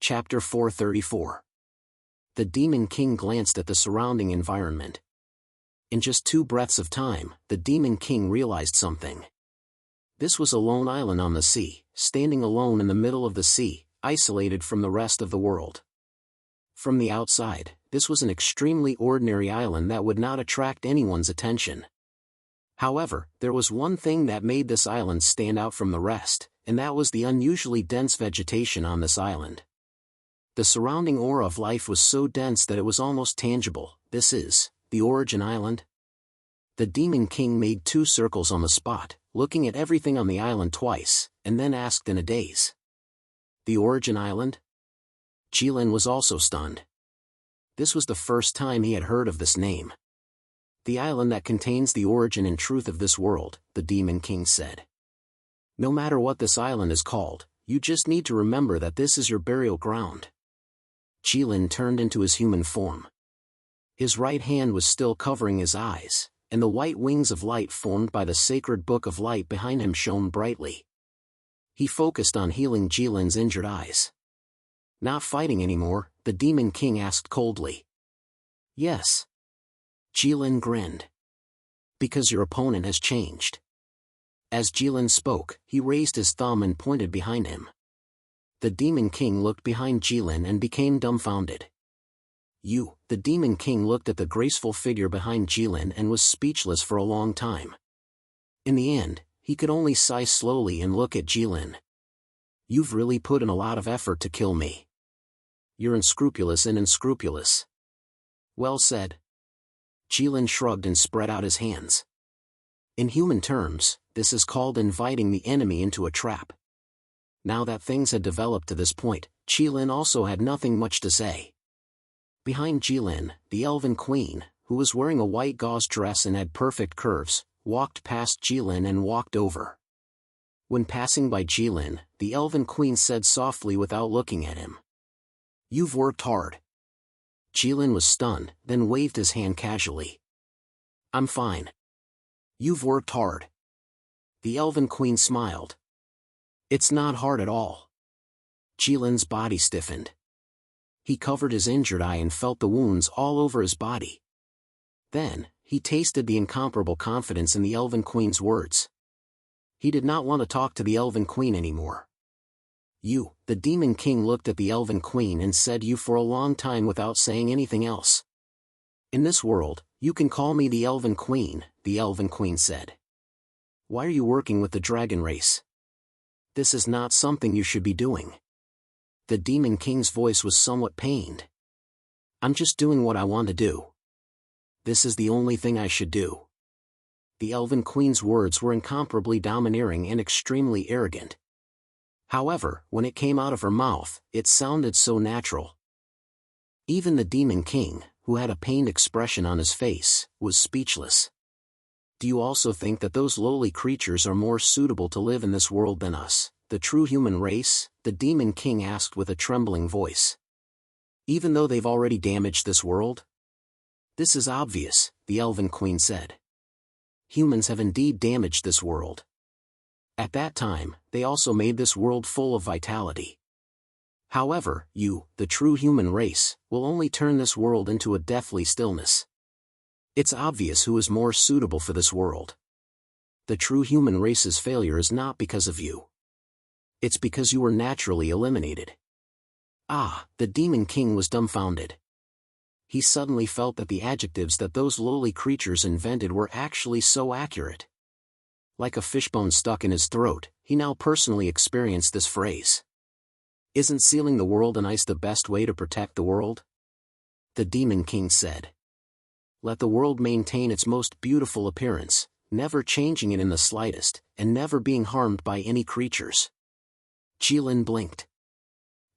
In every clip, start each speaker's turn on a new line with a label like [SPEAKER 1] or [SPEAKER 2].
[SPEAKER 1] Chapter 434. The Demon King glanced at the surrounding environment. In just 2 breaths of time, the Demon King realized something. This was a lone island on the sea, standing alone in the middle of the sea, isolated from the rest of the world. From the outside, this was an extremely ordinary island that would not attract anyone's attention. However, there was one thing that made this island stand out from the rest, and that was the unusually dense vegetation on this island. The surrounding aura of life was so dense that it was almost tangible. This is the Origin Island. The Demon King made 2 circles on the spot, looking at everything on the island twice, and then asked in a daze. The Origin Island? Jilin was also stunned. This was the first time he had heard of this name. The island that contains the origin and truth of this world, the Demon King said. No matter what this island is called, you just need to remember that this is your burial ground. Jilin turned into his human form. His right hand was still covering his eyes, and the white wings of light formed by the sacred book of light behind him shone brightly. He focused on healing Jilin's injured eyes. Not fighting anymore, the Demon King asked coldly. Yes. Jilin grinned. Because your opponent has changed. As Jilin spoke, he raised his thumb and pointed behind him. The Demon King looked behind Jilin and became dumbfounded. The Demon King looked at the graceful figure behind Jilin and was speechless for a long time. In the end, he could only sigh slowly and look at Jilin. You've really put in a lot of effort to kill me. You're unscrupulous and unscrupulous. Well said. Jilin shrugged and spread out his hands. In human terms, this is called inviting the enemy into a trap. Now that things had developed to this point, Jilin also had nothing much to say. Behind Jilin, the Elven Queen, who was wearing a white gauze dress and had perfect curves, walked past Jilin and walked over. When passing by Jilin, the Elven Queen said softly without looking at him. You've worked hard. Jilin was stunned, then waved his hand casually. I'm fine. You've worked hard. The Elven Queen smiled. It's not hard at all. Jilin's body stiffened. He covered his injured eye and felt the wounds all over his body. Then, he tasted the incomparable confidence in the Elven Queen's words. He did not want to talk to the Elven Queen anymore. The Demon King looked at the Elven Queen and said you for a long time without saying anything else. In this world, you can call me the Elven Queen, the Elven Queen said. Why are you working with the dragon race? This is not something you should be doing. The Demon King's voice was somewhat pained. I'm just doing what I want to do. This is the only thing I should do. The Elven Queen's words were incomparably domineering and extremely arrogant. However, when it came out of her mouth, it sounded so natural. Even the Demon King, who had a pained expression on his face, was speechless. Do you also think that those lowly creatures are more suitable to live in this world than us, the true human race? The Demon King asked with a trembling voice. Even though they've already damaged this world? This is obvious, the Elven Queen said. Humans have indeed damaged this world. At that time, they also made this world full of vitality. However, the true human race, will only turn this world into a deathly stillness. It's obvious who is more suitable for this world. The true human race's failure is not because of you. It's because you were naturally eliminated. The Demon King was dumbfounded. He suddenly felt that the adjectives that those lowly creatures invented were actually so accurate. Like a fishbone stuck in his throat, he now personally experienced this phrase. Isn't sealing the world and ice the best way to protect the world? The Demon King said. Let the world maintain its most beautiful appearance, never changing it in the slightest, and never being harmed by any creatures. Jilin blinked.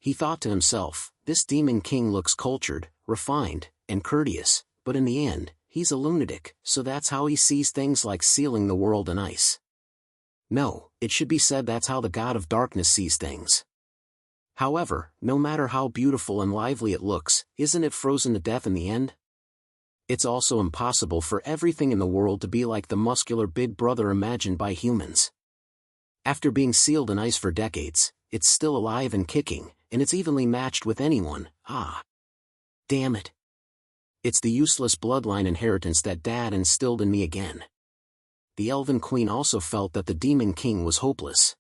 [SPEAKER 1] He thought to himself, this Demon King looks cultured, refined, and courteous, but in the end, he's a lunatic, so that's how he sees things like sealing the world in ice. No, it should be said that's how the God of Darkness sees things. However, no matter how beautiful and lively it looks, isn't it frozen to death in the end? It's also impossible for everything in the world to be like the muscular big brother imagined by humans. After being sealed in ice for decades, it's still alive and kicking, and it's evenly matched with anyone. Ah. Damn it. It's the useless bloodline inheritance that Dad instilled in me again. The Elven Queen also felt that the Demon King was hopeless.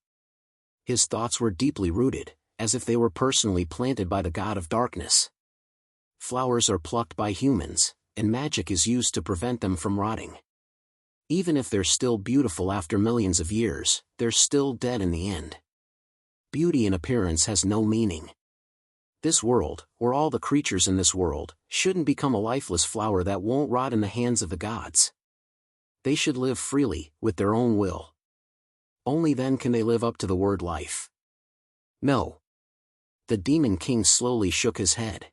[SPEAKER 1] His thoughts were deeply rooted, as if they were personally planted by the god of darkness. Flowers are plucked by humans, and magic is used to prevent them from rotting. Even if they're still beautiful after millions of years, they're still dead in the end. Beauty in appearance has no meaning. This world, or all the creatures in this world, shouldn't become a lifeless flower that won't rot in the hands of the gods. They should live freely, with their own will. Only then can they live up to the word life. No. The Demon King slowly shook his head.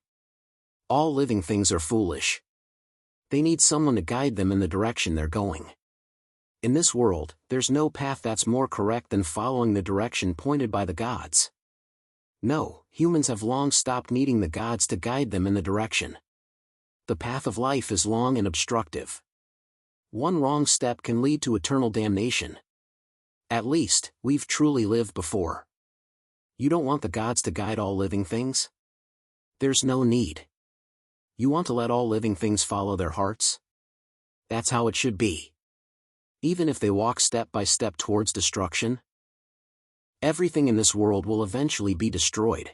[SPEAKER 1] All living things are foolish. They need someone to guide them in the direction they're going. In this world, there's no path that's more correct than following the direction pointed by the gods. No, humans have long stopped needing the gods to guide them in the direction. The path of life is long and obstructive. One wrong step can lead to eternal damnation. At least, we've truly lived before. You don't want the gods to guide all living things? There's no need. You want to let all living things follow their hearts? That's how it should be. Even if they walk step by step towards destruction? Everything in this world will eventually be destroyed.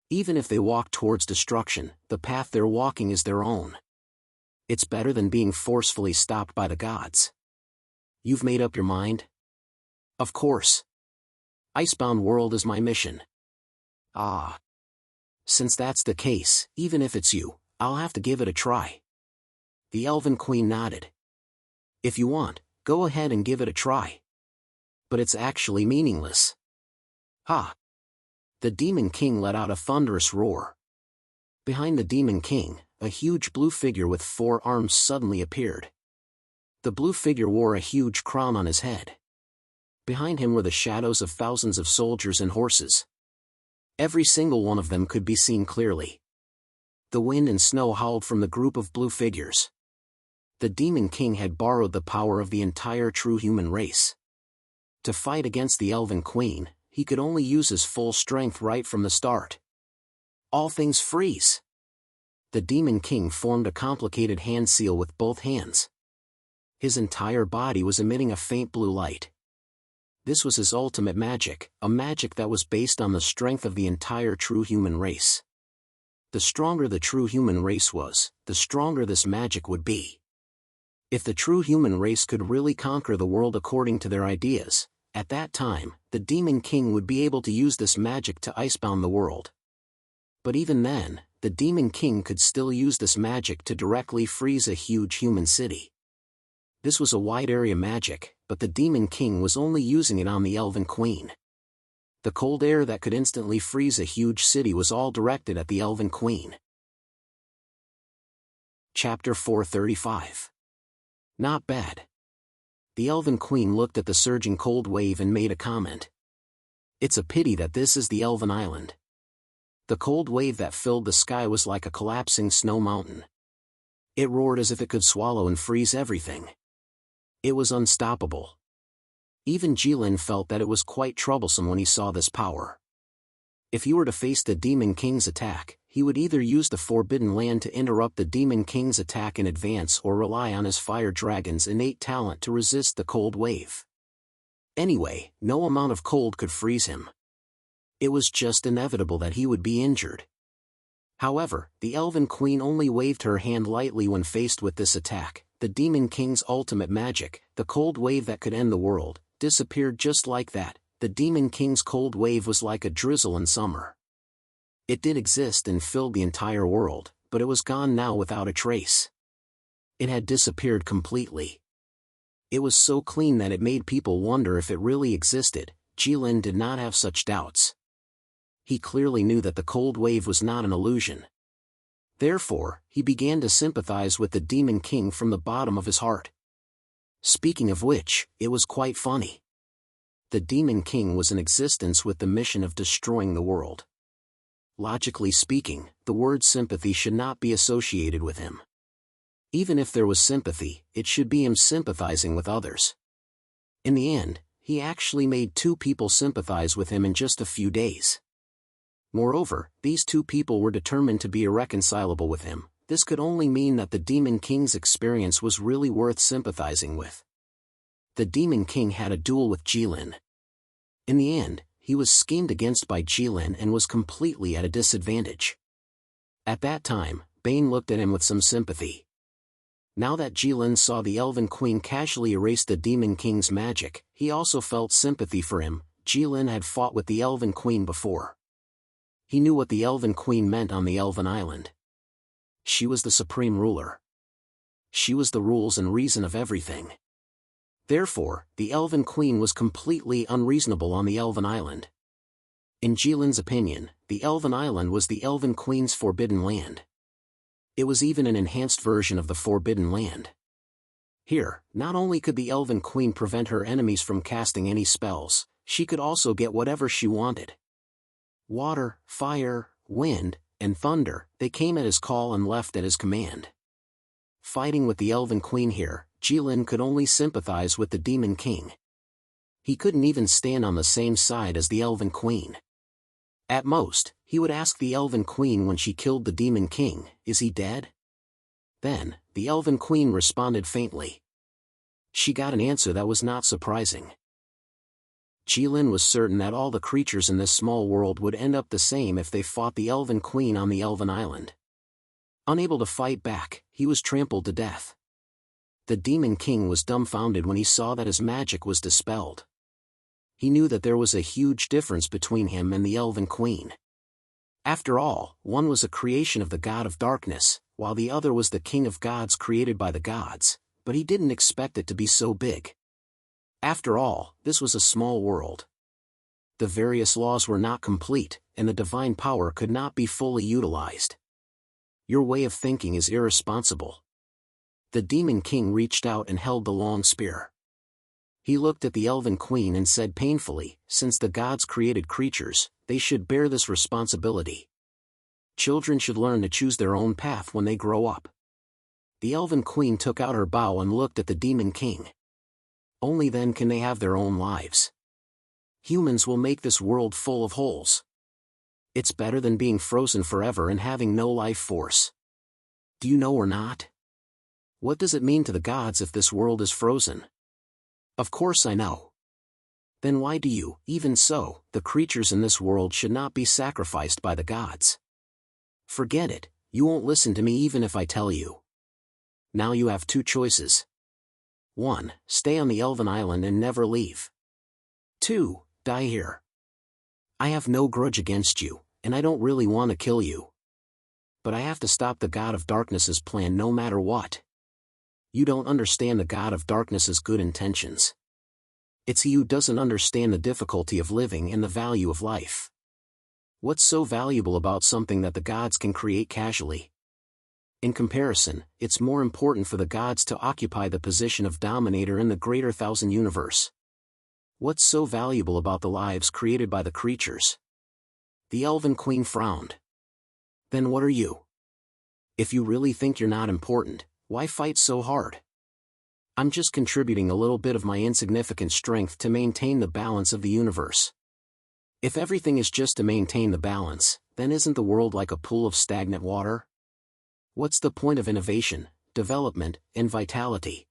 [SPEAKER 1] Even if they walk towards destruction, the path they're walking is their own. It's better than being forcefully stopped by the gods. You've made up your mind? Of course. Icebound World is my mission. Ah. Since that's the case, even if it's you, I'll have to give it a try. The Elven Queen nodded. If you want, go ahead and give it a try. But it's actually meaningless. Ha! The Demon King let out a thunderous roar. Behind the Demon King, a huge blue figure with 4 arms suddenly appeared. The blue figure wore a huge crown on his head. Behind him were the shadows of thousands of soldiers and horses. Every single one of them could be seen clearly. The wind and snow howled from the group of blue figures. The Demon King had borrowed the power of the entire true human race. To fight against the Elven Queen, he could only use his full strength right from the start. All things freeze. The Demon King formed a complicated hand seal with both hands. His entire body was emitting a faint blue light. This was his ultimate magic, a magic that was based on the strength of the entire true human race. The stronger the true human race was, the stronger this magic would be. If the true human race could really conquer the world according to their ideas, at that time, the Demon King would be able to use this magic to icebound the world. But even then, the Demon King could still use this magic to directly freeze a huge human city. This was a wide area magic, but the Demon King was only using it on the Elven Queen. The cold air that could instantly freeze a huge city was all directed at the Elven Queen. Chapter 435. Not bad. The Elven Queen looked at the surging cold wave and made a comment. It's a pity that this is the Elven Island. The cold wave that filled the sky was like a collapsing snow mountain. It roared as if it could swallow and freeze everything. It was unstoppable. Even Jilin felt that it was quite troublesome when he saw this power. If he were to face the Demon King's attack, he would either use the Forbidden Land to interrupt the Demon King's attack in advance or rely on his fire dragon's innate talent to resist the cold wave. Anyway, no amount of cold could freeze him. It was just inevitable that he would be injured. However, the Elven Queen only waved her hand lightly when faced with this attack. The Demon King's ultimate magic, the cold wave that could end the world, disappeared just like that. The Demon King's cold wave was like a drizzle in summer. It did exist and filled the entire world, but it was gone now without a trace. It had disappeared completely. It was so clean that it made people wonder if it really existed. Jilin did not have such doubts. He clearly knew that the cold wave was not an illusion. Therefore, he began to sympathize with the Demon King from the bottom of his heart. Speaking of which, it was quite funny. The Demon King was in existence with the mission of destroying the world. Logically speaking, the word sympathy should not be associated with him. Even if there was sympathy, it should be him sympathizing with others. In the end, he actually made 2 people sympathize with him in just a few days. Moreover, these two people were determined to be irreconcilable with him. This could only mean that the Demon King's experience was really worth sympathizing with. The Demon King had a duel with Jilin. In the end, he was schemed against by Jilin and was completely at a disadvantage. At that time, Bane looked at him with some sympathy. Now that Jilin saw the Elven Queen casually erase the Demon King's magic, he also felt sympathy for him. Jilin had fought with the Elven Queen before. He knew what the Elven Queen meant on the Elven Island. She was the supreme ruler. She was the rules and reason of everything. Therefore, the Elven Queen was completely unreasonable on the Elven Island. In Jilin's opinion, the Elven Island was the Elven Queen's forbidden land. It was even an enhanced version of the Forbidden Land. Here, not only could the Elven Queen prevent her enemies from casting any spells, she could also get whatever she wanted. Water, fire, wind, and thunder, they came at his call and left at his command. Fighting with the Elven Queen here, Jilin could only sympathize with the Demon King. He couldn't even stand on the same side as the Elven Queen. At most, he would ask the Elven Queen when she killed the Demon King, "Is he dead?" Then, the Elven Queen responded faintly. She got an answer that was not surprising. Jilin was certain that all the creatures in this small world would end up the same if they fought the Elven Queen on the Elven Island. Unable to fight back, he was trampled to death. The Demon King was dumbfounded when he saw that his magic was dispelled. He knew that there was a huge difference between him and the Elven Queen. After all, one was a creation of the God of Darkness, while the other was the King of Gods created by the gods, but he didn't expect it to be so big. After all, this was a small world. The various laws were not complete, and the divine power could not be fully utilized. Your way of thinking is irresponsible. The Demon King reached out and held the long spear. He looked at the Elven Queen and said painfully, "Since the gods created creatures, they should bear this responsibility. Children should learn to choose their own path when they grow up." The Elven Queen took out her bow and looked at the Demon King. Only then can they have their own lives. Humans will make this world full of holes. It's better than being frozen forever and having no life force. Do you know or not? What does it mean to the gods if this world is frozen? Of course I know. Then why do you? Even so, the creatures in this world should not be sacrificed by the gods. Forget it, you won't listen to me even if I tell you. Now you have two choices. 1. Stay on the Elven Island and never leave. 2. Die here. I have no grudge against you, and I don't really want to kill you. But I have to stop the God of Darkness's plan no matter what. You don't understand the God of Darkness's good intentions. It's he who doesn't understand the difficulty of living and the value of life. What's so valuable about something that the gods can create casually? In comparison, it's more important for the gods to occupy the position of dominator in the greater thousand universe. What's so valuable about the lives created by the creatures? The Elven Queen frowned. Then what are you? If you really think you're not important, why fight so hard? I'm just contributing a little bit of my insignificant strength to maintain the balance of the universe. If everything is just to maintain the balance, then isn't the world like a pool of stagnant water? What's the point of innovation, development, and vitality?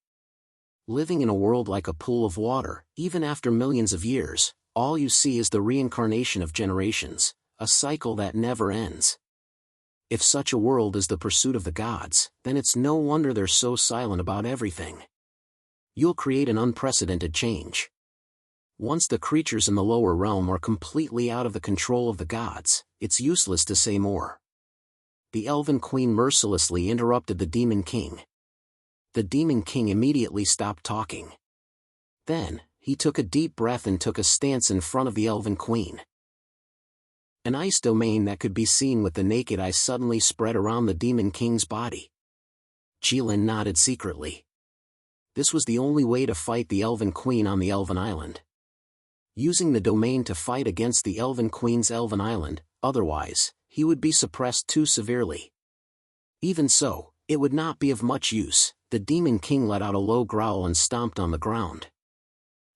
[SPEAKER 1] Living in a world like a pool of water, even after millions of years, all you see is the reincarnation of generations, a cycle that never ends. If such a world is the pursuit of the gods, then it's no wonder they're so silent about everything. You'll create an unprecedented change. Once the creatures in the lower realm are completely out of the control of the gods, it's useless to say more. The Elven Queen mercilessly interrupted the Demon King. The Demon King immediately stopped talking. Then, he took a deep breath and took a stance in front of the Elven Queen. An ice domain that could be seen with the naked eye suddenly spread around the Demon King's body. Jilin nodded secretly. This was the only way to fight the Elven Queen on the Elven Island. Using the domain to fight against the Elven Queen's Elven Island, otherwise, he would be suppressed too severely. Even so, it would not be of much use. The Demon King let out a low growl and stomped on the ground.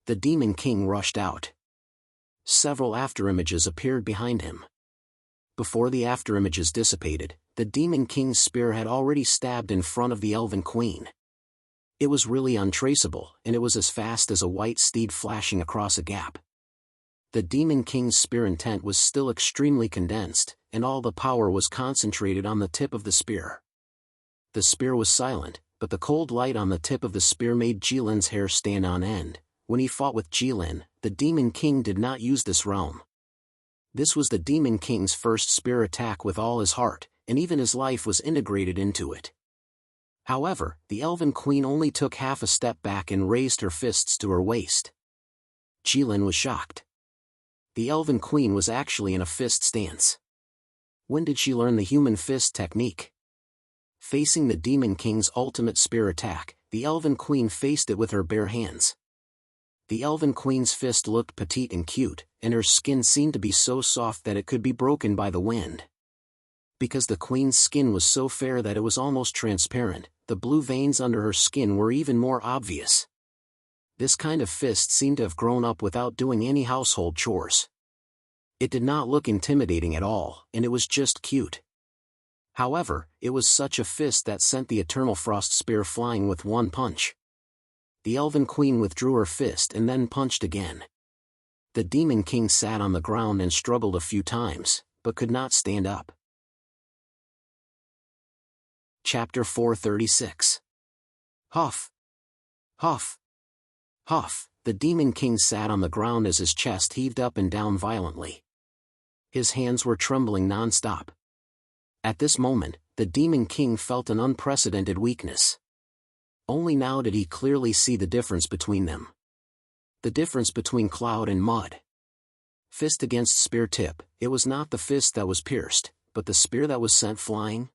[SPEAKER 1] The Demon King rushed out. Several afterimages appeared behind him. Before the afterimages dissipated, the Demon King's spear had already stabbed in front of the Elven Queen. It was really untraceable, and it was as fast as a white steed flashing across a gap. The Demon King's spear intent was still extremely condensed, and all the power was concentrated on the tip of the spear. The spear was silent, but the cold light on the tip of the spear made Jilin's hair stand on end. When he fought with Jilin, the Demon King did not use this realm. This was the Demon King's first spear attack with all his heart, and even his life was integrated into it. However, the Elven Queen only took half a step back and raised her fists to her waist. Jilin was shocked. The Elven Queen was actually in a fist stance. When did she learn the human fist technique? Facing the Demon King's ultimate spear attack, the Elven Queen faced it with her bare hands. The Elven Queen's fist looked petite and cute, and her skin seemed to be so soft that it could be broken by the wind. Because the Queen's skin was so fair that it was almost transparent, the blue veins under her skin were even more obvious. This kind of fist seemed to have grown up without doing any household chores. It did not look intimidating at all, and it was just cute. However, it was such a fist that sent the Eternal Frost Spear flying with one punch. The Elven Queen withdrew her fist and then punched again. The Demon King sat on the ground and struggled a few times, but could not stand up. Chapter 436. Huff! Huff! Huff! The Demon King sat on the ground as his chest heaved up and down violently. His hands were trembling non-stop. At this moment, the Demon King felt an unprecedented weakness. Only now did he clearly see the difference between them. The difference between cloud and mud. Fist against spear tip, it was not the fist that was pierced, but the spear that was sent flying.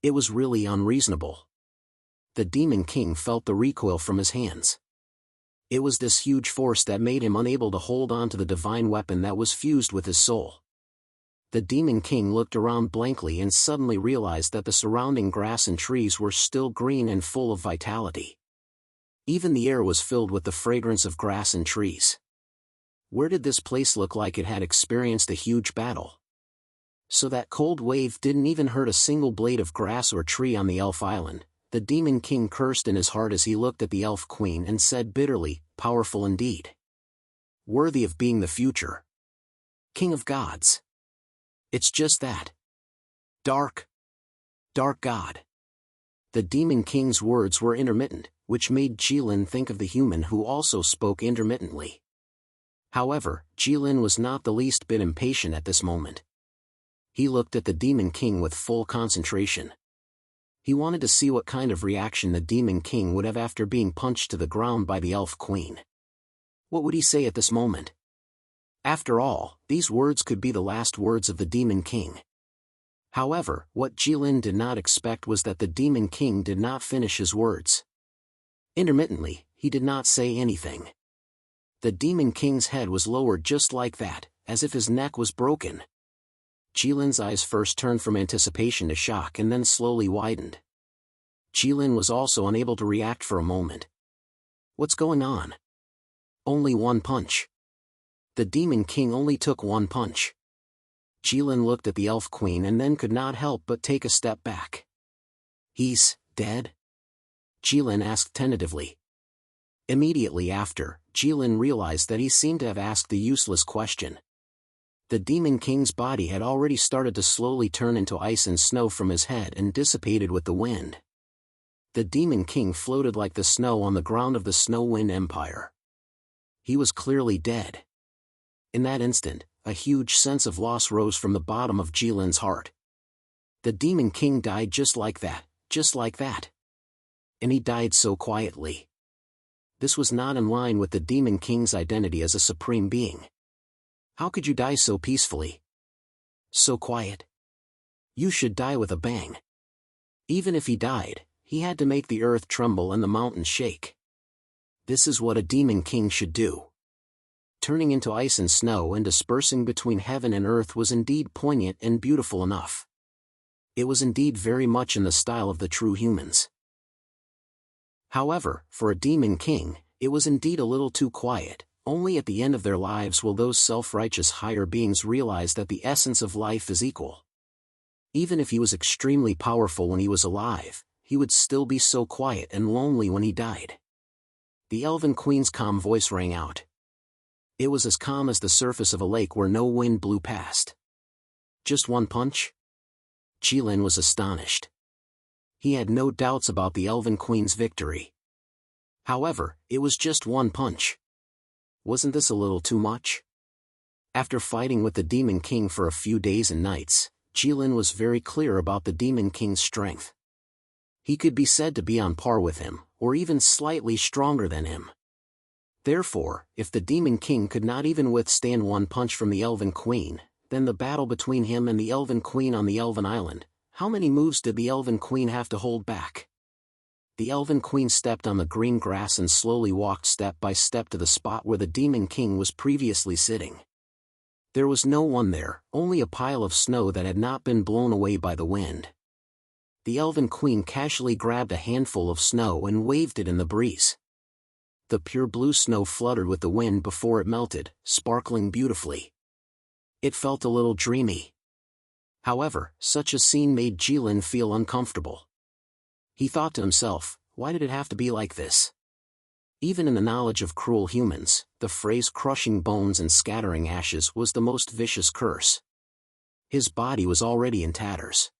[SPEAKER 1] It was really unreasonable. The Demon King felt the recoil from his hands. It was this huge force that made him unable to hold on to the divine weapon that was fused with his soul. The Demon King looked around blankly and suddenly realized that the surrounding grass and trees were still green and full of vitality. Even the air was filled with the fragrance of grass and trees. Where did this place look like it had experienced a huge battle? So that cold wave didn't even hurt a single blade of grass or tree on the Elf Island. The Demon King cursed in his heart as he looked at the Elf Queen and said bitterly, "Powerful indeed. Worthy of being the future King of Gods. It's just that. Dark. Dark God." The Demon King's words were intermittent, which made Jilin think of the human who also spoke intermittently. However, Jilin was not the least bit impatient at this moment. He looked at the Demon King with full concentration. He wanted to see what kind of reaction the Demon King would have after being punched to the ground by the Elf Queen. What would he say at this moment? After all, these words could be the last words of the Demon King. However, what Jilin did not expect was that the Demon King did not finish his words. Intermittently, he did not say anything. The Demon King's head was lowered just like that, as if his neck was broken. Jilin's eyes first turned from anticipation to shock and then slowly widened. Jilin was also unable to react for a moment. What's going on? Only one punch. The Demon King only took one punch. Jilin looked at the Elf Queen and then could not help but take a step back. "He's dead?" Jilin asked tentatively. Immediately after, Jilin realized that he seemed to have asked the useless question. The Demon King's body had already started to slowly turn into ice and snow from his head and dissipated with the wind. The Demon King floated like the snow on the ground of the Snow Wind Empire. He was clearly dead. In that instant, a huge sense of loss rose from the bottom of Jilin's heart. The Demon King died just like that, just like that. And he died so quietly. This was not in line with the Demon King's identity as a supreme being. How could you die so peacefully? So quiet? You should die with a bang. Even if he died, he had to make the earth tremble and the mountains shake. This is what a Demon King should do. Turning into ice and snow and dispersing between heaven and earth was indeed poignant and beautiful enough. It was indeed very much in the style of the true humans. However, for a Demon King, it was indeed a little too quiet, Only at the end of their lives will those self-righteous higher beings realize that the essence of life is equal. Even if he was extremely powerful when he was alive, he would still be so quiet and lonely when he died. The Elven Queen's calm voice rang out. It was as calm as the surface of a lake where no wind blew past. Just one punch? Jilin was astonished. He had no doubts about the Elven Queen's victory. However, it was just one punch. Wasn't this a little too much? After fighting with the Demon King for a few days and nights, Jilin was very clear about the Demon King's strength. He could be said to be on par with him, or even slightly stronger than him. Therefore, if the Demon King could not even withstand one punch from the Elven Queen, then the battle between him and the Elven Queen on the Elven Island, how many moves did the Elven Queen have to hold back? The Elven Queen stepped on the green grass and slowly walked step by step to the spot where the Demon King was previously sitting. There was no one there, only a pile of snow that had not been blown away by the wind. The Elven Queen casually grabbed a handful of snow and waved it in the breeze. The pure blue snow fluttered with the wind before it melted, sparkling beautifully. It felt a little dreamy. However, such a scene made Jilin feel uncomfortable. He thought to himself, why did it have to be like this? Even in the knowledge of cruel humans, the phrase crushing bones and scattering ashes was the most vicious curse. His body was already in tatters.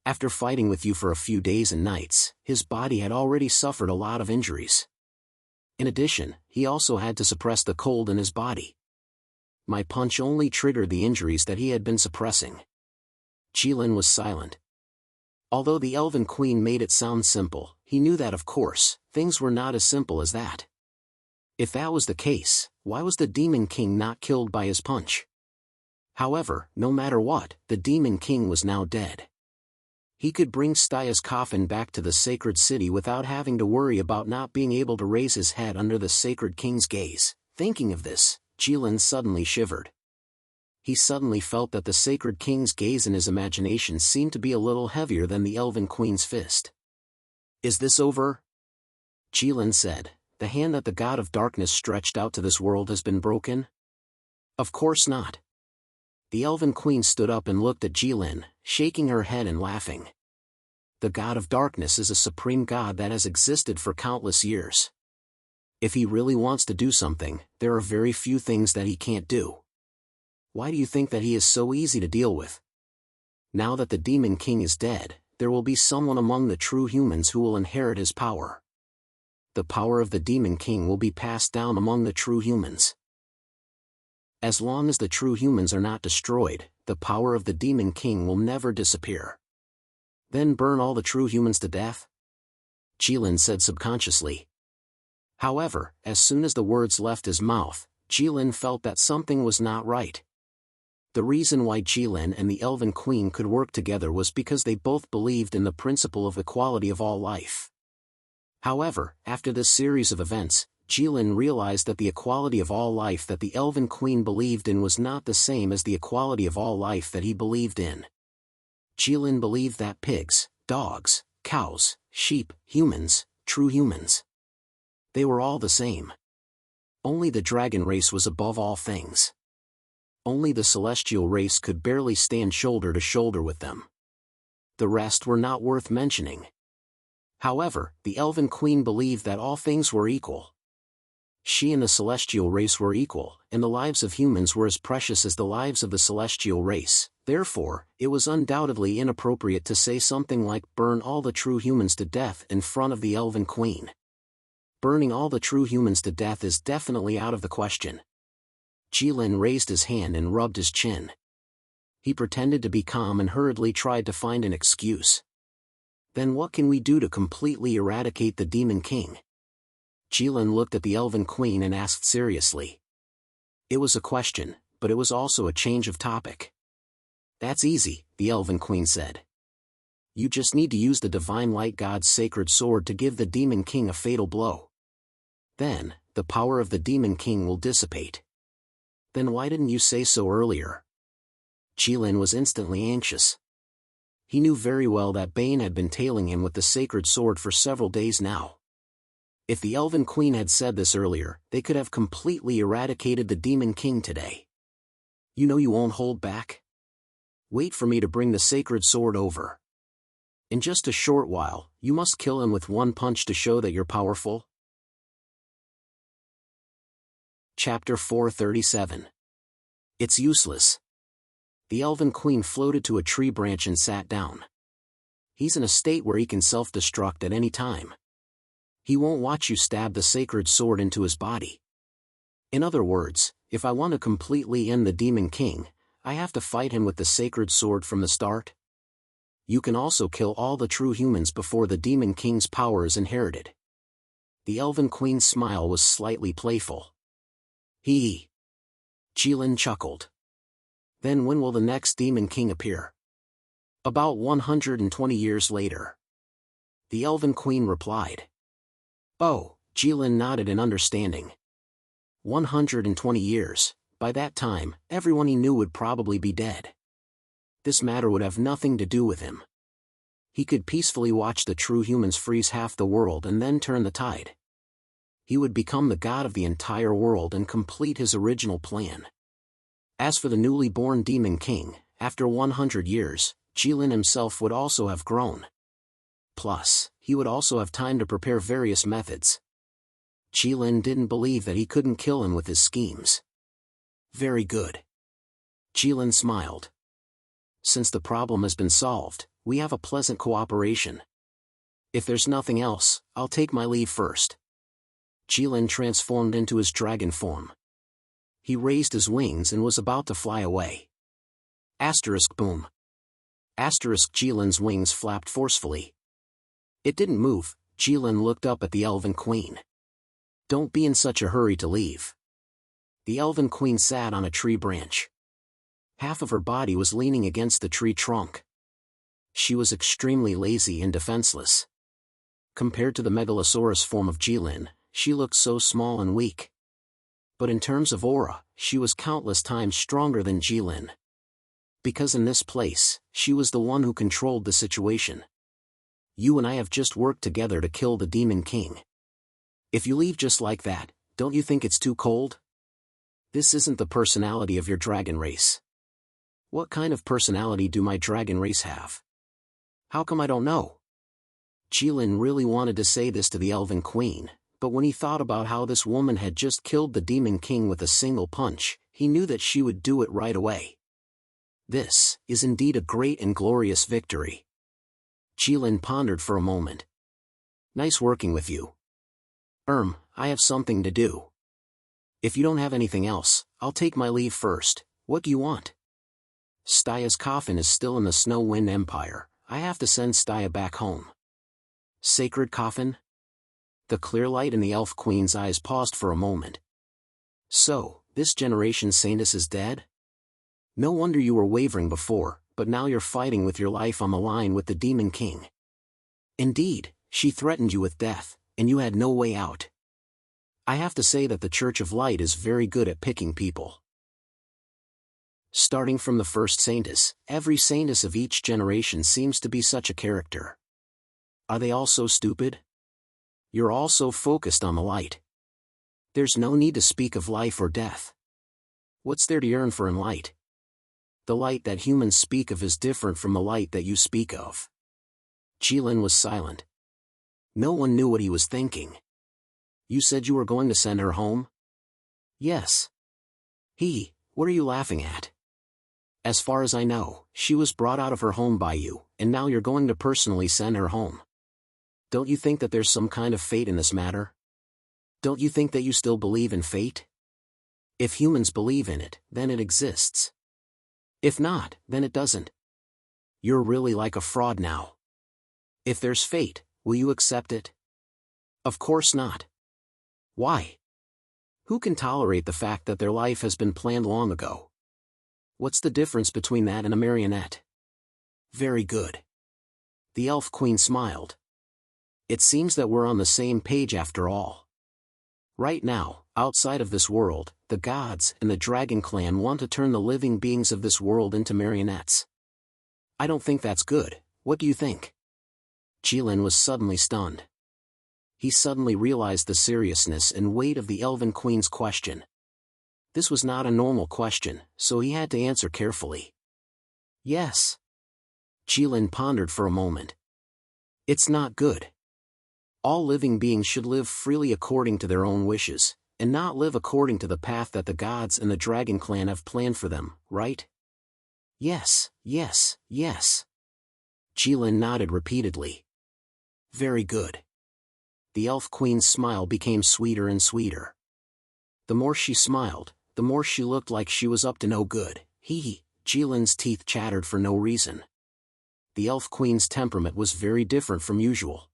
[SPEAKER 1] After fighting with you for a few days and nights, his body had already suffered a lot of injuries. In addition, he also had to suppress the cold in his body. My punch only triggered the injuries that he had been suppressing. Jilin was silent. Although the Elven Queen made it sound simple, he knew that of course, things were not as simple as that. If that was the case, why was the Demon King not killed by his punch? However, no matter what, the Demon King was now dead. He could bring Stya's coffin back to the sacred city without having to worry about not being able to raise his head under the sacred king's gaze. Thinking of this, Jilin suddenly shivered. He suddenly felt that the sacred king's gaze in his imagination seemed to be a little heavier than the Elven Queen's fist. Is this over? Jilin said, the hand that the god of darkness stretched out to this world has been broken? Of course not. The Elven Queen stood up and looked at Jilin, shaking her head and laughing. The god of darkness is a supreme god that has existed for countless years. If he really wants to do something, there are very few things that he can't do. Why do you think that he is so easy to deal with? Now that the Demon King is dead, there will be someone among the true humans who will inherit his power. The power of the Demon King will be passed down among the true humans. As long as the true humans are not destroyed, the power of the Demon King will never disappear. Then burn all the true humans to death? Jilin said subconsciously. However, as soon as the words left his mouth, Jilin felt that something was not right. The reason why Jilin and the Elven Queen could work together was because they both believed in the principle of equality of all life. However, after this series of events, Jilin realized that the equality of all life that the Elven Queen believed in was not the same as the equality of all life that he believed in. Jilin believed that pigs, dogs, cows, sheep, humans, true humans, they were all the same. Only the dragon race was above all things. Only the celestial race could barely stand shoulder to shoulder with them. The rest were not worth mentioning. However, the Elven Queen believed that all things were equal. She and the celestial race were equal, and the lives of humans were as precious as the lives of the celestial race. Therefore, it was undoubtedly inappropriate to say something like burn all the true humans to death in front of the Elven Queen. Burning all the true humans to death is definitely out of the question. Jilin raised his hand and rubbed his chin. He pretended to be calm and hurriedly tried to find an excuse. Then what can we do to completely eradicate the Demon King? Jilin looked at the Elven Queen and asked seriously. It was a question, but it was also a change of topic. That's easy, the Elven Queen said. You just need to use the Divine Light God's sacred sword to give the Demon King a fatal blow. Then, the power of the Demon King will dissipate. Then why didn't you say so earlier? Jilin was instantly anxious. He knew very well that Bane had been tailing him with the sacred sword for several days now. If the Elven Queen had said this earlier, they could have completely eradicated the Demon King today. You know you won't hold back? Wait for me to bring the sacred sword over. In just a short while, you must kill him with one punch to show that you're powerful. Chapter 437. It's useless. The Elven Queen floated to a tree branch and sat down. He's in a state where he can self-destruct at any time. He won't watch you stab the sacred sword into his body. In other words, if I want to completely end the Demon King, I have to fight him with the sacred sword from the start. You can also kill all the true humans before the Demon King's power is inherited. The Elven Queen's smile was slightly playful. Hee. Jilin chuckled. Then when will the next Demon King appear? About 120 years later. The Elven Queen replied. Oh, Jilin nodded in understanding. 120 years, by that time, everyone he knew would probably be dead. This matter would have nothing to do with him. He could peacefully watch the true humans freeze half the world and then turn the tide. He would become the god of the entire world and complete his original plan. As for the newly born Demon King, after 100 years, Jilin himself would also have grown. Plus, he would also have time to prepare various methods. Jilin didn't believe that he couldn't kill him with his schemes. Very good. Jilin smiled. Since the problem has been solved, we have a pleasant cooperation. If there's nothing else, I'll take my leave first. Jilin transformed into his dragon form. He raised his wings and was about to fly away. Asterisk boom. Asterisk Jilin's wings flapped forcefully. It didn't move. Jilin looked up at the Elven Queen. Don't be in such a hurry to leave. The Elven Queen sat on a tree branch. Half of her body was leaning against the tree trunk. She was extremely lazy and defenseless. Compared to the Megalosaurus form of Jilin, she looked so small and weak. But in terms of aura, she was countless times stronger than Jilin. Because in this place, she was the one who controlled the situation. You and I have just worked together to kill the Demon King. If you leave just like that, don't you think it's too cold? This isn't the personality of your dragon race. What kind of personality do my dragon race have? How come I don't know? Jilin really wanted to say this to the Elven Queen, but when he thought about how this woman had just killed the Demon King with a single punch, he knew that she would do it right away. This is indeed a great and glorious victory. Jilin pondered for a moment. Nice working with you. I have something to do. If you don't have anything else, I'll take my leave first. What do you want? Staya's coffin is still in the Snow Wind Empire. I have to send Staya back home. Sacred coffin? The clear light in the Elf Queen's eyes paused for a moment. So, this generation's saintess is dead? No wonder you were wavering before, but now you're fighting with your life on the line with the Demon King. Indeed, she threatened you with death, and you had no way out. I have to say that the Church of Light is very good at picking people. Starting from the first saintess, every saintess of each generation seems to be such a character. Are they all so stupid? You're all so focused on the light. There's no need to speak of life or death. What's there to yearn for in light? The light that humans speak of is different from the light that you speak of. Jilin was silent. No one knew what he was thinking. You said you were going to send her home? Yes. What are you laughing at? As far as I know, she was brought out of her home by you, and now you're going to personally send her home. Don't you think that there's some kind of fate in this matter? Don't you think that you still believe in fate? If humans believe in it, then it exists. If not, then it doesn't. You're really like a fraud now. If there's fate, will you accept it? Of course not. Why? Who can tolerate the fact that their life has been planned long ago? What's the difference between that and a marionette? Very good. The Elf Queen smiled. It seems that we're on the same page after all. Right now, outside of this world, the gods and the Dragon Clan want to turn the living beings of this world into marionettes. I don't think that's good. What do you think? Jilin was suddenly stunned. He suddenly realized the seriousness and weight of the Elven Queen's question. This was not a normal question, so he had to answer carefully. Yes. Jilin pondered for a moment. It's not good. All living beings should live freely according to their own wishes, and not live according to the path that the gods and the Dragon Clan have planned for them, right? Yes, yes, yes. Jilin nodded repeatedly. Very good. The Elf Queen's smile became sweeter and sweeter. The more she smiled, the more she looked like she was up to no good. Hee. Jilin's teeth chattered for no reason. The Elf Queen's temperament was very different from usual.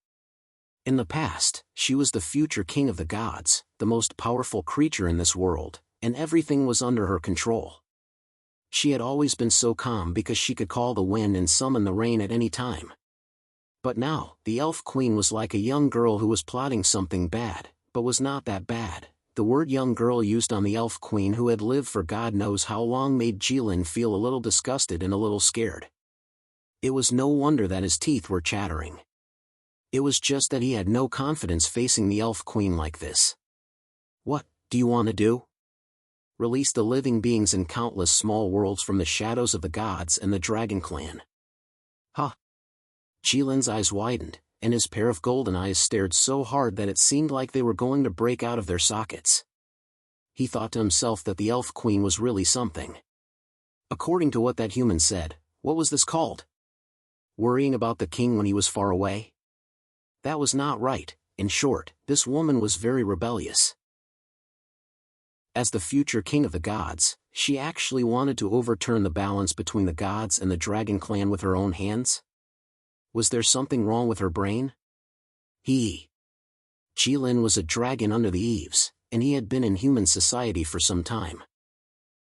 [SPEAKER 1] In the past, she was the future king of the gods, the most powerful creature in this world, and everything was under her control. She had always been so calm because she could call the wind and summon the rain at any time. But now, the Elf Queen was like a young girl who was plotting something bad, but was not that bad. The word young girl used on the Elf Queen who had lived for God knows how long made Jilin feel a little disgusted and a little scared. It was no wonder that his teeth were chattering. It was just that he had no confidence facing the Elf Queen like this. What do you want to do? Release the living beings in countless small worlds from the shadows of the gods and the Dragon Clan. Huh? Jilin's eyes widened, and his pair of golden eyes stared so hard that it seemed like they were going to break out of their sockets. He thought to himself that the Elf Queen was really something. According to what that human said, what was this called? Worrying about the king when he was far away? That was not right. In short, this woman was very rebellious. As the future king of the gods, she actually wanted to overturn the balance between the gods and the Dragon Clan with her own hands? Was there something wrong with her brain? Jilin was a dragon under the eaves, and he had been in human society for some time.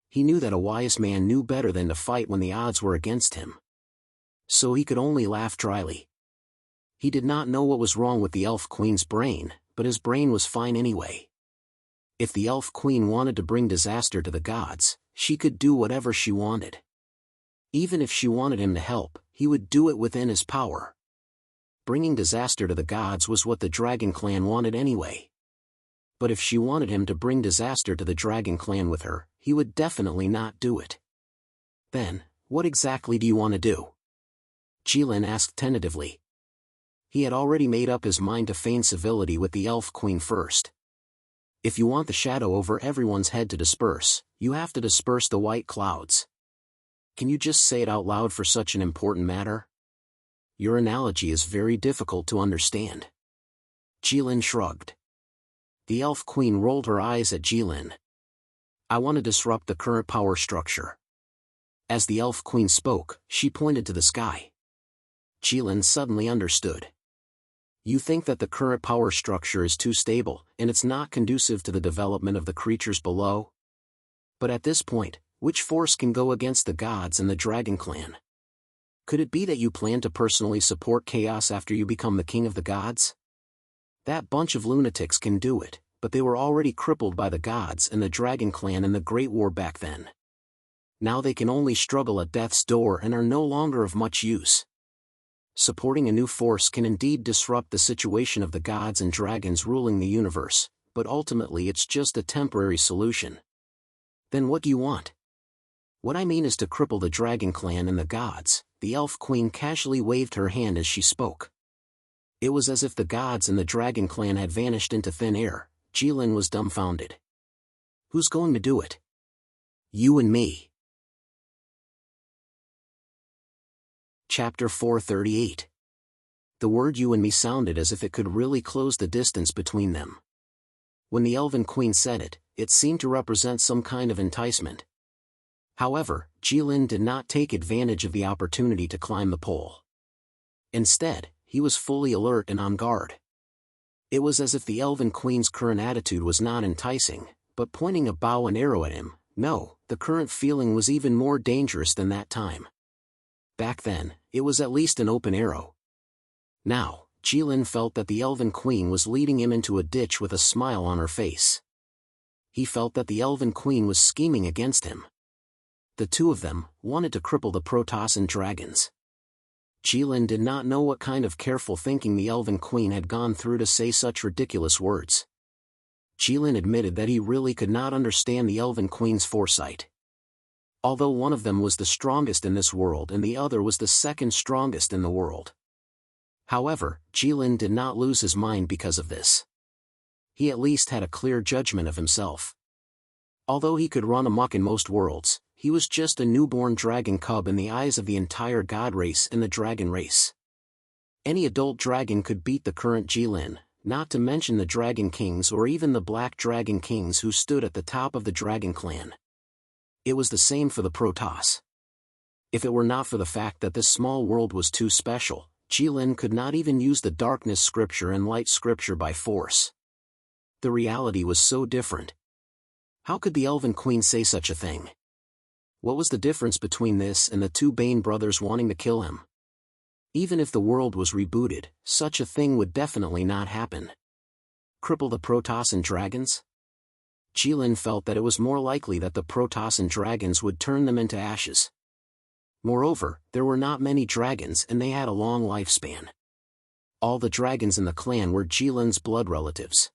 [SPEAKER 1] He knew that a wise man knew better than to fight when the odds were against him. So he could only laugh dryly. He did not know what was wrong with the Elf Queen's brain, but his brain was fine anyway. If the Elf Queen wanted to bring disaster to the gods, she could do whatever she wanted. Even if she wanted him to help, he would do it within his power. Bringing disaster to the gods was what the Dragon Clan wanted anyway. But if she wanted him to bring disaster to the Dragon Clan with her, he would definitely not do it. Then, what exactly do you want to do? Jilin asked tentatively. He had already made up his mind to feign civility with the Elf Queen first. If you want the shadow over everyone's head to disperse, you have to disperse the white clouds. Can you just say it out loud for such an important matter? Your analogy is very difficult to understand. Jilin shrugged. The Elf Queen rolled her eyes at Jilin. I want to disrupt the current power structure. As the Elf Queen spoke, she pointed to the sky. Jilin suddenly understood. You think that the current power structure is too stable, and it's not conducive to the development of the creatures below? But at this point, which force can go against the gods and the Dragon Clan? Could it be that you plan to personally support chaos after you become the king of the gods? That bunch of lunatics can do it, but they were already crippled by the gods and the Dragon Clan in the Great War back then. Now they can only struggle at death's door and are no longer of much use. Supporting a new force can indeed disrupt the situation of the gods and dragons ruling the universe, but ultimately it's just a temporary solution. Then what do you want? What I mean is to cripple the Dragon Clan and the gods. The Elf Queen casually waved her hand as she spoke. It was as if the gods and the Dragon Clan had vanished into thin air. Jilin was dumbfounded. Who's going to do it? You and me. Chapter 438. The word you and me sounded as if it could really close the distance between them. When the Elven Queen said it, it seemed to represent some kind of enticement. However, Jilin did not take advantage of the opportunity to climb the pole. Instead, he was fully alert and on guard. It was as if the Elven Queen's current attitude was not enticing, but pointing a bow and arrow at him. No, the current feeling was even more dangerous than that time. Back then, it was at least an open arrow. Now, Jilin felt that the Elven Queen was leading him into a ditch with a smile on her face. He felt that the Elven Queen was scheming against him. The two of them wanted to cripple the Protoss and dragons. Jilin did not know what kind of careful thinking the Elven Queen had gone through to say such ridiculous words. Jilin admitted that he really could not understand the Elven Queen's foresight. Although one of them was the strongest in this world and the other was the second strongest in the world. However, Jilin did not lose his mind because of this. He at least had a clear judgment of himself. Although he could run amok in most worlds, he was just a newborn dragon cub in the eyes of the entire god race and the dragon race. Any adult dragon could beat the current Jilin, not to mention the Dragon Kings or even the Black Dragon Kings who stood at the top of the Dragon Clan. It was the same for the Protoss. If it were not for the fact that this small world was too special, Jilin could not even use the darkness scripture and light scripture by force. The reality was so different. How could the Elven Queen say such a thing? What was the difference between this and the two Bane brothers wanting to kill him? Even if the world was rebooted, such a thing would definitely not happen. Cripple the Protossan dragons? Jilin felt that it was more likely that the Protossan dragons would turn them into ashes. Moreover, there were not many dragons and they had a long lifespan. All the dragons in the clan were Jilin's blood relatives.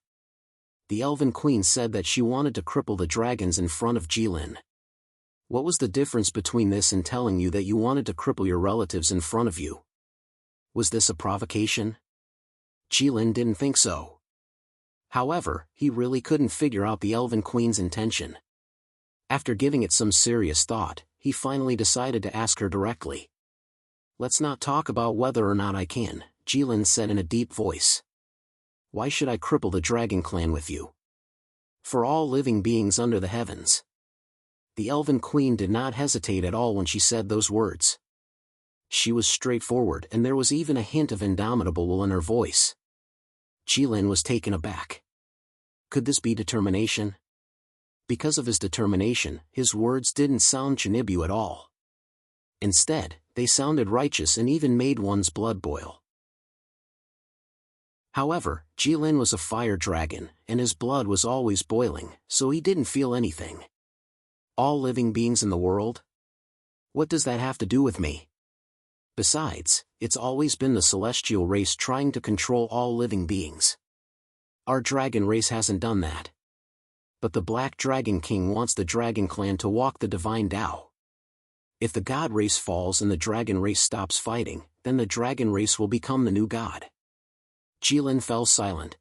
[SPEAKER 1] The Elven Queen said that she wanted to cripple the dragons in front of Jilin. What was the difference between this and telling you that you wanted to cripple your relatives in front of you? Was this a provocation? Jilin didn't think so. However, he really couldn't figure out the Elven Queen's intention. After giving it some serious thought, he finally decided to ask her directly. "Let's not talk about whether or not I can," Jilin said in a deep voice. "Why should I cripple the Dragon Clan with you? For all living beings under the heavens." The Elven Queen did not hesitate at all when she said those words. She was straightforward and there was even a hint of indomitable will in her voice. Jilin was taken aback. Could this be determination? Because of his determination, his words didn't sound Chinibu at all. Instead, they sounded righteous and even made one's blood boil. However, Jilin was a fire dragon, and his blood was always boiling, so he didn't feel anything. All living beings in the world? What does that have to do with me? Besides, it's always been the celestial race trying to control all living beings. Our dragon race hasn't done that. But the Black Dragon King wants the Dragon Clan to walk the divine Tao. If the god race falls and the dragon race stops fighting, then the dragon race will become the new god. Jilin fell silent.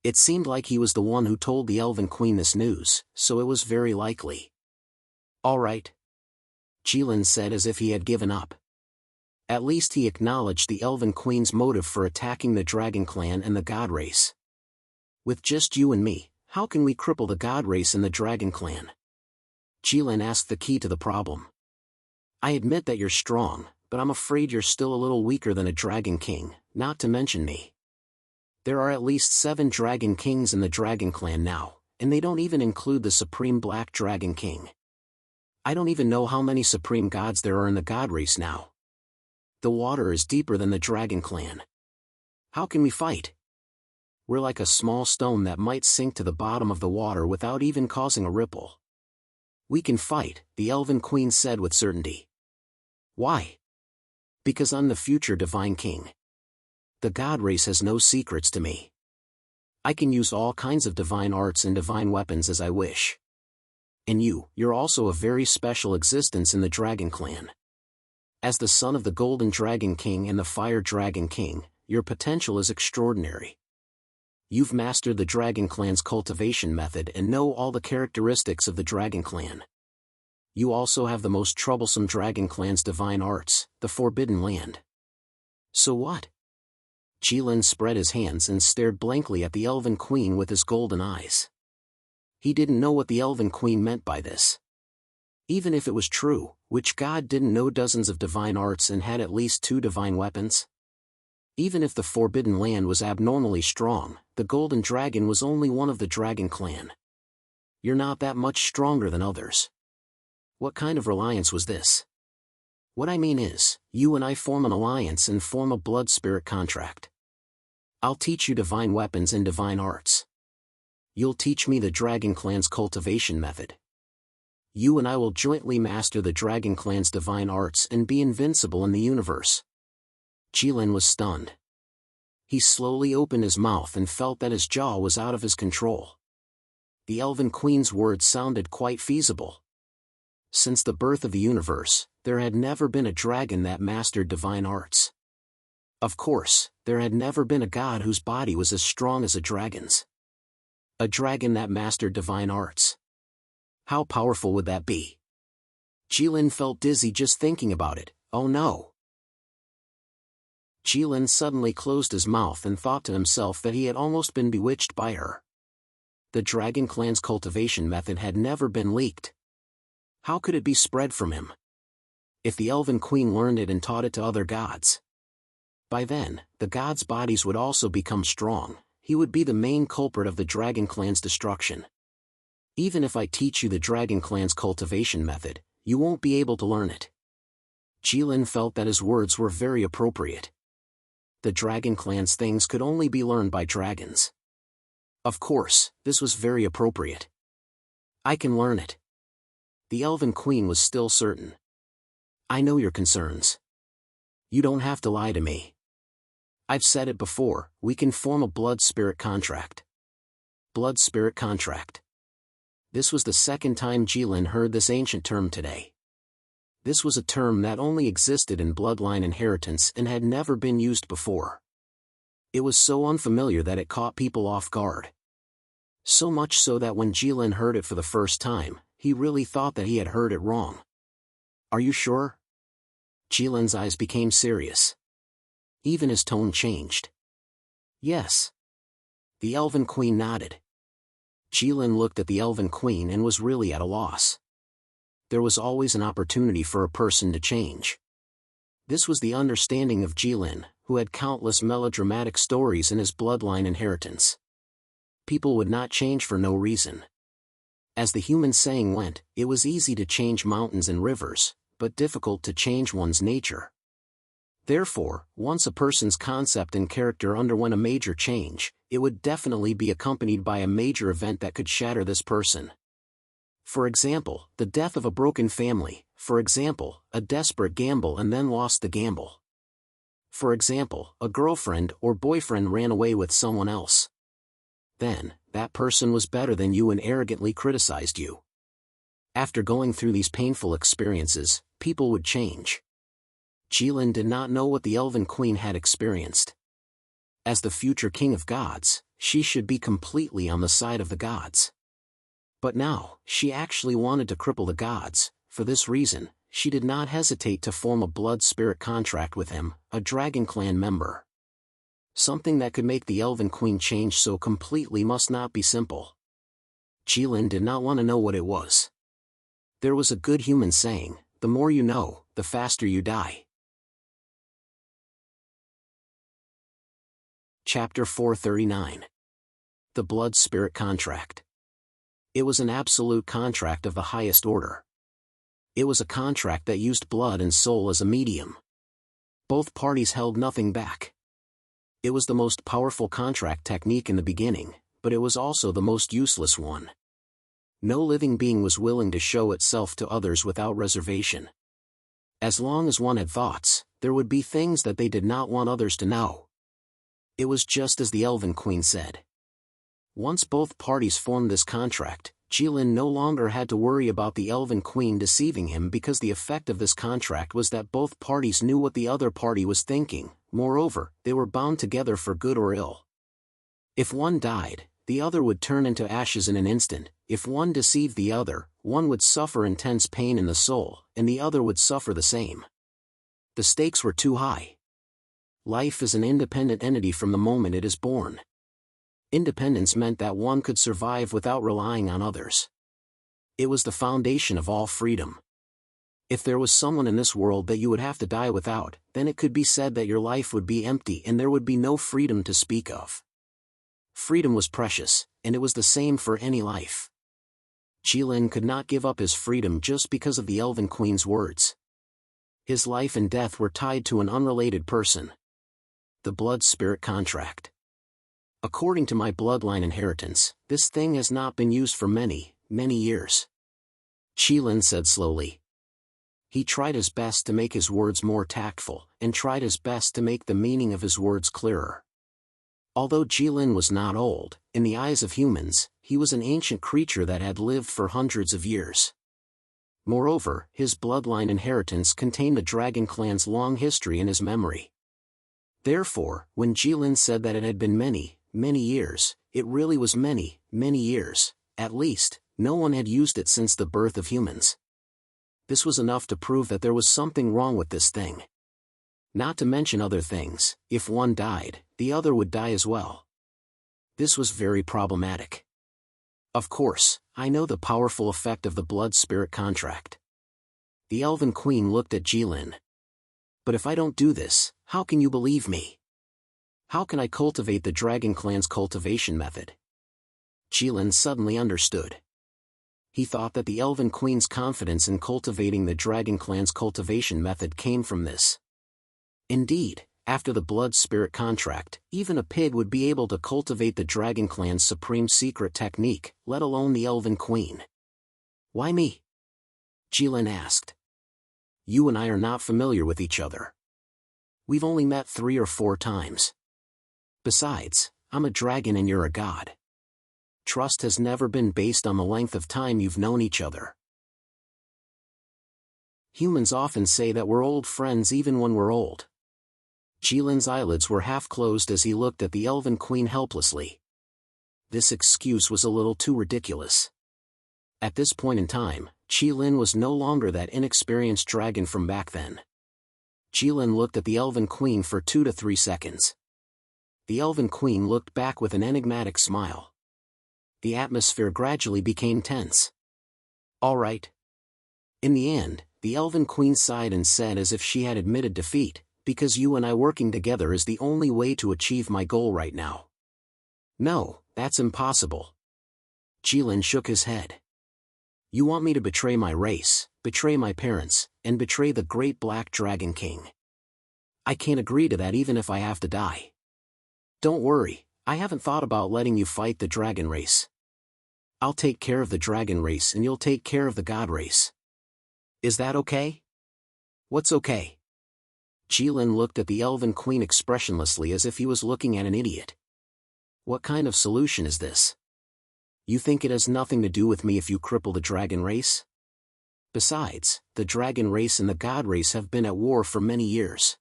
[SPEAKER 1] It seemed like he was the one who told the Elven Queen this news, so it was very likely. "All right," Jilin said as if he had given up. At least he acknowledged the Elven Queen's motive for attacking the Dragon Clan and the God race. "With just you and me, how can we cripple the God race and the Dragon Clan?" Jilin asked the key to the problem. "I admit that you're strong, but I'm afraid you're still a little weaker than a Dragon King, not to mention me. There are at least 7 Dragon Kings in the Dragon Clan now, and they don't even include the Supreme Black Dragon King. I don't even know how many Supreme Gods there are in the God race now. The water is deeper than the Dragon Clan. How can we fight? We're like a small stone that might sink to the bottom of the water without even causing a ripple." "We can fight," the Elven Queen said with certainty. "Why?" "Because I'm the future Divine King. The God race has no secrets to me. I can use all kinds of divine arts and divine weapons as I wish. And you're also a very special existence in the Dragon Clan. As the son of the Golden Dragon King and the Fire Dragon King, your potential is extraordinary. You've mastered the Dragon Clan's cultivation method and know all the characteristics of the Dragon Clan. You also have the most troublesome Dragon Clan's divine arts, the Forbidden Land. So what?" Jilin spread his hands and stared blankly at the Elven Queen with his golden eyes. He didn't know what the Elven Queen meant by this. Even if it was true, which god didn't know dozens of divine arts and had at least 2 divine weapons? Even if the Forbidden Land was abnormally strong, the Golden Dragon was only one of the Dragon Clan. You're not that much stronger than others. What kind of reliance was this? What I mean is, you and I form an alliance and form a blood spirit contract. I'll teach you divine weapons and divine arts. You'll teach me the Dragon Clan's cultivation method. You and I will jointly master the Dragon Clan's divine arts and be invincible in the universe. Jilin was stunned. He slowly opened his mouth and felt that his jaw was out of his control. The Elven Queen's words sounded quite feasible. Since the birth of the universe, there had never been a dragon that mastered divine arts. Of course, there had never been a god whose body was as strong as a dragon's. A dragon that mastered divine arts. How powerful would that be? Jilin felt dizzy just thinking about it. Oh no! Jilin suddenly closed his mouth and thought to himself that he had almost been bewitched by her. The dragon clan's cultivation method had never been leaked. How could it be spread from him? If the Elven Queen learned it and taught it to other gods, by then, the gods' bodies would also become strong. He would be the main culprit of the dragon clan's destruction. Even if I teach you the dragon clan's cultivation method, you won't be able to learn it. Jilin felt that his words were very appropriate. The dragon clan's things could only be learned by dragons. Of course, this was very appropriate. I can learn it. The Elven Queen was still certain. I know your concerns. You don't have to lie to me. I've said it before, we can form a blood-spirit contract. Blood-spirit contract. This was the second time Jilin heard this ancient term today. This was a term that only existed in bloodline inheritance and had never been used before. It was so unfamiliar that it caught people off guard. So much so that when Jilin heard it for the first time, he really thought that he had heard it wrong. Are you sure? Jilin's eyes became serious. Even his tone changed. Yes. The Elven Queen nodded. Jilin looked at the Elven Queen and was really at a loss. There was always an opportunity for a person to change. This was the understanding of Jilin, who had countless melodramatic stories in his bloodline inheritance. People would not change for no reason. As the human saying went, it was easy to change mountains and rivers, but difficult to change one's nature. Therefore, once a person's concept and character underwent a major change, it would definitely be accompanied by a major event that could shatter this person. For example, the death of a broken family. For example, a desperate gamble and then lost the gamble. For example, a girlfriend or boyfriend ran away with someone else. Then, that person was better than you and arrogantly criticized you. After going through these painful experiences, people would change. Jilin did not know what the Elven Queen had experienced. As the future king of gods, she should be completely on the side of the gods. But now, she actually wanted to cripple the gods. For this reason, she did not hesitate to form a blood-spirit contract with him, a dragon clan member. Something that could make the Elven Queen change so completely must not be simple. Jilin did not want to know what it was. There was a good human saying, the more you know, the faster you die. Chapter 439. The Blood-Spirit Contract. It was an absolute contract of the highest order. It was a contract that used blood and soul as a medium. Both parties held nothing back. It was the most powerful contract technique in the beginning, but it was also the most useless one. No living being was willing to show itself to others without reservation. As long as one had thoughts, there would be things that they did not want others to know. It was just as the Elven Queen said. Once both parties formed this contract, Jilin no longer had to worry about the Elven Queen deceiving him because the effect of this contract was that both parties knew what the other party was thinking. Moreover, they were bound together for good or ill. If one died, the other would turn into ashes in an instant. If one deceived the other, one would suffer intense pain in the soul, and the other would suffer the same. The stakes were too high. Life is an independent entity from the moment it is born. Independence meant that one could survive without relying on others. It was the foundation of all freedom. If there was someone in this world that you would have to die without, then it could be said that your life would be empty and there would be no freedom to speak of. Freedom was precious, and it was the same for any life. Jilin could not give up his freedom just because of the Elven Queen's words. His life and death were tied to an unrelated person. The blood-spirit contract. According to my bloodline inheritance, this thing has not been used for many, many years. Jilin said slowly. He tried his best to make his words more tactful, and tried his best to make the meaning of his words clearer. Although Jilin was not old, in the eyes of humans, he was an ancient creature that had lived for hundreds of years. Moreover, his bloodline inheritance contained the dragon clan's long history in his memory. Therefore, when Jilin said that it had been many, many years, it really was many, many years. At least, no one had used it since the birth of humans. This was enough to prove that there was something wrong with this thing. Not to mention other things, if one died, the other would die as well. This was very problematic. Of course, I know the powerful effect of the blood-spirit contract. The Elven Queen looked at Jilin. But if I don't do this, how can you believe me? How can I cultivate the Dragon Clan's cultivation method? Jilin suddenly understood. He thought that the Elven Queen's confidence in cultivating the Dragon Clan's cultivation method came from this. Indeed, after the blood-spirit contract, even a pig would be able to cultivate the Dragon Clan's supreme secret technique, let alone the Elven Queen. Why me? Jilin asked. You and I are not familiar with each other. We've only met 3 or 4 times. Besides, I'm a dragon and you're a god. Trust has never been based on the length of time you've known each other. Humans often say that we're old friends even when we're old. Jilin's eyelids were half closed as he looked at the Elven Queen helplessly. This excuse was a little too ridiculous. At this point in time, Jilin was no longer that inexperienced dragon from back then. Jilin looked at the Elven Queen for 2 to 3 seconds. The Elven Queen looked back with an enigmatic smile. The atmosphere gradually became tense. All right. In the end, the Elven Queen sighed and said as if she had admitted defeat, because you and I working together is the only way to achieve my goal right now. No, that's impossible. Jilin shook his head. You want me to betray my race, betray my parents, and betray the great Black Dragon King. I can't agree to that even if I have to die. Don't worry, I haven't thought about letting you fight the dragon race. I'll take care of the dragon race and you'll take care of the god race. Is that okay? What's okay? Jilin looked at the Elven Queen expressionlessly as if he was looking at an idiot. What kind of solution is this? You think it has nothing to do with me if you cripple the dragon race? Besides, the dragon race and the god race have been at war for many years.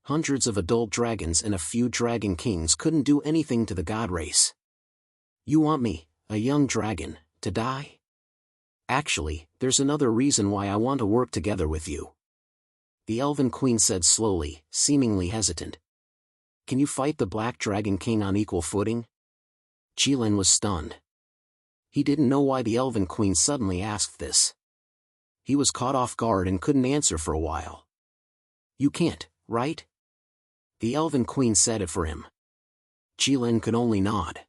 [SPEAKER 1] Hundreds of adult dragons and a few dragon kings couldn't do anything to the god race. You want me, a young dragon, to die? Actually, there's another reason why I want to work together with you. The Elven Queen said slowly, seemingly hesitant. Can you fight the Black Dragon King on equal footing? Jilin was stunned. He didn't know why the Elven Queen suddenly asked this. He was caught off guard and couldn't answer for a while. You can't, right? The Elven Queen said it for him. Jilin could only nod.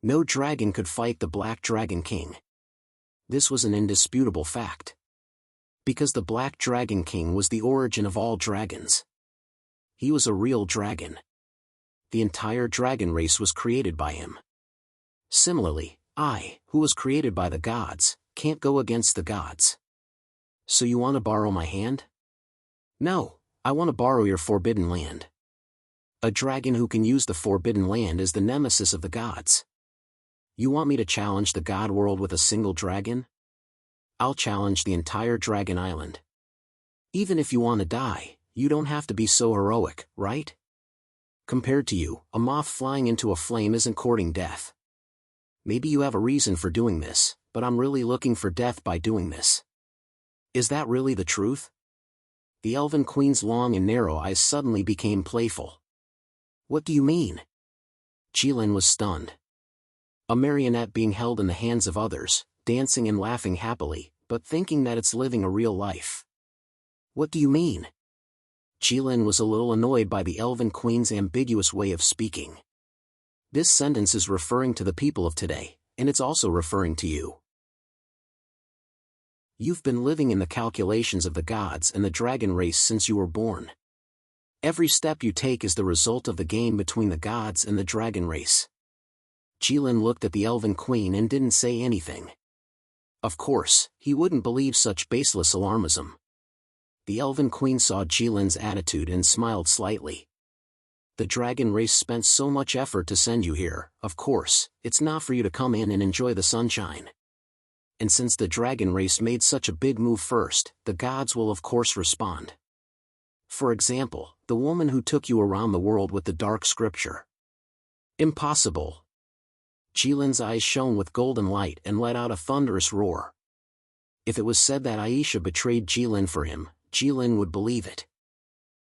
[SPEAKER 1] No dragon could fight the Black Dragon King. This was an indisputable fact. Because the Black Dragon King was the origin of all dragons. He was a real dragon. The entire dragon race was created by him. Similarly, I, who was created by the gods, can't go against the gods. So you want to borrow my hand? No, I want to borrow your forbidden land. A dragon who can use the forbidden land is the nemesis of the gods. You want me to challenge the god world with a single dragon? I'll challenge the entire Dragon Island. Even if you want to die, you don't have to be so heroic, right? Compared to you, a moth flying into a flame isn't courting death. Maybe you have a reason for doing this, but I'm really looking for death by doing this. Is that really the truth? The Elven Queen's long and narrow eyes suddenly became playful. What do you mean? Jilin was stunned. A marionette being held in the hands of others, dancing and laughing happily, but thinking that it's living a real life. What do you mean? Jilin was a little annoyed by the Elven Queen's ambiguous way of speaking. This sentence is referring to the people of today, and it's also referring to you. You've been living in the calculations of the gods and the dragon race since you were born. Every step you take is the result of the game between the gods and the dragon race. Jilin looked at the Elven Queen and didn't say anything. Of course, he wouldn't believe such baseless alarmism. The Elven Queen saw Jilin's attitude and smiled slightly. The dragon race spent so much effort to send you here, of course, it's not for you to come in and enjoy the sunshine. And since the dragon race made such a big move first, the gods will of course respond. For example, the woman who took you around the world with the dark scripture. Impossible. Jilin's eyes shone with golden light and let out a thunderous roar. If it was said that Aisha betrayed Jilin for him, Jilin would believe it.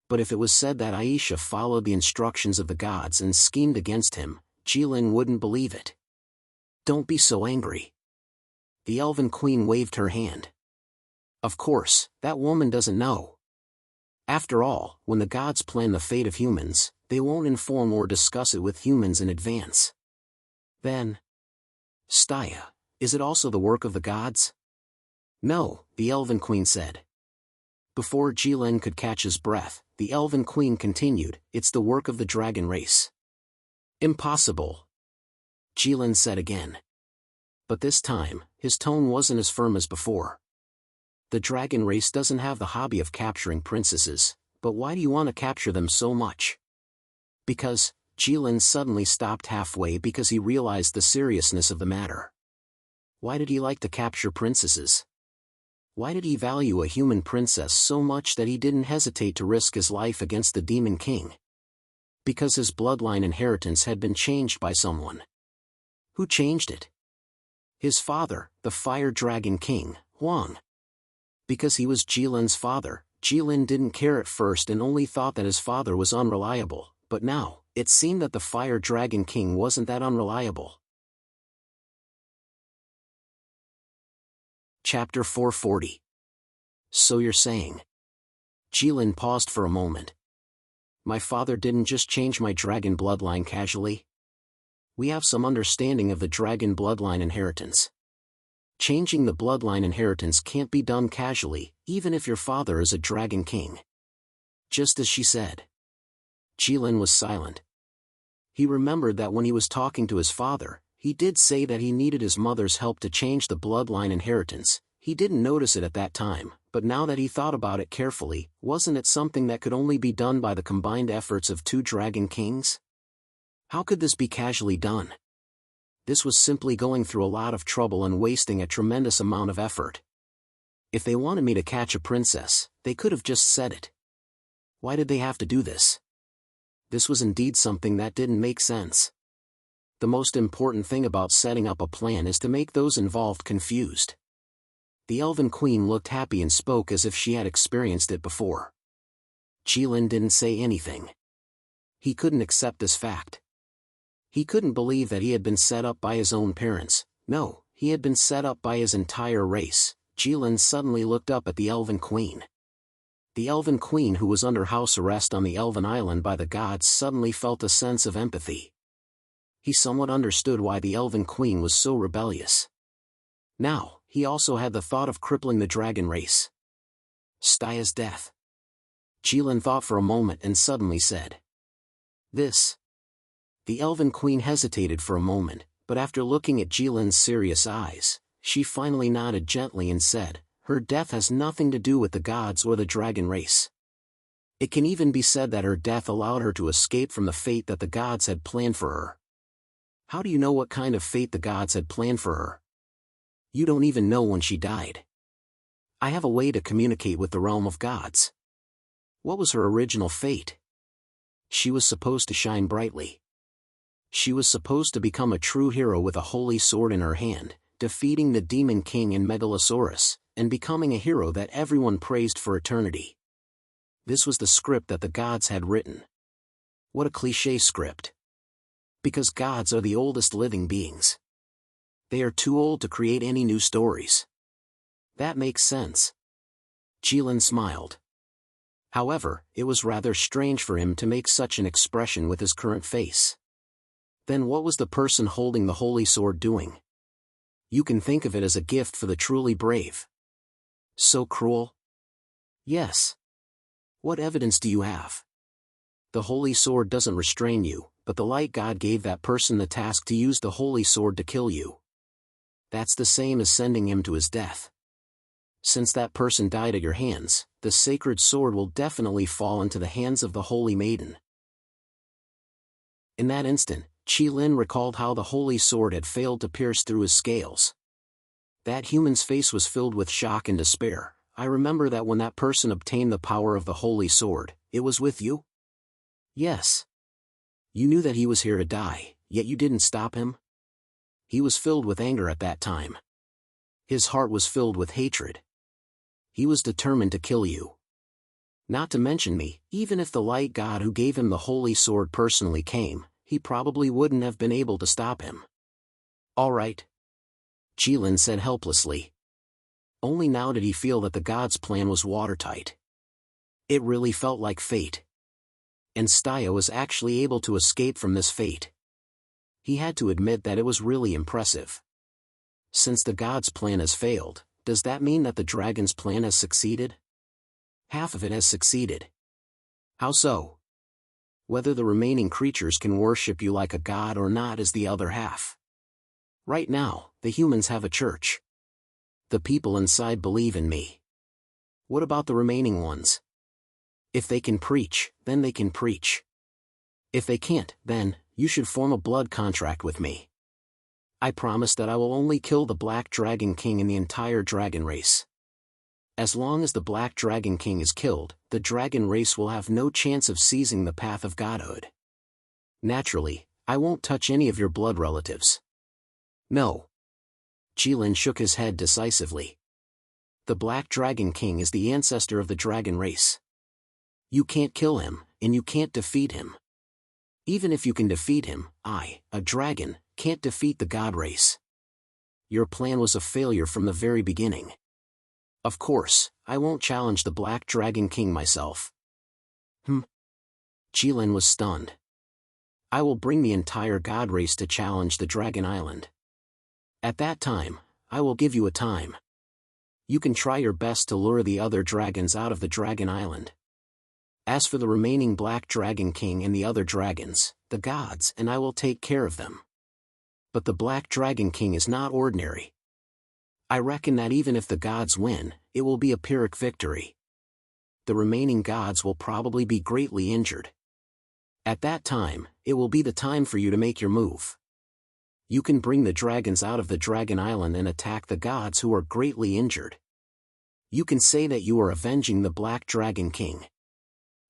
[SPEAKER 1] But if it was said that Aisha followed the instructions of the gods and schemed against him, Jilin wouldn't believe it. Don't be so angry. The Elven Queen waved her hand. Of course, that woman doesn't know. After all, when the gods plan the fate of humans, they won't inform or discuss it with humans in advance. Then, Staya, is it also the work of the gods? No, the Elven Queen said. Before Jilin could catch his breath, the Elven Queen continued, it's the work of the dragon race. Impossible. Jilin said again. But this time, his tone wasn't as firm as before. The dragon race doesn't have the hobby of capturing princesses, but why do you want to capture them so much? Because, Jilin suddenly stopped halfway because he realized the seriousness of the matter. Why did he like to capture princesses? Why did he value a human princess so much that he didn't hesitate to risk his life against the Demon King? Because his bloodline inheritance had been changed by someone. Who changed it? His father, the Fire Dragon King, Huang. Because he was Jilin's father, Jilin didn't care at first and only thought that his father was unreliable, but now, it seemed that the Fire Dragon King wasn't that unreliable. Chapter 440. So you're saying? Jilin paused for a moment. My father didn't just change my dragon bloodline casually. We have some understanding of the dragon bloodline inheritance. Changing the bloodline inheritance can't be done casually, even if your father is a dragon king. Just as she said. Jilin was silent. He remembered that when he was talking to his father, he did say that he needed his mother's help to change the bloodline inheritance. He didn't notice it at that time, but now that he thought about it carefully, wasn't it something that could only be done by the combined efforts of two dragon kings? How could this be casually done? This was simply going through a lot of trouble and wasting a tremendous amount of effort. If they wanted me to catch a princess, they could have just said it. Why did they have to do this? This was indeed something that didn't make sense. The most important thing about setting up a plan is to make those involved confused. The Elven Queen looked happy and spoke as if she had experienced it before. Jilin didn't say anything. He couldn't accept this fact. He couldn't believe that he had been set up by his own parents. No, he had been set up by his entire race. Jilin suddenly looked up at the Elven Queen. The Elven Queen, who was under house arrest on the Elven Island by the gods, suddenly felt a sense of empathy. He somewhat understood why the Elven Queen was so rebellious. Now, he also had the thought of crippling the dragon race. Staya's death. Jilin thought for a moment and suddenly said. This. The Elven Queen hesitated for a moment, but after looking at Jilin's serious eyes, she finally nodded gently and said, her death has nothing to do with the gods or the dragon race. It can even be said that her death allowed her to escape from the fate that the gods had planned for her. How do you know what kind of fate the gods had planned for her? You don't even know when she died. I have a way to communicate with the realm of gods. What was her original fate? She was supposed to shine brightly. She was supposed to become a true hero with a holy sword in her hand, defeating the Demon King and Megalosaurus, and becoming a hero that everyone praised for eternity. This was the script that the gods had written. What a cliché script. Because gods are the oldest living beings. They are too old to create any new stories. That makes sense. Jilin smiled. However, it was rather strange for him to make such an expression with his current face. Then what was the person holding the holy sword doing? You can think of it as a gift for the truly brave. So cruel? Yes. What evidence do you have? The holy sword doesn't restrain you, but the light god gave that person the task to use the holy sword to kill you. That's the same as sending him to his death. Since that person died at your hands, the sacred sword will definitely fall into the hands of the holy maiden. In that instant, Qilin recalled how the holy sword had failed to pierce through his scales. That human's face was filled with shock and despair. I remember that when that person obtained the power of the holy sword, it was with you? Yes. You knew that he was here to die, yet you didn't stop him? He was filled with anger at that time. His heart was filled with hatred. He was determined to kill you. Not to mention me, even if the light god who gave him the holy sword personally came, he probably wouldn't have been able to stop him. All right. Qilin said helplessly. Only now did he feel that the god's plan was watertight. It really felt like fate. And Staya was actually able to escape from this fate. He had to admit that it was really impressive. Since the god's plan has failed, does that mean that the dragon's plan has succeeded? Half of it has succeeded. How so? Whether the remaining creatures can worship you like a god or not is the other half. Right now, the humans have a church. The people inside believe in me. What about the remaining ones? If they can preach, then they can preach. If they can't, then, you should form a blood contract with me. I promise that I will only kill the Black Dragon King in the entire dragon race. As long as the Black Dragon King is killed, the dragon race will have no chance of seizing the path of godhood. Naturally, I won't touch any of your blood relatives. No. Qilin shook his head decisively. The Black Dragon King is the ancestor of the dragon race. You can't kill him, and you can't defeat him. Even if you can defeat him, I, a dragon, can't defeat the god race. Your plan was a failure from the very beginning. Of course, I won't challenge the Black Dragon King myself. Qilin was stunned. I will bring the entire god race to challenge the Dragon Island. At that time, I will give you a time. You can try your best to lure the other dragons out of the Dragon Island. As for the remaining Black Dragon King and the other dragons, the gods and I will take care of them. But the Black Dragon King is not ordinary. I reckon that even if the gods win, it will be a Pyrrhic victory. The remaining gods will probably be greatly injured. At that time, it will be the time for you to make your move. You can bring the dragons out of the Dragon Island and attack the gods who are greatly injured. You can say that you are avenging the Black Dragon King.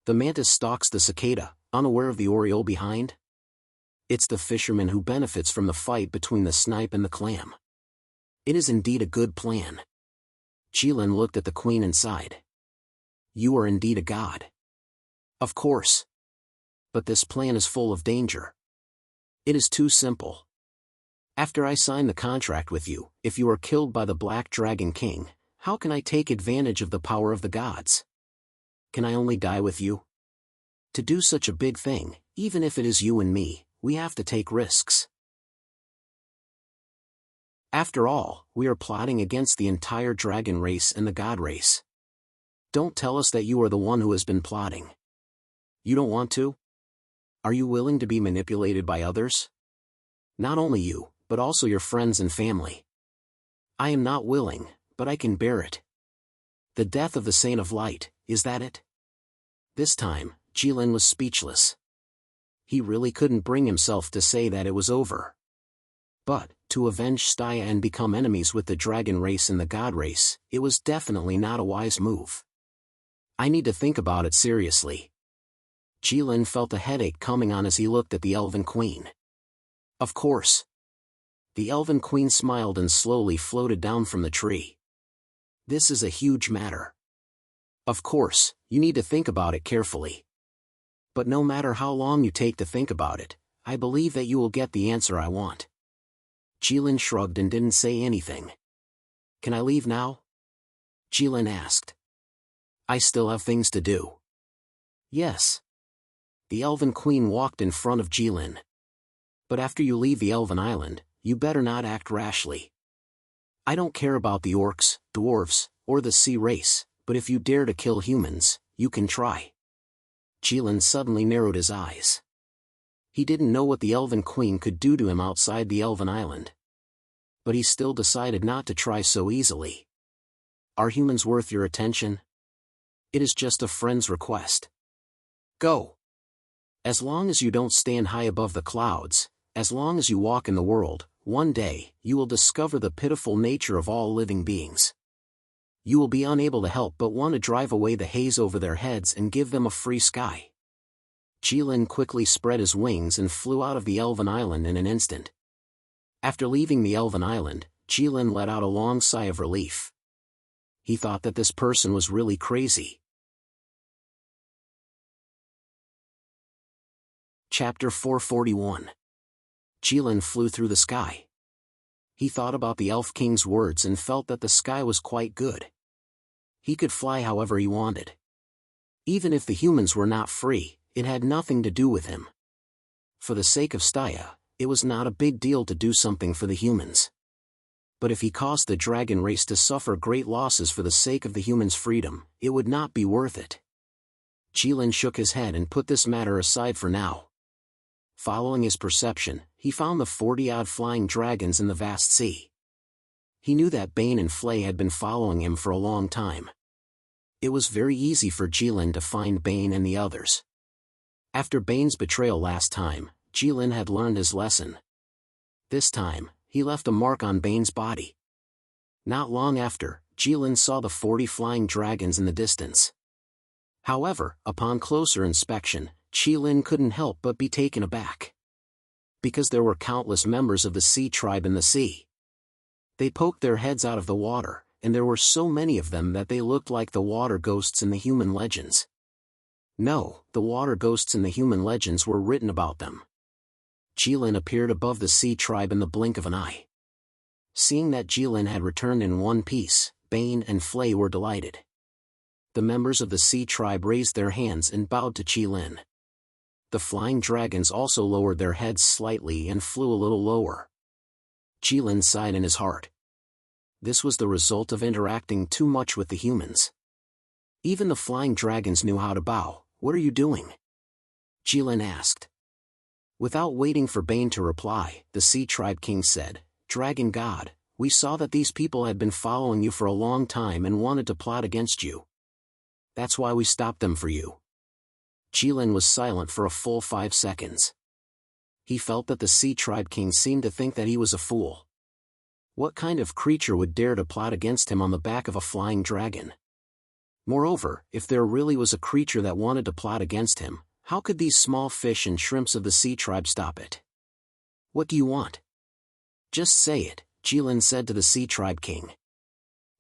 [SPEAKER 1] The mantis stalks the cicada, unaware of the oriole behind. It's the fisherman who benefits from the fight between the snipe and the clam. It is indeed a good plan. Qilin looked at the queen and sighed. You are indeed a god. Of course. But this plan is full of danger. It is too simple. After I sign the contract with you, if you are killed by the Black Dragon King, how can I take advantage of the power of the gods? Can I only die with you? To do such a big thing, even if it is you and me, we have to take risks. After all, we are plotting against the entire dragon race and the god race. Don't tell us that you are the one who has been plotting. You don't want to? Are you willing to be manipulated by others? Not only you, but also your friends and family. I am not willing, but I can bear it. The death of the Saint of Light, is that it? This time, Qilin was speechless. He really couldn't bring himself to say that it was over. But, to avenge Staya and become enemies with the dragon race and the god race, it was definitely not a wise move. I need to think about it seriously. Qilin felt a headache coming on as he looked at the Elven Queen. Of course. The Elven Queen smiled and slowly floated down from the tree. This is a huge matter. Of course, you need to think about it carefully. But no matter how long you take to think about it, I believe that you will get the answer I want. Qilin shrugged and didn't say anything. Can I leave now? Qilin asked. I still have things to do. Yes. The Elven Queen walked in front of Qilin. But after you leave the Elven Island, you better not act rashly. I don't care about the orcs, dwarves, or the sea race, but if you dare to kill humans, you can try. Qilin suddenly narrowed his eyes. He didn't know what the Elven Queen could do to him outside the Elven Island. But he still decided not to try so easily. Are humans worth your attention? It is just a friend's request. Go. As long as you don't stand high above the clouds, as long as you walk in the world, one day, you will discover the pitiful nature of all living beings. You will be unable to help but want to drive away the haze over their heads and give them a free sky. Jilin quickly spread his wings and flew out of the elven island in an instant. After leaving the elven island, Jilin let out a long sigh of relief. He thought that this person was really crazy. Chapter 441. Jilin flew through the sky. He thought about the Elf King's words and felt that the sky was quite good. He could fly however he wanted. Even if the humans were not free, it had nothing to do with him. For the sake of Staya, it was not a big deal to do something for the humans. But if he caused the dragon race to suffer great losses for the sake of the humans' freedom, it would not be worth it. Jilin shook his head and put this matter aside for now. Following his perception, he found the 40-odd flying dragons in the vast sea. He knew that Bane and Flay had been following him for a long time. It was very easy for Jilin to find Bane and the others. After Bane's betrayal last time, Jilin had learned his lesson. This time, he left a mark on Bane's body. Not long after, Jilin saw the 40 flying dragons in the distance. However, upon closer inspection, Jilin couldn't help but be taken aback. Because there were countless members of the sea tribe in the sea. They poked their heads out of the water, and there were so many of them that they looked like the water ghosts in the human legends. No, the water ghosts in the human legends were written about them. Jilin appeared above the sea tribe in the blink of an eye. Seeing that Jilin had returned in one piece, Bane and Flay were delighted. The members of the sea tribe raised their hands and bowed to Jilin. The flying dragons also lowered their heads slightly and flew a little lower. Jilin sighed in his heart. This was the result of interacting too much with the humans. Even the flying dragons knew how to bow. "What are you doing?" Jilin asked. Without waiting for Bane to reply, the Sea Tribe King said, "Dragon God, we saw that these people had been following you for a long time and wanted to plot against you. That's why we stopped them for you." Jilin was silent for a full 5 seconds. He felt that the Sea Tribe King seemed to think that he was a fool. What kind of creature would dare to plot against him on the back of a flying dragon? Moreover, if there really was a creature that wanted to plot against him, how could these small fish and shrimps of the sea tribe stop it? "What do you want?" "Just say it," Jilin said to the Sea Tribe King.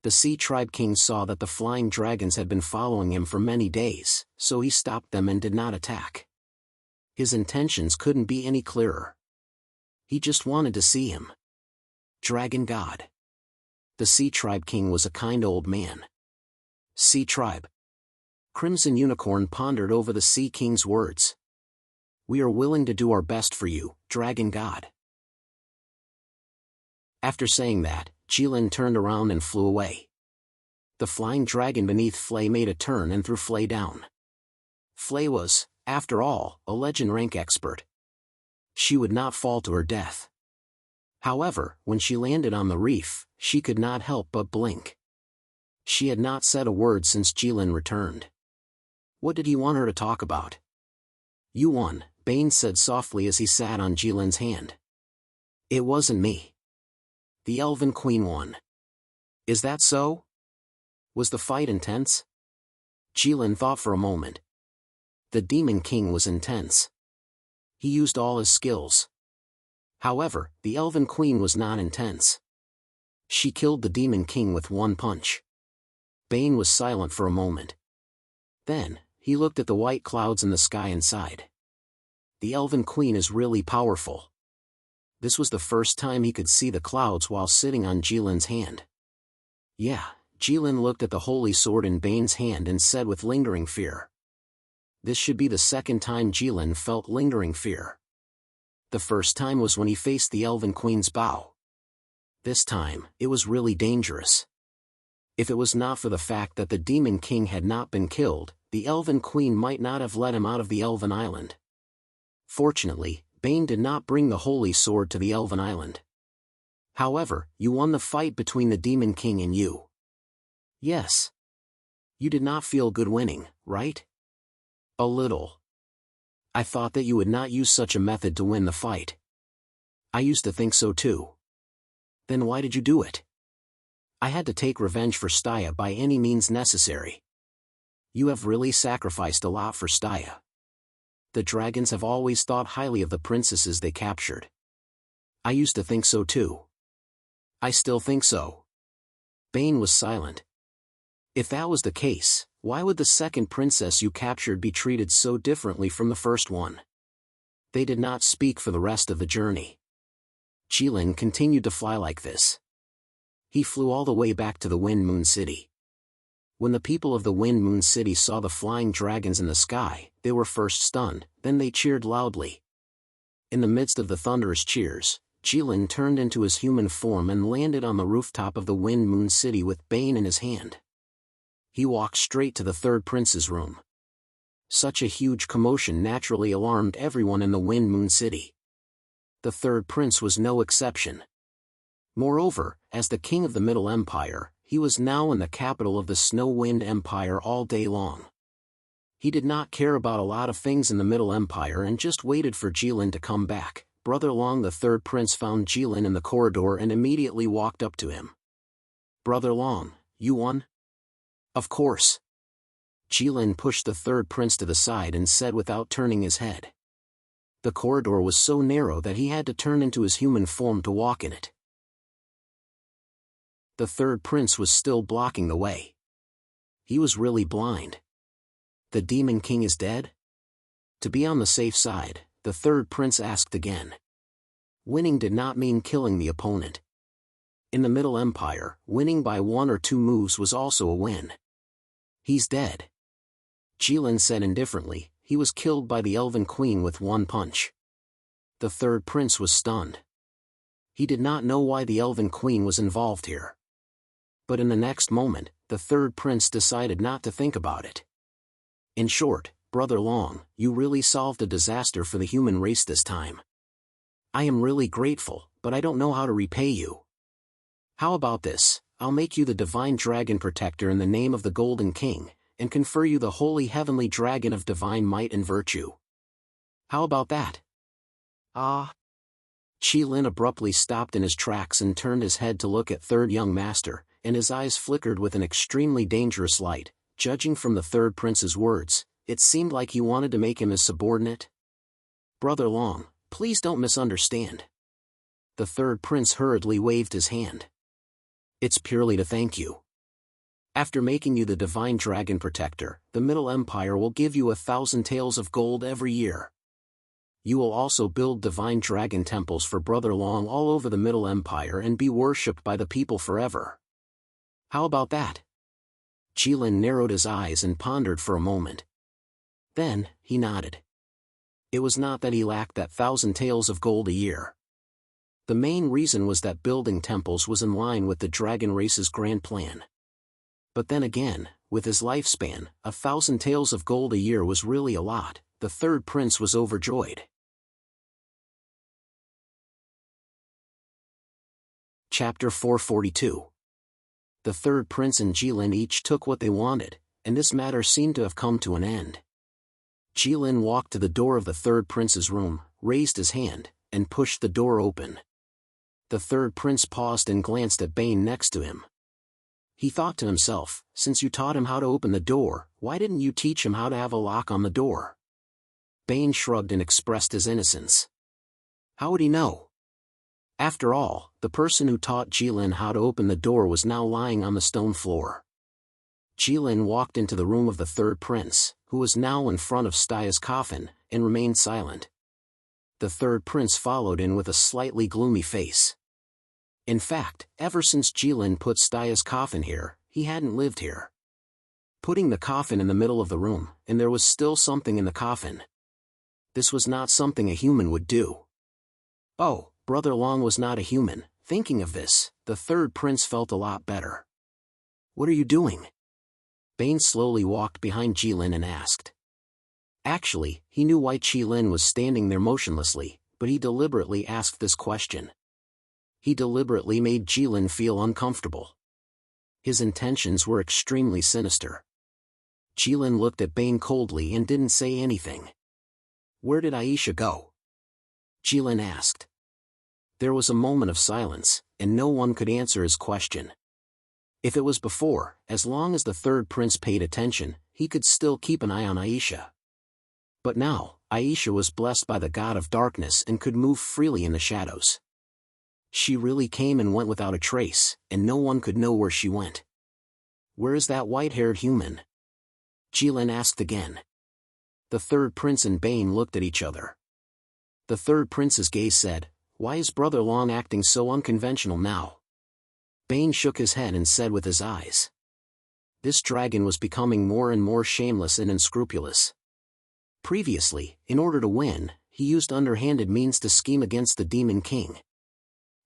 [SPEAKER 1] The Sea Tribe King saw that the flying dragons had been following him for many days, so he stopped them and did not attack. His intentions couldn't be any clearer. He just wanted to see him. Dragon God. The Sea Tribe King was a kind old man. Sea Tribe. Crimson Unicorn pondered over the Sea King's words. "We are willing to do our best for you, Dragon God." After saying that, Jilin turned around and flew away. The flying dragon beneath Flay made a turn and threw Flay down. Flay was, after all, a legend rank expert. She would not fall to her death. However, when she landed on the reef, she could not help but blink. She had not said a word since Jilin returned. What did he want her to talk about? "You won," Bane said softly as he sat on Jilin's hand. "It wasn't me. The Elven Queen won." "Is that so? Was the fight intense?" Jilin thought for a moment. The Demon King was intense. He used all his skills. However, the Elven Queen was not intense. She killed the Demon King with one punch. Bane was silent for a moment. Then, he looked at the white clouds in the sky and sighed. The Elven Queen is really powerful. This was the first time he could see the clouds while sitting on Jilin's hand. Yeah, Jilin looked at the holy sword in Bane's hand and said with lingering fear. This should be the second time Jilin felt lingering fear. The first time was when he faced the Elven Queen's bow. This time, it was really dangerous. If it was not for the fact that the Demon King had not been killed, the Elven Queen might not have let him out of the Elven Island. Fortunately, Bane did not bring the holy sword to the Elven Island. However, you won the fight between the Demon King and you. Yes. You did not feel good winning, right? A little. I thought that you would not use such a method to win the fight. I used to think so too. Then why did you do it? I had to take revenge for Staya by any means necessary. You have really sacrificed a lot for Staya. The dragons have always thought highly of the princesses they captured. I used to think so too. I still think so. Bane was silent. If that was the case, why would the second princess you captured be treated so differently from the first one? They did not speak for the rest of the journey. Jilin continued to fly like this. He flew all the way back to the Wind Moon City. When the people of the Wind Moon City saw the flying dragons in the sky, they were first stunned, then they cheered loudly. In the midst of the thunderous cheers, Jilin turned into his human form and landed on the rooftop of the Wind Moon City with Bane in his hand. He walked straight to the third prince's room. Such a huge commotion naturally alarmed everyone in the Wind Moon City. The third prince was no exception. Moreover, as the king of the Middle Empire, he was now in the capital of the Snow Wind Empire all day long. He did not care about a lot of things in the Middle Empire and just waited for Jilin to come back. Brother Long, the third prince, found Jilin in the corridor and immediately walked up to him. Brother Long, you won? Of course. Jilin pushed the third prince to the side and said without turning his head. The corridor was so narrow that he had to turn into his human form to walk in it. The third prince was still blocking the way. He was really blind. The Demon King is dead? To be on the safe side, the third prince asked again. Winning did not mean killing the opponent. In the Middle Empire, winning by 1 or 2 moves was also a win. He's dead. Jilin said indifferently. He was killed by the Elven Queen with 1 punch. The third prince was stunned. He did not know why the Elven Queen was involved here. But in the next moment, the third prince decided not to think about it. In short, Brother Long, you really solved a disaster for the human race this time. I am really grateful, but I don't know how to repay you. How about this? I'll make you the Divine Dragon Protector in the name of the Golden King, and confer you the Holy Heavenly Dragon of Divine Might and Virtue. How about that? Jilin abruptly stopped in his tracks and turned his head to look at third young master, and his eyes flickered with an extremely dangerous light. Judging from the third prince's words, it seemed like he wanted to make him his subordinate. Brother Long, please don't misunderstand. The third prince hurriedly waved his hand. It's purely to thank you. After making you the Divine Dragon Protector, the Middle Empire will give you 1,000 taels of gold every year. You will also build divine dragon temples for Brother Long all over the Middle Empire and be worshipped by the people forever. How about that? Jilin narrowed his eyes and pondered for a moment. Then, he nodded. It was not that he lacked that 1,000 taels of gold a year. The main reason was that building temples was in line with the dragon race's grand plan. But then again, with his lifespan, 1,000 taels of gold a year was really a lot. The third prince was overjoyed. Chapter 442. The third prince and Jilin each took what they wanted, and this matter seemed to have come to an end. Jilin walked to the door of the third prince's room, raised his hand, and pushed the door open. The third prince paused and glanced at Bane next to him. He thought to himself, since you taught him how to open the door, why didn't you teach him how to have a lock on the door? Bane shrugged and expressed his innocence. How would he know? After all, the person who taught Jilin how to open the door was now lying on the stone floor. Jilin walked into the room of the third prince, who was now in front of Staya's coffin, and remained silent. The third prince followed in with a slightly gloomy face. In fact, ever since Jilin put Staya's coffin here, he hadn't lived here. Putting the coffin in the middle of the room, and there was still something in the coffin. This was not something a human would do. Oh, Brother Long was not a human. Thinking of this, the third prince felt a lot better. What are you doing? Bane slowly walked behind Jilin and asked. Actually, he knew why Jilin was standing there motionlessly, but he deliberately asked this question. He deliberately made Jilin feel uncomfortable. His intentions were extremely sinister. Jilin looked at Bane coldly and didn't say anything. "Where did Aisha go?" Jilin asked. There was a moment of silence, and no one could answer his question. If it was before, as long as the third prince paid attention, he could still keep an eye on Aisha. But now, Aisha was blessed by the god of darkness and could move freely in the shadows. She really came and went without a trace, and no one could know where she went. "Where is that white-haired human?" Jilin asked again. The third prince and Bane looked at each other. The third prince's gaze said, "Why is Brother Long acting so unconventional now?" Bane shook his head and said with his eyes. This dragon was becoming more and more shameless and unscrupulous. Previously, in order to win, he used underhanded means to scheme against the Demon King.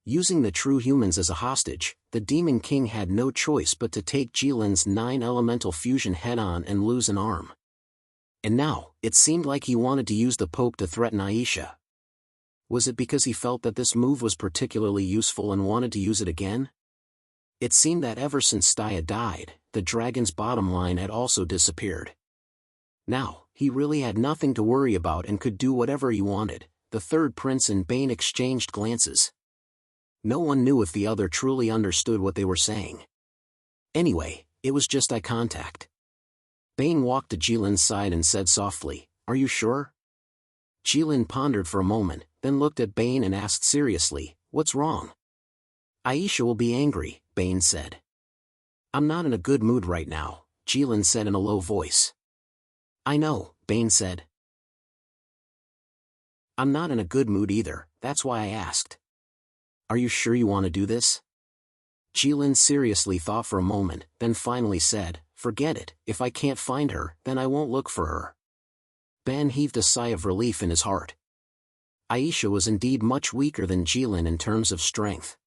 [SPEAKER 1] Using the true humans as a hostage, the Demon King had no choice but to take Jilin's 9-elemental fusion head-on and lose an arm. And now, it seemed like he wanted to use the Pope to threaten Aisha. Was it because he felt that this move was particularly useful and wanted to use it again? It seemed that ever since Staya died, the dragon's bottom line had also disappeared. Now, he really had nothing to worry about and could do whatever he wanted. The third prince and Bane exchanged glances. No one knew if the other truly understood what they were saying. Anyway, it was just eye contact. Bane walked to Jilin's side and said softly, "Are you sure?" Jilin pondered for a moment, then looked at Bane and asked seriously, "What's wrong?" "Aisha will be angry," Bane said. "I'm not in a good mood right now," Jilin said in a low voice. "I know," Bane said. "I'm not in a good mood either, that's why I asked." "Are you sure you want to do this?" Jilin seriously thought for a moment, then finally said, "Forget it, if I can't find her, then I won't look for her." Bane heaved a sigh of relief in his heart. Aisha was indeed much weaker than Jilin in terms of strength.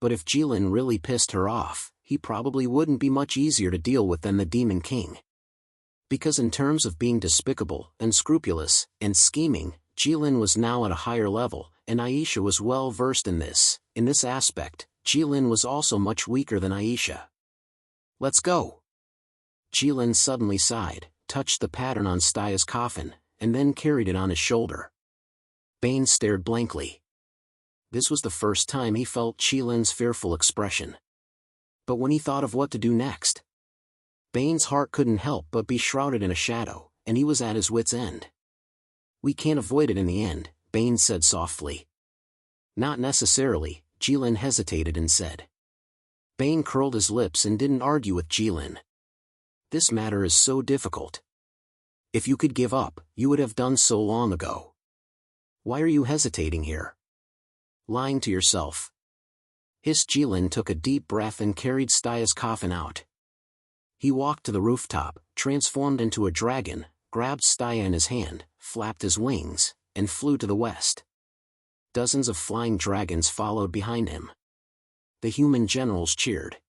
[SPEAKER 1] But if Jilin really pissed her off, he probably wouldn't be much easier to deal with than the Demon King. Because in terms of being despicable, unscrupulous, and scheming, Jilin was now at a higher level, and Aisha was well versed in this. In this aspect, Jilin was also much weaker than Aisha. "Let's go." Jilin suddenly sighed, touched the pattern on Staya's coffin, and then carried it on his shoulder. Bane stared blankly. This was the first time he felt Jilin's fearful expression. But when he thought of what to do next, Bane's heart couldn't help but be shrouded in a shadow, and he was at his wit's end. "We can't avoid it in the end," Bane said softly. "Not necessarily," Jilin hesitated and said. Bane curled his lips and didn't argue with Jilin. "This matter is so difficult. If you could give up, you would have done so long ago. Why are you hesitating here? Lying to yourself." Jilin took a deep breath and carried Staya's coffin out. He walked to the rooftop, transformed into a dragon, grabbed Staya in his hand, flapped his wings, and flew to the west. Dozens of flying dragons followed behind him. The human generals cheered.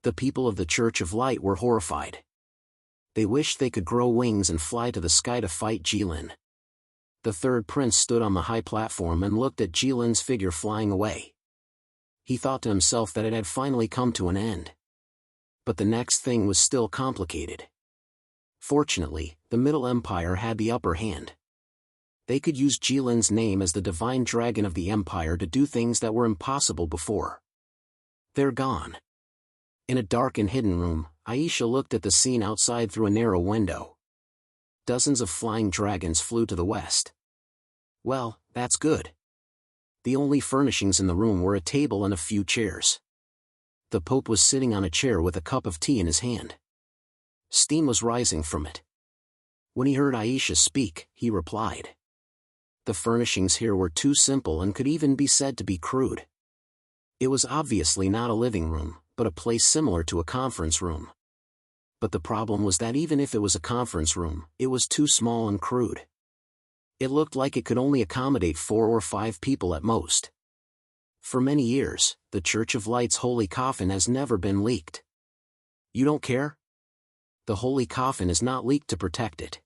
[SPEAKER 1] The people of the Church of Light were horrified. They wished they could grow wings and fly to the sky to fight Jilin. The third prince stood on the high platform and looked at Jilin's figure flying away. He thought to himself that it had finally come to an end. But the next thing was still complicated. Fortunately, the Middle Empire had the upper hand. They could use Jilin's name as the divine dragon of the empire to do things that were impossible before. They're gone. In a dark and hidden room, Aisha looked at the scene outside through a narrow window. Dozens of flying dragons flew to the west. Well, that's good. The only furnishings in the room were a table and a few chairs. The Pope was sitting on a chair with a cup of tea in his hand. Steam was rising from it. When he heard Aisha speak, he replied. The furnishings here were too simple and could even be said to be crude. It was obviously not a living room, but a place similar to a conference room. But the problem was that even if it was a conference room, it was too small and crude. It looked like it could only accommodate 4 or 5 people at most. For many years, the Church of Light's holy coffin has never been leaked. You don't care? The holy coffin is not leaked to protect it.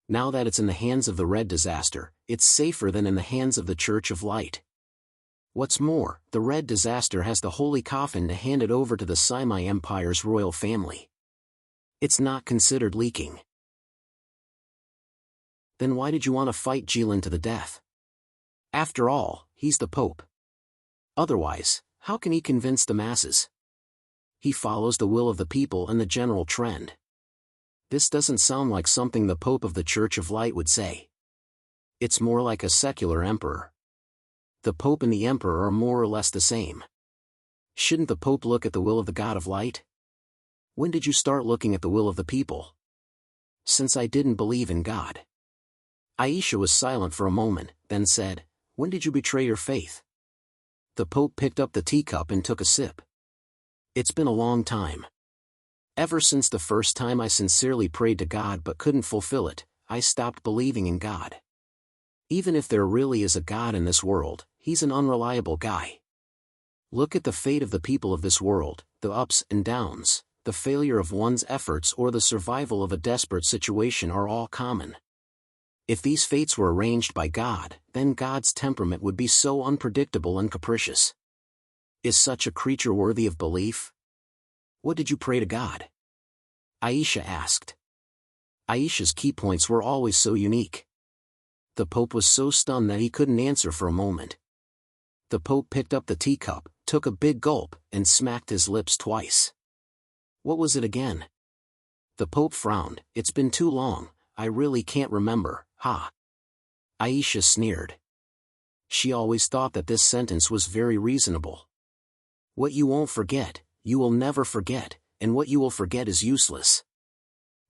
[SPEAKER 1] Now that it's in the hands of the Red Disaster, it's safer than in the hands of the Church of Light. What's more, the Red Disaster has the holy coffin to hand it over to the Saimai Empire's royal family. It's not considered leaking. Then why did you want to fight Jilin to the death? After all, he's the Pope. Otherwise, how can he convince the masses? He follows the will of the people and the general trend. This doesn't sound like something the Pope of the Church of Light would say. It's more like a secular emperor. The Pope and the Emperor are more or less the same. Shouldn't the Pope look at the will of the God of Light? When did you start looking at the will of the people? Since I didn't believe in God. Aisha was silent for a moment, then said, "When did you betray your faith?" The Pope picked up the teacup and took a sip. "It's been a long time. Ever since the first time I sincerely prayed to God but couldn't fulfill it, I stopped believing in God. Even if there really is a God in this world, he's an unreliable guy. Look at the fate of the people of this world, the ups and downs, the failure of one's efforts or the survival of a desperate situation are all common. If these fates were arranged by God, then God's temperament would be so unpredictable and capricious. Is such a creature worthy of belief? What did you pray to God?" Aisha asked. Aisha's key points were always so unique. The Pope was so stunned that he couldn't answer for a moment. The Pope picked up the teacup, took a big gulp, and smacked his lips twice. "What was it again?" The Pope frowned. "It's been too long, I really can't remember, ha." Aisha sneered. She always thought that this sentence was very reasonable. What you won't forget, you will never forget, and what you will forget is useless.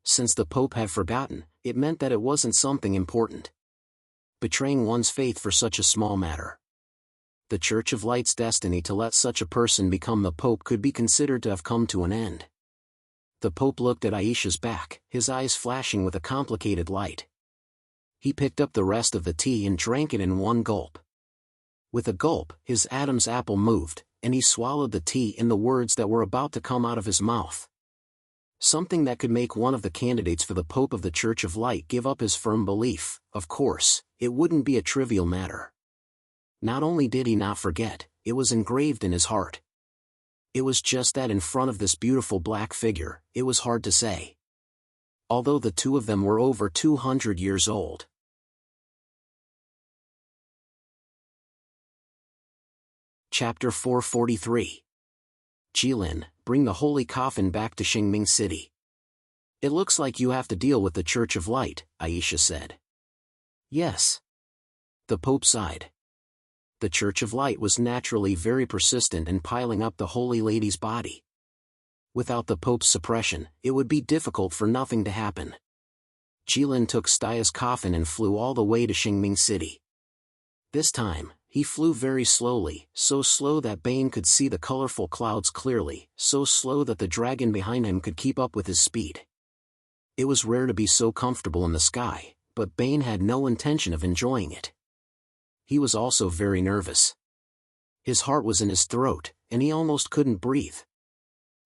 [SPEAKER 1] Since the Pope had forgotten, it meant that it wasn't something important. Betraying one's faith for such a small matter. The Church of Light's destiny to let such a person become the Pope could be considered to have come to an end. The Pope looked at Aisha's back, his eyes flashing with a complicated light. He picked up the rest of the tea and drank it in one gulp. With a gulp, his Adam's apple moved, and he swallowed the tea in the words that were about to come out of his mouth. Something that could make one of the candidates for the Pope of the Church of Light give up his firm belief. Of course, it wouldn't be a trivial matter. Not only did he not forget, it was engraved in his heart. It was just that in front of this beautiful black figure, it was hard to say. Although the two of them were over 200 years old. Chapter 443. Jilin, bring the holy coffin back to Xingming City. It looks like you have to deal with the Church of Light, Aisha said. Yes. The Pope sighed. The Church of Light was naturally very persistent in piling up the Holy Lady's body. Without the Pope's suppression, it would be difficult for nothing to happen. Jilin took Stia's coffin and flew all the way to Xingming City. This time, he flew very slowly, so slow that Bane could see the colorful clouds clearly, so slow that the dragon behind him could keep up with his speed. It was rare to be so comfortable in the sky, but Bane had no intention of enjoying it. He was also very nervous. His heart was in his throat, and he almost couldn't breathe.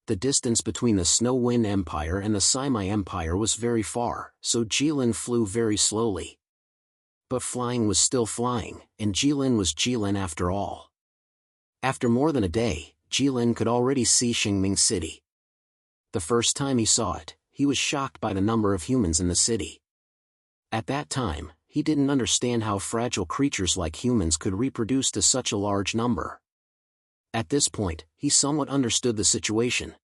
[SPEAKER 1] The distance between the Snow Wind Empire and the Saimai Empire was very far, so Jilin flew very slowly. But flying was still flying, and Jilin was Jilin after all. After more than a day, Jilin could already see Xingming City. The first time he saw it, he was shocked by the number of humans in the city. At that time, he didn't understand how fragile creatures like humans could reproduce to such a large number. At this point, he somewhat understood the situation.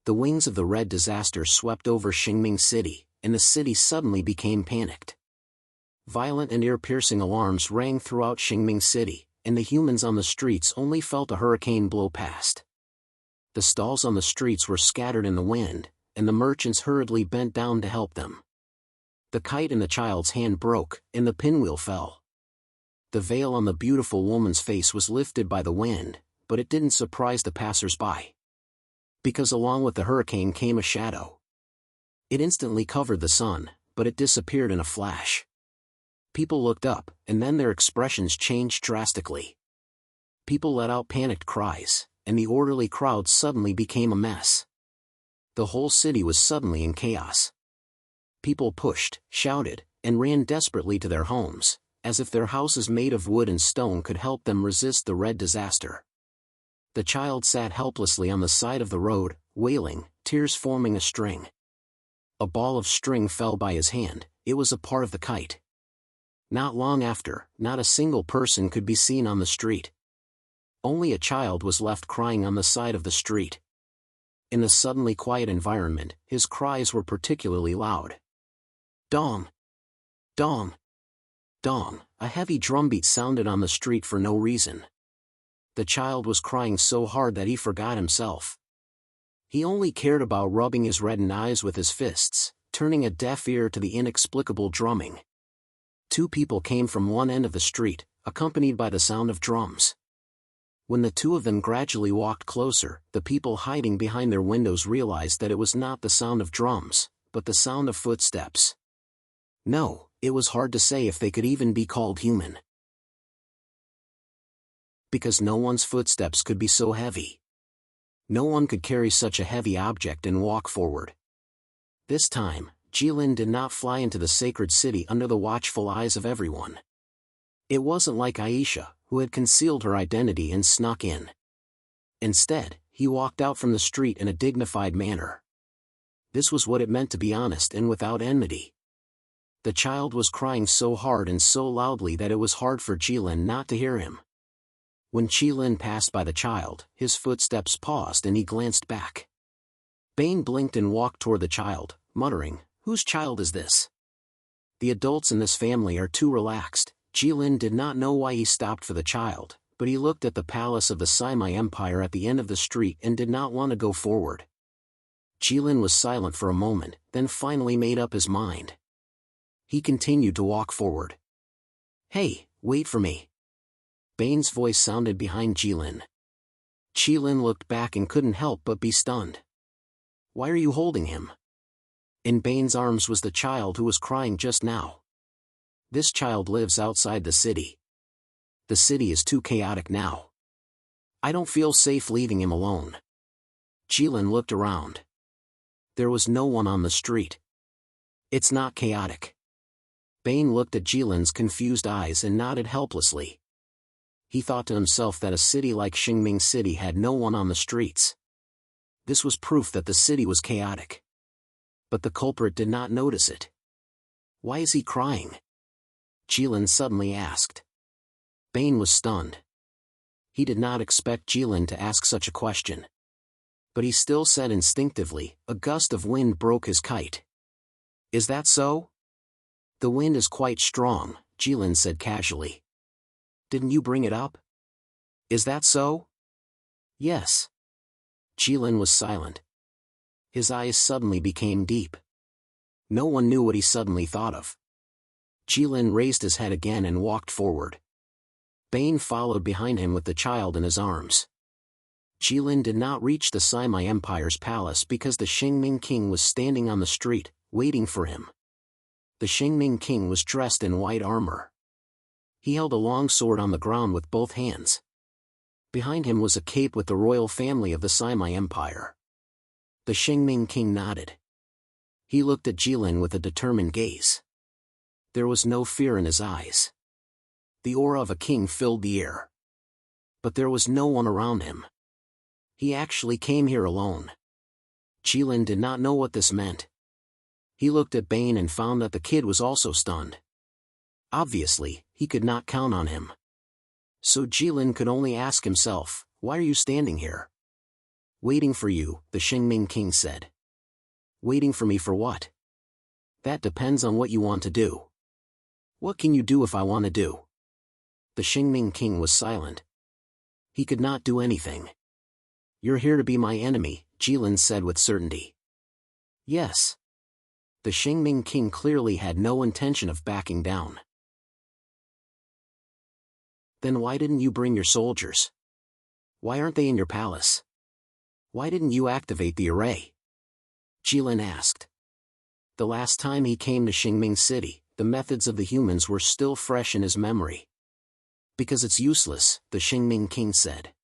[SPEAKER 1] The wings of the red disaster swept over Xingming City, and the city suddenly became panicked. Violent and ear-piercing alarms rang throughout Xingming City, and the humans on the streets only felt a hurricane blow past. The stalls on the streets were scattered in the wind, and the merchants hurriedly bent down to help them. The kite in the child's hand broke, and the pinwheel fell. The veil on the beautiful woman's face was lifted by the wind, but it didn't surprise the passers-by. Because along with the hurricane came a shadow. It instantly covered the sun, but it disappeared in a flash. People looked up, and then their expressions changed drastically. People let out panicked cries, and the orderly crowd suddenly became a mess. The whole city was suddenly in chaos. People pushed, shouted, and ran desperately to their homes, as if their houses made of wood and stone could help them resist the red disaster. The child sat helplessly on the side of the road, wailing, tears forming a string. A ball of string fell by his hand. It was a part of the kite. Not long after, not a single person could be seen on the street. Only a child was left crying on the side of the street. In the suddenly quiet environment, his cries were particularly loud. Dong! Dong! Dong! A heavy drumbeat sounded on the street for no reason. The child was crying so hard that he forgot himself. He only cared about rubbing his reddened eyes with his fists, turning a deaf ear to the inexplicable drumming. Two people came from one end of the street, accompanied by the sound of drums. When the two of them gradually walked closer, the people hiding behind their windows realized that it was not the sound of drums, but the sound of footsteps. No, it was hard to say if they could even be called human. Because no one's footsteps could be so heavy. No one could carry such a heavy object and walk forward. This time, Jilin did not fly into the sacred city under the watchful eyes of everyone. It wasn't like Aisha, who had concealed her identity and snuck in. Instead, he walked out from the street in a dignified manner. This was what it meant to be honest and without enmity. The child was crying so hard and so loudly that it was hard for Jilin not to hear him. When Jilin passed by the child, his footsteps paused and he glanced back. Bane blinked and walked toward the child, muttering, "Whose child is this?" The adults in this family are too relaxed. Jilin did not know why he stopped for the child, but he looked at the palace of the Saimai Empire at the end of the street and did not want to go forward. Jilin was silent for a moment, then finally made up his mind. He continued to walk forward. "Hey, wait for me." Bane's voice sounded behind Jilin. Jilin looked back and couldn't help but be stunned. "Why are you holding him?" In Bane's arms was the child who was crying just now. This child lives outside the city. The city is too chaotic now. I don't feel safe leaving him alone. Jilin looked around. There was no one on the street. It's not chaotic. Bane looked at Jilin's confused eyes and nodded helplessly. He thought to himself that a city like Xingming City had no one on the streets. This was proof that the city was chaotic. But the culprit did not notice it. "Why is he crying?" Jilin suddenly asked. Bane was stunned. He did not expect Jilin to ask such a question. But he still said instinctively, "A gust of wind broke his kite." "Is that so?" "The wind is quite strong," Jilin said casually. "Didn't you bring it up?" "Is that so?" "Yes." Jilin was silent. His eyes suddenly became deep. No one knew what he suddenly thought of. Jilin raised his head again and walked forward. Bane followed behind him with the child in his arms. Jilin did not reach the Saimai Empire's palace because the Xingming king was standing on the street, waiting for him. The Xingming king was dressed in white armor. He held a long sword on the ground with both hands. Behind him was a cape with the royal family of the Saimai Empire. The Xingming king nodded. He looked at Jilin with a determined gaze. There was no fear in his eyes. The aura of a king filled the air. But there was no one around him. He actually came here alone. Jilin did not know what this meant. He looked at Bane and found that the kid was also stunned. Obviously, he could not count on him. So Jilin could only ask himself, "Why are you standing here?" "Waiting for you," the Xingming king said. "Waiting for me for what?" "That depends on what you want to do." "What can you do if I want to do?" The Xingming king was silent. He could not do anything. "You're here to be my enemy," Jilin said with certainty. "Yes." The Xingming king clearly had no intention of backing down. "Then why didn't you bring your soldiers? Why aren't they in your palace? Why didn't you activate the array?" Jilin asked. The last time he came to Xingming City, the methods of the humans were still fresh in his memory. "Because it's useless," the Xingming king said.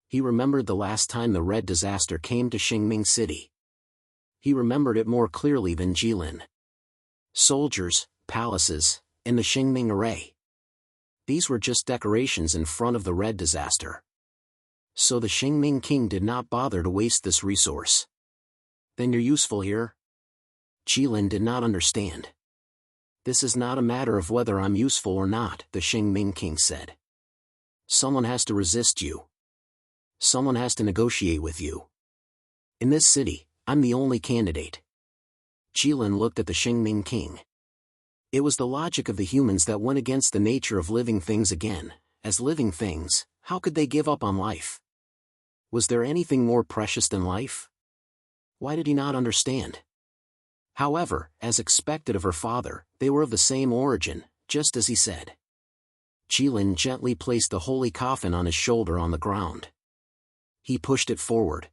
[SPEAKER 1] He remembered the last time the Red Disaster came to Xingming City. He remembered it more clearly than Jilin. Soldiers, palaces, and the Xingming array. These were just decorations in front of the Red Disaster. So the Xingming king did not bother to waste this resource. "Then you're useful here?" Jilin did not understand. This is not a matter of whether I'm useful or not, the Xingming king said. Someone has to resist you. Someone has to negotiate with you. In this city, I'm the only candidate. Jilin looked at the Xingming king. It was the logic of the humans that went against the nature of living things again. As living things, how could they give up on life? Was there anything more precious than life? Why did he not understand? However, as expected of her father, they were of the same origin, just as he said. Jilin gently placed the holy coffin on his shoulder on the ground. He pushed it forward.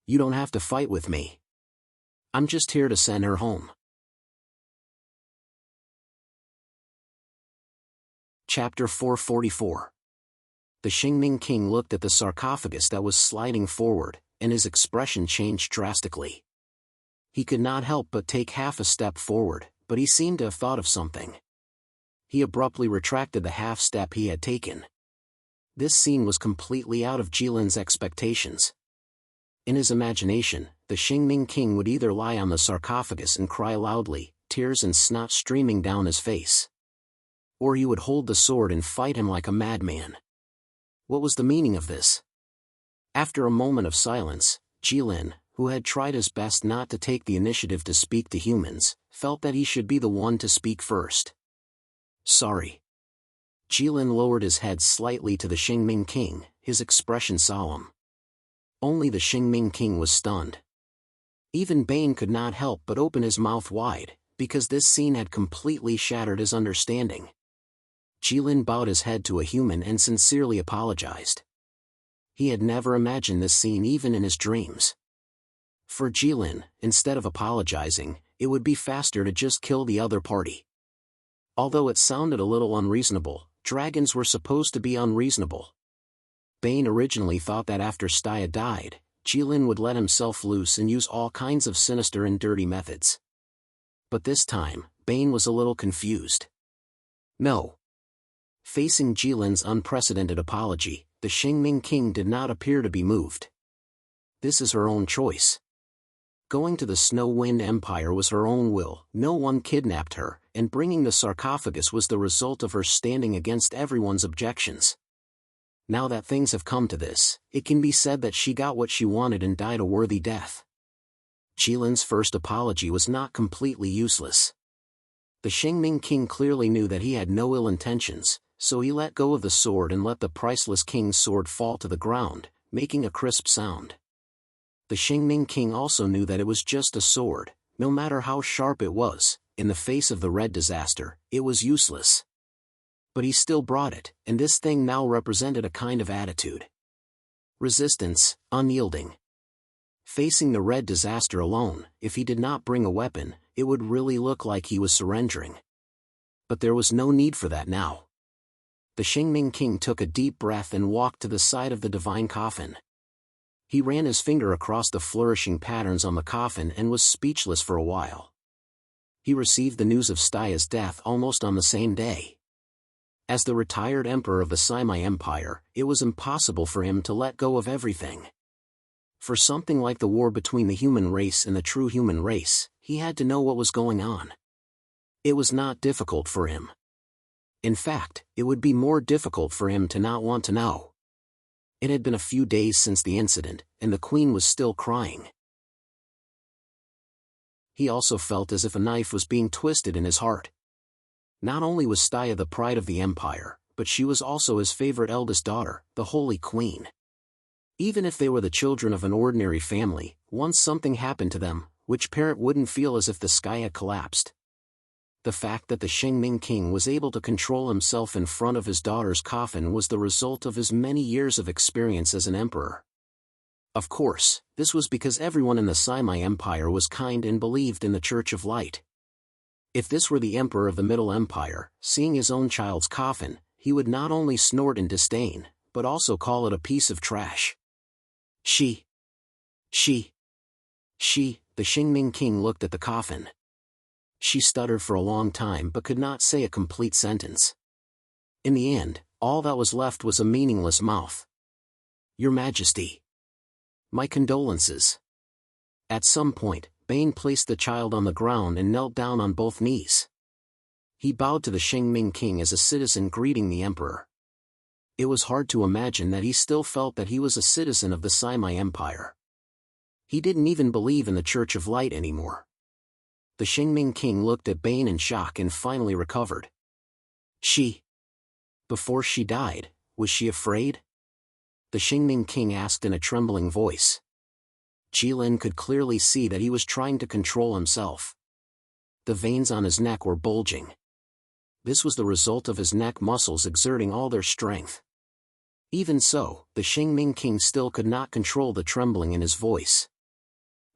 [SPEAKER 1] You don't have to fight with me. I'm just here to send her home. Chapter 444. The Xingming king looked at the sarcophagus that was sliding forward, and his expression changed drastically. He could not help but take half a step forward, but he seemed to have thought of something. He abruptly retracted the half step he had taken. This scene was completely out of Jilin's expectations. In his imagination, the Xingming king would either lie on the sarcophagus and cry loudly, tears and snot streaming down his face. Or he would hold the sword and fight him like a madman. What was the meaning of this? After a moment of silence, Jilin, who had tried his best not to take the initiative to speak to humans, felt that he should be the one to speak first. Sorry. Jilin lowered his head slightly to the Xingming king, his expression solemn. Only the Xingming king was stunned. Even Bane could not help but open his mouth wide, because this scene had completely shattered his understanding. Jilin bowed his head to a human and sincerely apologized. He had never imagined this scene even in his dreams. For Jilin, instead of apologizing, it would be faster to just kill the other party. Although it sounded a little unreasonable, dragons were supposed to be unreasonable. Bane originally thought that after Staya died, Jilin would let himself loose and use all kinds of sinister and dirty methods. But this time, Bane was a little confused. No. Facing Jilin's unprecedented apology, the Xingming king did not appear to be moved. This is her own choice. Going to the Snow Wind Empire was her own will, no one kidnapped her, and bringing the sarcophagus was the result of her standing against everyone's objections. Now that things have come to this, it can be said that she got what she wanted and died a worthy death. Jilin's first apology was not completely useless. The Xingming king clearly knew that he had no ill intentions, so he let go of the sword and let the priceless king's sword fall to the ground, making a crisp sound. The Xingming king also knew that it was just a sword, no matter how sharp it was, in the face of the red disaster, it was useless. But he still brought it, and this thing now represented a kind of attitude. Resistance, unyielding. Facing the red disaster alone, if he did not bring a weapon, it would really look like he was surrendering. But there was no need for that now. The Xingming king took a deep breath and walked to the side of the divine coffin. He ran his finger across the flourishing patterns on the coffin and was speechless for a while. He received the news of Staya's death almost on the same day. As the retired emperor of the Saimai Empire, it was impossible for him to let go of everything. For something like the war between the human race and the true human race, he had to know what was going on. It was not difficult for him. In fact, it would be more difficult for him to not want to know. It had been a few days since the incident, and the queen was still crying. He also felt as if a knife was being twisted in his heart. Not only was Staya the pride of the empire, but she was also his favorite eldest daughter, the Holy Queen. Even if they were the children of an ordinary family, once something happened to them, which parent wouldn't feel as if the sky had collapsed? The fact that the Xingming king was able to control himself in front of his daughter's coffin was the result of his many years of experience as an emperor. Of course, this was because everyone in the Saimai Empire was kind and believed in the Church of Light. If this were the emperor of the Middle Empire, seeing his own child's coffin, he would not only snort in disdain, but also call it a piece of trash. The Xingming king looked at the coffin. She stuttered for a long time but could not say a complete sentence. In the end, all that was left was a meaningless mouth. Your Majesty. My condolences. At some point, Bane placed the child on the ground and knelt down on both knees. He bowed to the Shengming king as a citizen greeting the emperor. It was hard to imagine that he still felt that he was a citizen of the Saimai Empire. He didn't even believe in the Church of Light anymore. The Shengming king looked at Bane in shock and finally recovered. Before she died, was she afraid? The Shengming king asked in a trembling voice. Jilin could clearly see that he was trying to control himself. The veins on his neck were bulging. This was the result of his neck muscles exerting all their strength. Even so, the Shengming king still could not control the trembling in his voice.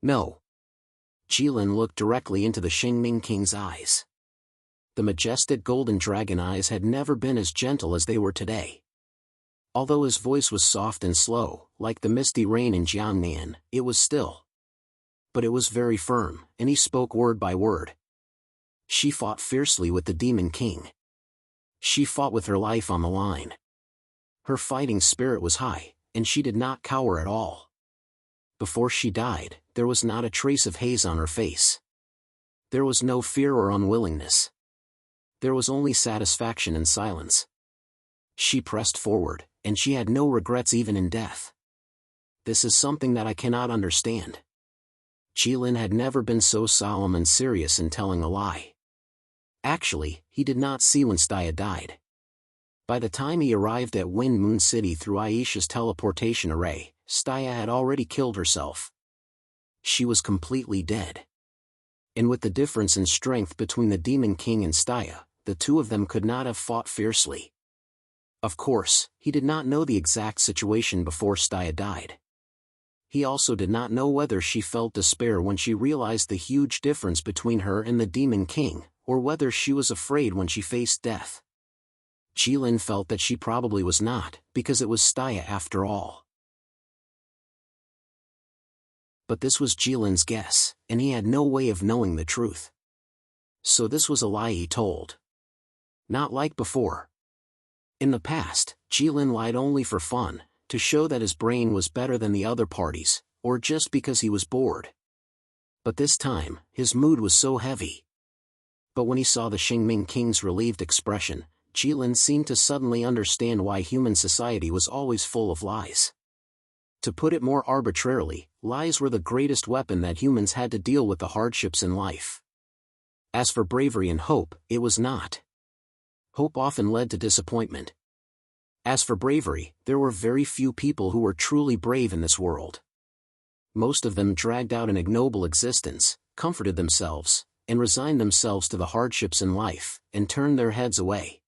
[SPEAKER 1] No. Jilin looked directly into the Shengming king's eyes. The majestic golden dragon eyes had never been as gentle as they were today. Although his voice was soft and slow, like the misty rain in Jiangnan, it was still. But it was very firm, and he spoke word by word. She fought fiercely with the Demon King. She fought with her life on the line. Her fighting spirit was high, and she did not cower at all. Before she died, there was not a trace of haze on her face. There was no fear or unwillingness. There was only satisfaction and silence. She pressed forward, and she had no regrets even in death. This is something that I cannot understand. Jilin had never been so solemn and serious in telling a lie. Actually, he did not see when Staya died. By the time he arrived at Wind Moon City through Aisha's teleportation array, Staya had already killed herself. She was completely dead. And with the difference in strength between the Demon King and Staya, the two of them could not have fought fiercely. Of course, he did not know the exact situation before Staya died. He also did not know whether she felt despair when she realized the huge difference between her and the Demon King, or whether she was afraid when she faced death. Jilin felt that she probably was not, because it was Staya after all. But this was Jilin's guess, and he had no way of knowing the truth. So this was a lie he told. Not like before. In the past, Jilin lied only for fun, to show that his brain was better than the other parties, or just because he was bored. But this time, his mood was so heavy. But when he saw the Shengming King's relieved expression, Jilin seemed to suddenly understand why human society was always full of lies. To put it more arbitrarily, lies were the greatest weapon that humans had to deal with the hardships in life. As for bravery and hope, it was not. Hope often led to disappointment. As for bravery, there were very few people who were truly brave in this world. Most of them dragged out an ignoble existence, comforted themselves, and resigned themselves to the hardships in life, and turned their heads away.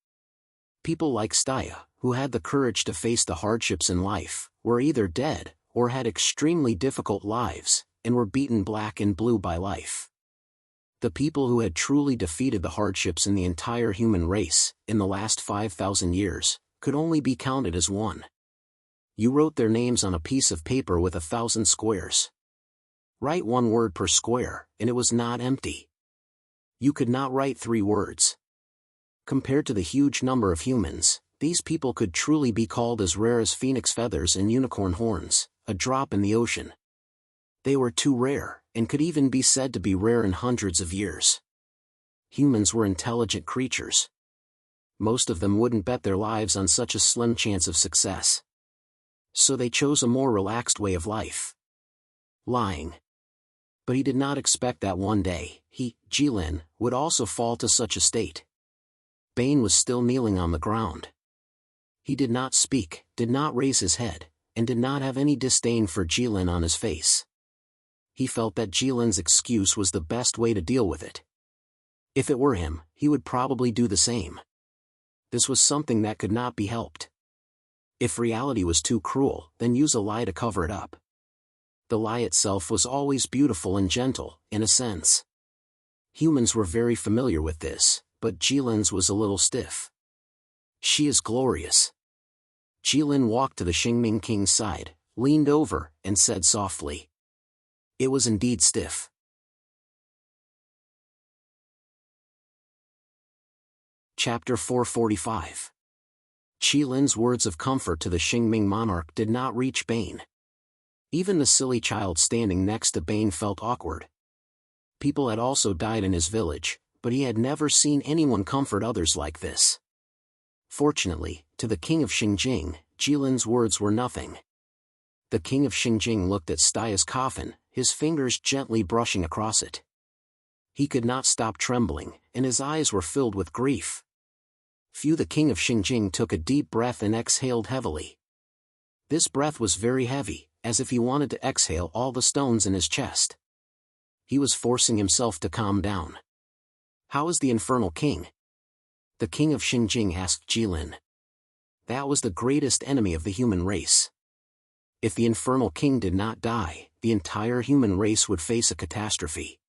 [SPEAKER 1] People like Staya, who had the courage to face the hardships in life, were either dead, or had extremely difficult lives, and were beaten black and blue by life. The people who had truly defeated the hardships in the entire human race, in the last 5,000 years, could only be counted as one. You wrote their names on a piece of paper with 1,000 squares. Write one word per square, and it was not empty. You could not write 3 words. Compared to the huge number of humans, these people could truly be called as rare as phoenix feathers and unicorn horns, a drop in the ocean. They were too rare, and could even be said to be rare in hundreds of years. Humans were intelligent creatures. Most of them wouldn't bet their lives on such a slim chance of success. So they chose a more relaxed way of life. Lying. But he did not expect that one day, he, Jilin, would also fall to such a state. Bane was still kneeling on the ground. He did not speak, did not raise his head, and did not have any disdain for Jilin on his face. He felt that Jilin's excuse was the best way to deal with it. If it were him, he would probably do the same. This was something that could not be helped. If reality was too cruel, then use a lie to cover it up. The lie itself was always beautiful and gentle, in a sense. Humans were very familiar with this, but Jilin's was a little stiff. She is glorious. Jilin walked to the Shengming King's side, leaned over, and said softly. It was indeed stiff. Chapter 445. Jilin's words of comfort to the Shengming monarch did not reach Bane. Even the silly child standing next to Bane felt awkward. People had also died in his village, but he had never seen anyone comfort others like this. Fortunately, to the king of Xingjing, Jilin's words were nothing. The king of Xingjing looked at Staya's coffin, his fingers gently brushing across it. He could not stop trembling, and his eyes were filled with grief. The king of Xingjing took a deep breath and exhaled heavily. This breath was very heavy, as if he wanted to exhale all the stones in his chest. He was forcing himself to calm down. "How is the infernal king?" the king of Xingjing asked Jilin. That was the greatest enemy of the human race. If the infernal king did not die, the entire human race would face a catastrophe.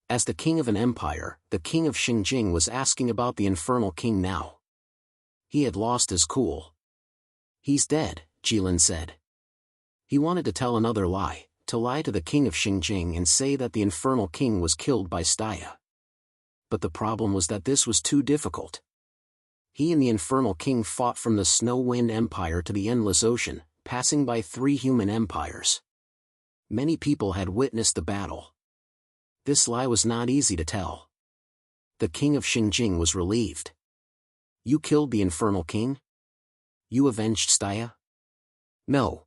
[SPEAKER 1] As the king of an empire, the king of Xingjing was asking about the infernal king now. He had lost his cool. "He's dead," Jilin said. He wanted to tell another lie, to lie to the king of Xingjing and say that the infernal king was killed by Staya. But the problem was that this was too difficult. He and the infernal king fought from the Snow Wind Empire to the Endless Ocean, passing by 3 human empires. Many people had witnessed the battle. This lie was not easy to tell. The king of Xingjing was relieved. "You killed the infernal king? You avenged Staya?" "No."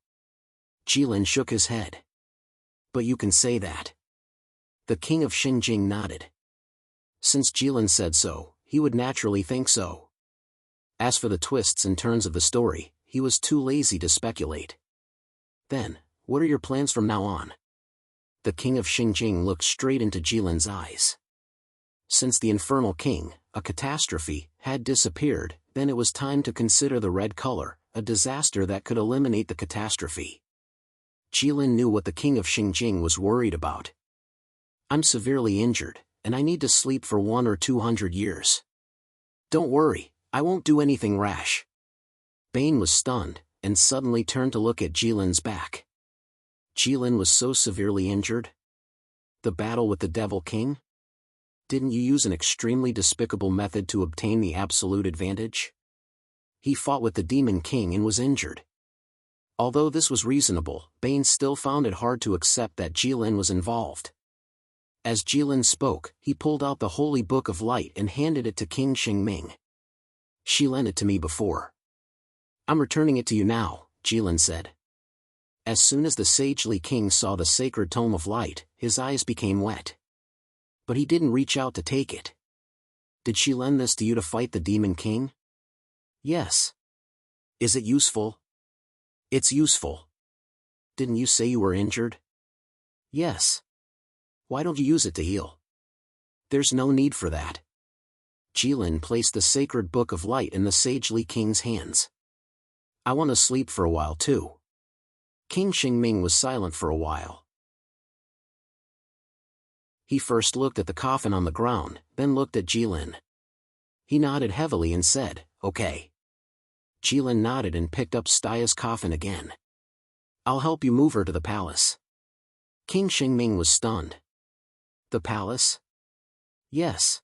[SPEAKER 1] Jilin shook his head. "But you can say that." The king of Xingjing nodded. Since Jilin said so, he would naturally think so. As for the twists and turns of the story, he was too lazy to speculate. "Then, what are your plans from now on?" The king of Xingjing looked straight into Jilin's eyes. Since the infernal king, a catastrophe, had disappeared, then it was time to consider the red color, a disaster that could eliminate the catastrophe. Jilin knew what the king of Xingjing was worried about. "I'm severely injured, and I need to sleep for 100 or 200 years. Don't worry, I won't do anything rash." Bane was stunned, and suddenly turned to look at Jilin's back. Jilin was so severely injured? The battle with the Devil King? Didn't you use an extremely despicable method to obtain the absolute advantage? He fought with the Demon King and was injured. Although this was reasonable, Bane still found it hard to accept that Jilin was involved. As Jilin spoke, he pulled out the Holy Book of Light and handed it to King Xingming. "She lent it to me before. I'm returning it to you now," Jilin said. As soon as the sagely king saw the sacred tome of light, his eyes became wet. But he didn't reach out to take it. "Did she lend this to you to fight the Demon King?" "Yes." "Is it useful?" "It's useful." "Didn't you say you were injured?" "Yes." "Why don't you use it to heal?" "There's no need for that." Jilin placed the sacred book of light in the sagely king's hands. "I want to sleep for a while too." King Xingming was silent for a while. He first looked at the coffin on the ground, then looked at Jilin. He nodded heavily and said, "Okay." Jilin nodded and picked up Staya's coffin again. "I'll help you move her to the palace." King Xingming was stunned. "The palace?" "Yes."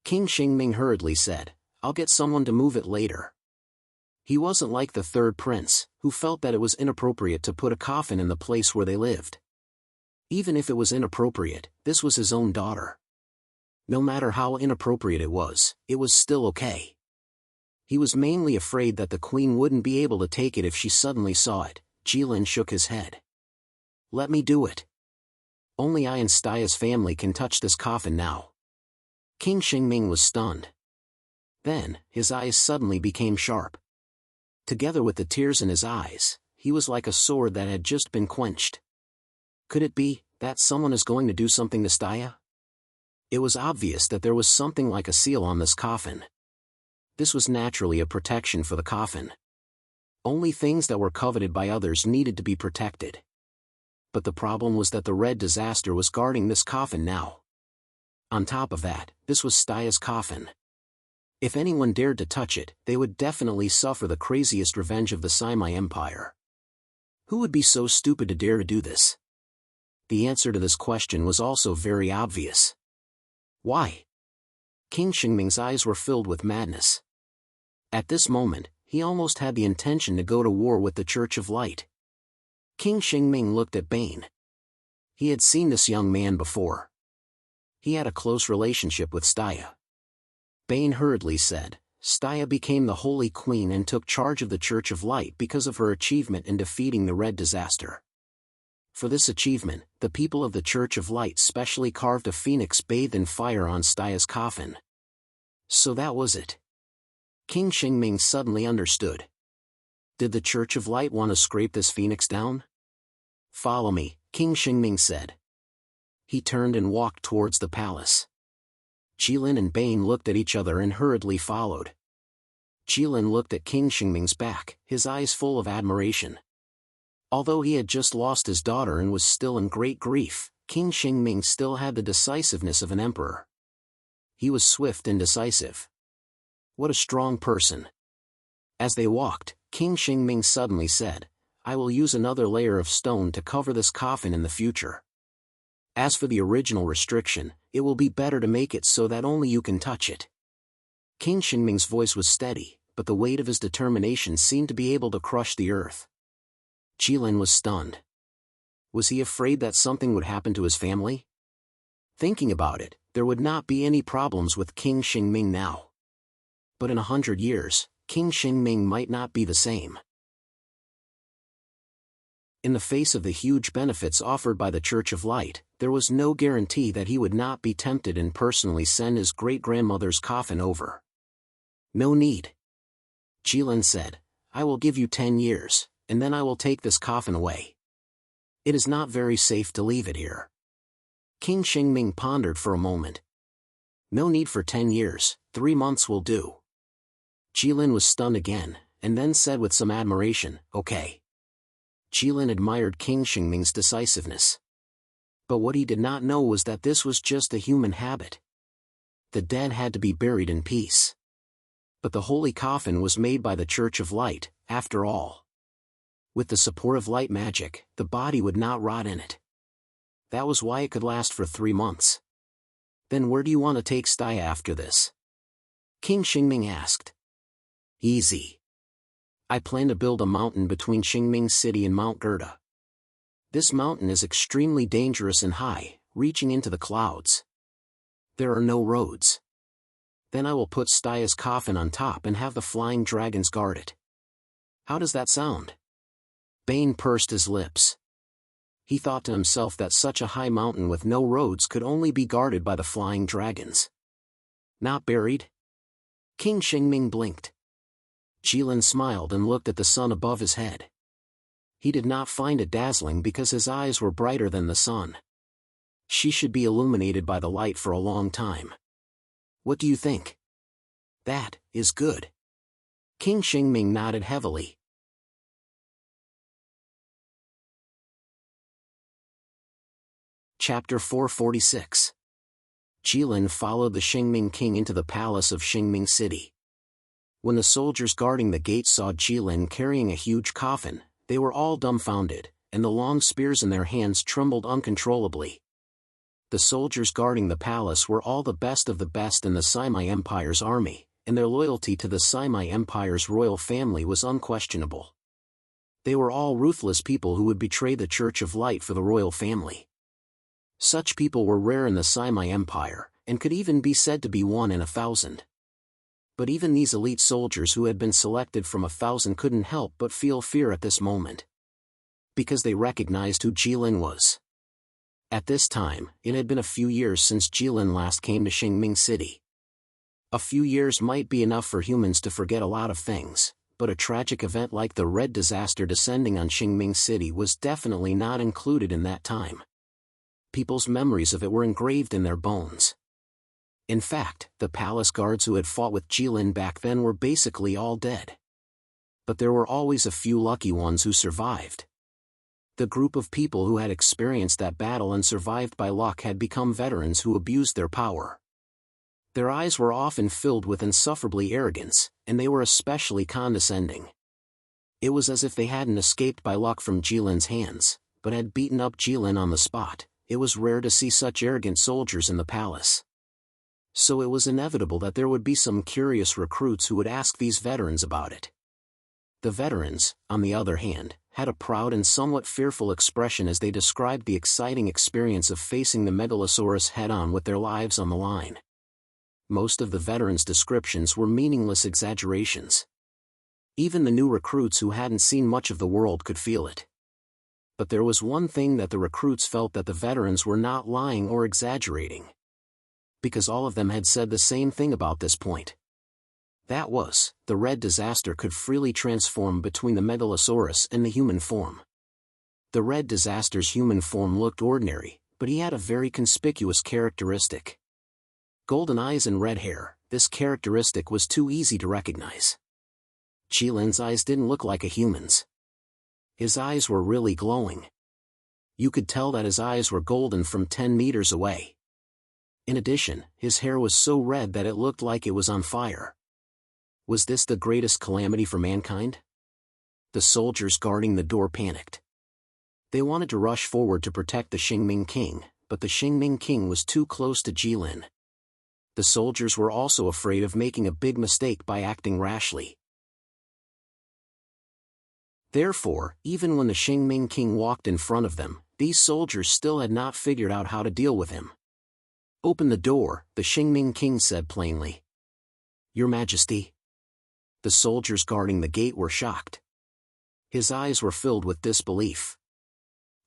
[SPEAKER 1] King Xingming hurriedly said, "I'll get someone to move it later." He wasn't like the third prince, who felt that it was inappropriate to put a coffin in the place where they lived. Even if it was inappropriate, this was his own daughter. No matter how inappropriate it was still okay. He was mainly afraid that the queen wouldn't be able to take it if she suddenly saw it. Jilin shook his head. "Let me do it. Only I and Staya's family can touch this coffin now." King Xingming was stunned. Then, his eyes suddenly became sharp. Together with the tears in his eyes, he was like a sword that had just been quenched. Could it be that someone is going to do something to Staya? It was obvious that there was something like a seal on this coffin. This was naturally a protection for the coffin. Only things that were coveted by others needed to be protected. But the problem was that the red disaster was guarding this coffin now. On top of that, this was Staya's coffin. If anyone dared to touch it, they would definitely suffer the craziest revenge of the Saimai Empire. Who would be so stupid to dare to do this? The answer to this question was also very obvious. Why? King Xingming's eyes were filled with madness. At this moment, he almost had the intention to go to war with the Church of Light. King Xingming looked at Bane. He had seen this young man before. He had a close relationship with Staya. Bane hurriedly said, Staya became the Holy Queen and took charge of the Church of Light because of her achievement in defeating the Red Disaster. For this achievement, the people of the Church of Light specially carved a phoenix bathed in fire on Staya's coffin. So that was it. King Xingming suddenly understood. Did the Church of Light want to scrape this phoenix down? Follow me, King Xingming said. He turned and walked towards the palace. Jilin and Bane looked at each other and hurriedly followed. Jilin looked at King Xingming's back, his eyes full of admiration. Although he had just lost his daughter and was still in great grief, King Xingming still had the decisiveness of an emperor. He was swift and decisive. What a strong person. As they walked, King Xingming suddenly said, I will use another layer of stone to cover this coffin in the future. As for the original restriction, it will be better to make it so that only you can touch it. King Xingming's voice was steady, but the weight of his determination seemed to be able to crush the earth. Jilin was stunned. Was he afraid that something would happen to his family? Thinking about it, there would not be any problems with King Xingming now. But in 100 years, King Xingming might not be the same. In the face of the huge benefits offered by the Church of Light, there was no guarantee that he would not be tempted and personally send his great-grandmother's coffin over. No need. Jilin said, I will give you 10 years, and then I will take this coffin away. It is not very safe to leave it here. King Xingming pondered for a moment. No need for 10 years, 3 months will do. Jilin was stunned again, and then said with some admiration, okay. Jilin admired King Xingming's decisiveness. But what he did not know was that this was just a human habit. The dead had to be buried in peace. But the holy coffin was made by the Church of Light, after all. With the support of light magic, the body would not rot in it. That was why it could last for 3 months. Then where do you want to take Staya after this? King Xingming asked. Easy. I plan to build a mountain between Xingming City and Mount Gerda. This mountain is extremely dangerous and high, reaching into the clouds. There are no roads. Then I will put Staya's coffin on top and have the flying dragons guard it. How does that sound? Bane pursed his lips. He thought to himself that such a high mountain with no roads could only be guarded by the flying dragons. Not buried? King Xingming blinked. Jilin smiled and looked at the sun above his head. He did not find it dazzling because his eyes were brighter than the sun. She should be illuminated by the light for a long time. What do you think? That is good. King Xingming nodded heavily. Chapter 446. Jilin followed the Xingming king into the palace of Xingming City. When the soldiers guarding the gate saw Jilin carrying a huge coffin, they were all dumbfounded, and the long spears in their hands trembled uncontrollably. The soldiers guarding the palace were all the best of the best in the Saimai Empire's army, and their loyalty to the Saimai Empire's royal family was unquestionable. They were all ruthless people who would betray the Church of Light for the royal family. Such people were rare in the Saimai Empire, and could even be said to be 1 in 1,000. But even these elite soldiers who had been selected from 1,000 couldn't help but feel fear at this moment. Because they recognized who Jilin was. At this time, it had been a few years since Jilin last came to Xingming City. A few years might be enough for humans to forget a lot of things, but a tragic event like the Red Disaster descending on Xingming City was definitely not included in that time. People's memories of it were engraved in their bones. In fact, the palace guards who had fought with Jilin back then were basically all dead. But there were always a few lucky ones who survived. The group of people who had experienced that battle and survived by luck had become veterans who abused their power. Their eyes were often filled with insufferably arrogance, and they were especially condescending. It was as if they hadn't escaped by luck from Jilin's hands, but had beaten up Jilin on the spot. It was rare to see such arrogant soldiers in the palace. So it was inevitable that there would be some curious recruits who would ask these veterans about it. The veterans, on the other hand, had a proud and somewhat fearful expression as they described the exciting experience of facing the Megalosaurus head-on with their lives on the line. Most of the veterans' descriptions were meaningless exaggerations. Even the new recruits who hadn't seen much of the world could feel it. But there was one thing that the recruits felt that the veterans were not lying or exaggerating. Because all of them had said the same thing about this point. That was, the red disaster could freely transform between the Megalosaurus and the human form. The red disaster's human form looked ordinary, but he had a very conspicuous characteristic. Golden eyes and red hair, this characteristic was too easy to recognize. Qilin's eyes didn't look like a human's. His eyes were really glowing. You could tell that his eyes were golden from 10 meters away. In addition, his hair was so red that it looked like it was on fire. Was this the greatest calamity for mankind? The soldiers guarding the door panicked. They wanted to rush forward to protect the Xingming King, but the Xingming King was too close to Jilin. The soldiers were also afraid of making a big mistake by acting rashly. Therefore, even when the Xingming King walked in front of them, these soldiers still had not figured out how to deal with him. "Open the door," the Xingming King said plainly. "Your Majesty." The soldiers guarding the gate were shocked. His eyes were filled with disbelief.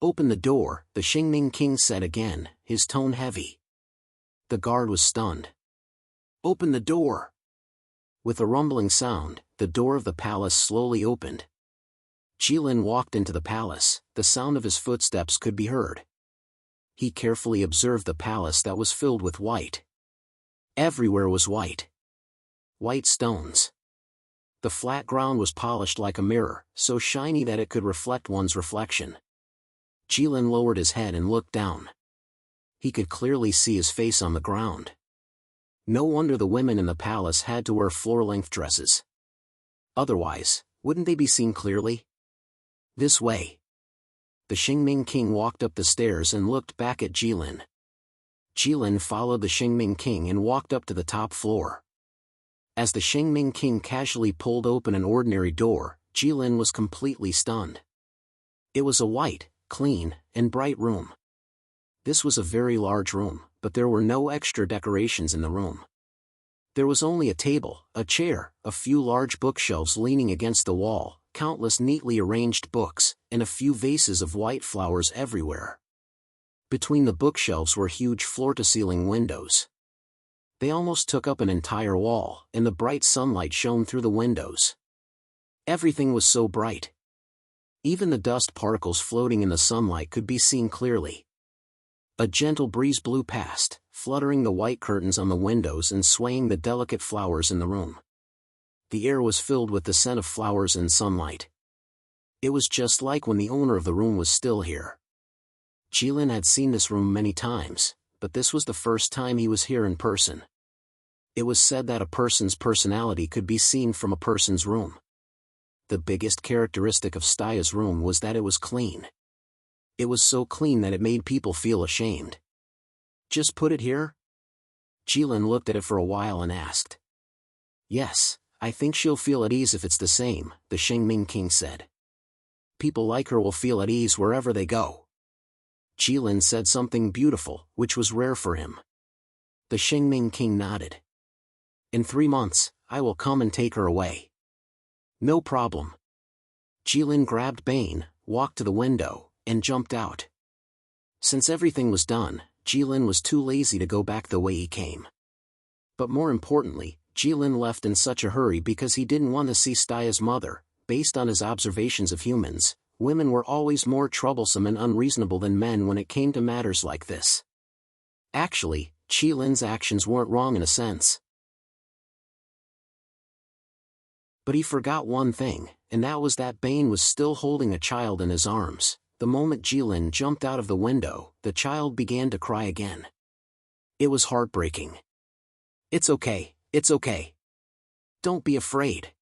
[SPEAKER 1] "Open the door," the Xingming King said again, his tone heavy. The guard was stunned. "Open the door." With a rumbling sound, the door of the palace slowly opened. Jilin walked into the palace, the sound of his footsteps could be heard. He carefully observed the palace that was filled with white. Everywhere was white. White stones. The flat ground was polished like a mirror, so shiny that it could reflect one's reflection. Jilin lowered his head and looked down. He could clearly see his face on the ground. No wonder the women in the palace had to wear floor-length dresses. Otherwise, wouldn't they be seen clearly? "This way." The Xingming King walked up the stairs and looked back at Jilin. Jilin followed the Xingming King and walked up to the top floor. As the Xingming King casually pulled open an ordinary door, Jilin was completely stunned. It was a white, clean, and bright room. This was a very large room, but there were no extra decorations in the room. There was only a table, a chair, a few large bookshelves leaning against the wall, countless neatly arranged books, and a few vases of white flowers everywhere. Between the bookshelves were huge floor-to-ceiling windows. They almost took up an entire wall, and the bright sunlight shone through the windows. Everything was so bright. Even the dust particles floating in the sunlight could be seen clearly. A gentle breeze blew past, fluttering the white curtains on the windows and swaying the delicate flowers in the room. The air was filled with the scent of flowers and sunlight. It was just like when the owner of the room was still here. Jilin had seen this room many times, but this was the first time he was here in person. It was said that a person's personality could be seen from a person's room. The biggest characteristic of Staya's room was that it was clean. It was so clean that it made people feel ashamed. "Just put it here?" Jilin looked at it for a while and asked. "Yes, I think she'll feel at ease if it's the same," the Xingming King said. "People like her will feel at ease wherever they go." Jilin said something beautiful, which was rare for him. The Xingming King nodded. "In 3 months, I will come and take her away." "No problem." Jilin grabbed Bane, walked to the window, and jumped out. Since everything was done, Jilin was too lazy to go back the way he came. But more importantly, Jilin left in such a hurry because he didn't want to see Staya's mother. Based on his observations of humans, women were always more troublesome and unreasonable than men when it came to matters like this. Actually, Jilin's actions weren't wrong in a sense. But he forgot one thing, and that was that Bane was still holding a child in his arms. The moment Jilin jumped out of the window, the child began to cry again. It was heartbreaking. "It's okay, it's okay. Don't be afraid."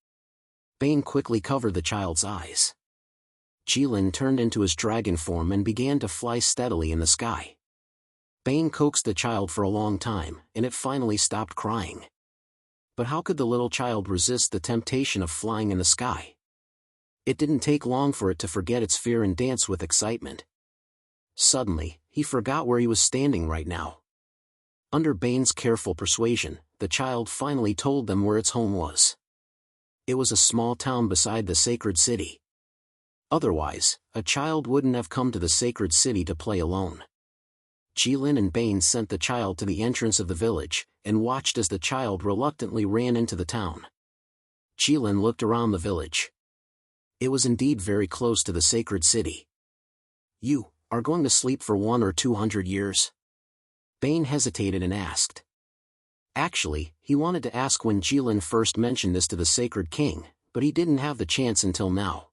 [SPEAKER 1] Bane quickly covered the child's eyes. Jilin turned into his dragon form and began to fly steadily in the sky. Bane coaxed the child for a long time, and it finally stopped crying. But how could the little child resist the temptation of flying in the sky? It didn't take long for it to forget its fear and dance with excitement. Suddenly, he forgot where he was standing right now. Under Bane's careful persuasion, the child finally told them where its home was. It was a small town beside the sacred city. Otherwise, a child wouldn't have come to the sacred city to play alone. Jilin and Bane sent the child to the entrance of the village, and watched as the child reluctantly ran into the town. Jilin looked around the village. It was indeed very close to the sacred city. "You are going to sleep for 100 or 200 years? Bane hesitated and asked. Actually, he wanted to ask when Jilin first mentioned this to the sacred king, but he didn't have the chance until now.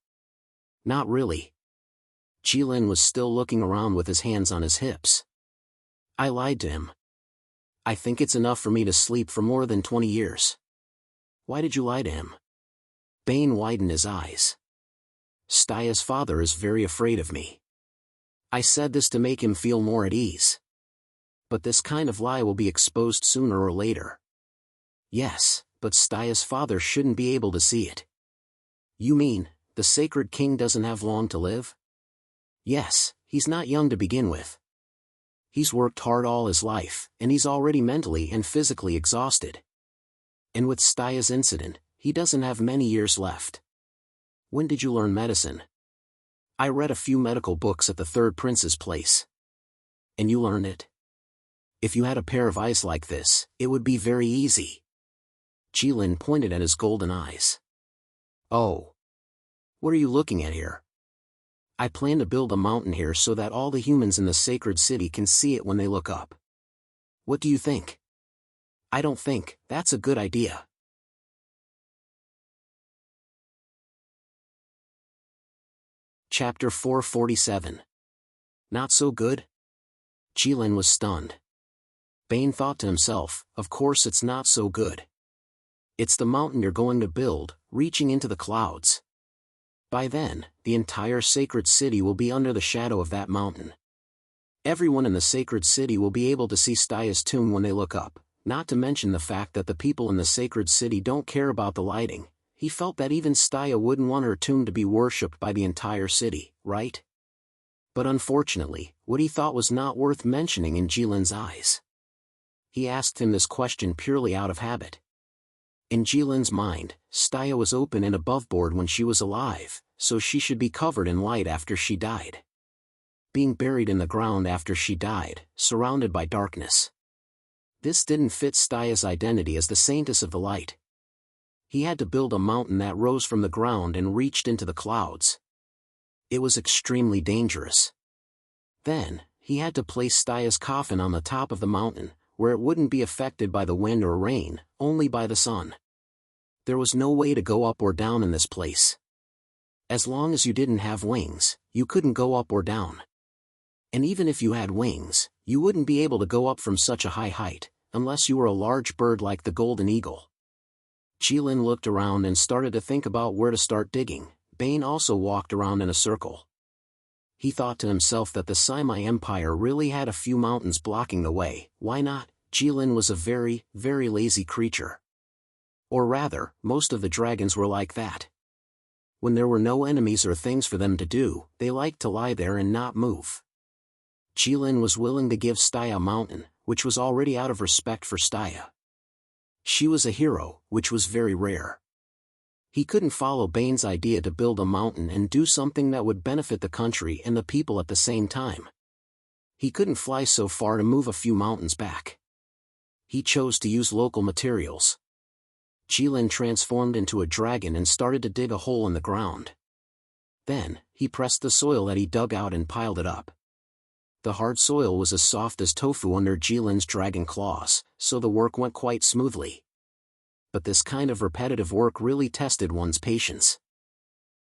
[SPEAKER 1] Not really. Jilin was still looking around with his hands on his hips. I lied to him. I think it's enough for me to sleep for more than 20 years. Why did you lie to him? Bane widened his eyes. Staya's father is very afraid of me. I said this to make him feel more at ease. But this kind of lie will be exposed sooner or later. Yes, but Staya's father shouldn't be able to see it. You mean, the sacred king doesn't have long to live? Yes, he's not young to begin with. He's worked hard all his life, and he's already mentally and physically exhausted. And with Staya's incident, he doesn't have many years left. When did you learn medicine? I read a few medical books at the third prince's place. And you learned it? If you had a pair of eyes like this, it would be very easy. Jilin pointed at his golden eyes. Oh. What are you looking at here? I plan to build a mountain here so that all the humans in the sacred city can see it when they look up. What do you think? I don't think that's a good idea. Chapter 447. Not so good? Jilin was stunned. Bane thought to himself, of course it's not so good. It's the mountain you're going to build, reaching into the clouds. By then, the entire sacred city will be under the shadow of that mountain. Everyone in the sacred city will be able to see Staya's tomb when they look up, not to mention the fact that the people in the sacred city don't care about the lighting. He felt that even Staya wouldn't want her tomb to be worshipped by the entire city, right? But unfortunately, what he thought was not worth mentioning in Jilin's eyes. He asked him this question purely out of habit. In Jilin's mind, Staya was open and aboveboard when she was alive, so she should be covered in light after she died. Being buried in the ground after she died, surrounded by darkness. This didn't fit Staya's identity as the saintess of the light. He had to build a mountain that rose from the ground and reached into the clouds. It was extremely dangerous. Then, he had to place Staya's coffin on the top of the mountain, where it wouldn't be affected by the wind or rain, only by the sun. There was no way to go up or down in this place. As long as you didn't have wings, you couldn't go up or down. And even if you had wings, you wouldn't be able to go up from such a high height, unless you were a large bird like the golden eagle. Jilin looked around and started to think about where to start digging. Bane also walked around in a circle. He thought to himself that the Saimai Empire really had a few mountains blocking the way. Why not? Jilin was a very, very lazy creature. Or rather, most of the dragons were like that. When there were no enemies or things for them to do, they liked to lie there and not move. Jilin was willing to give Staya a mountain, which was already out of respect for Staya. She was a hero, which was very rare. He couldn't follow Bane's idea to build a mountain and do something that would benefit the country and the people at the same time. He couldn't fly so far to move a few mountains back. He chose to use local materials. Jilin transformed into a dragon and started to dig a hole in the ground. Then, he pressed the soil that he dug out and piled it up. The hard soil was as soft as tofu under Jilin's dragon claws, so the work went quite smoothly. But this kind of repetitive work really tested one's patience.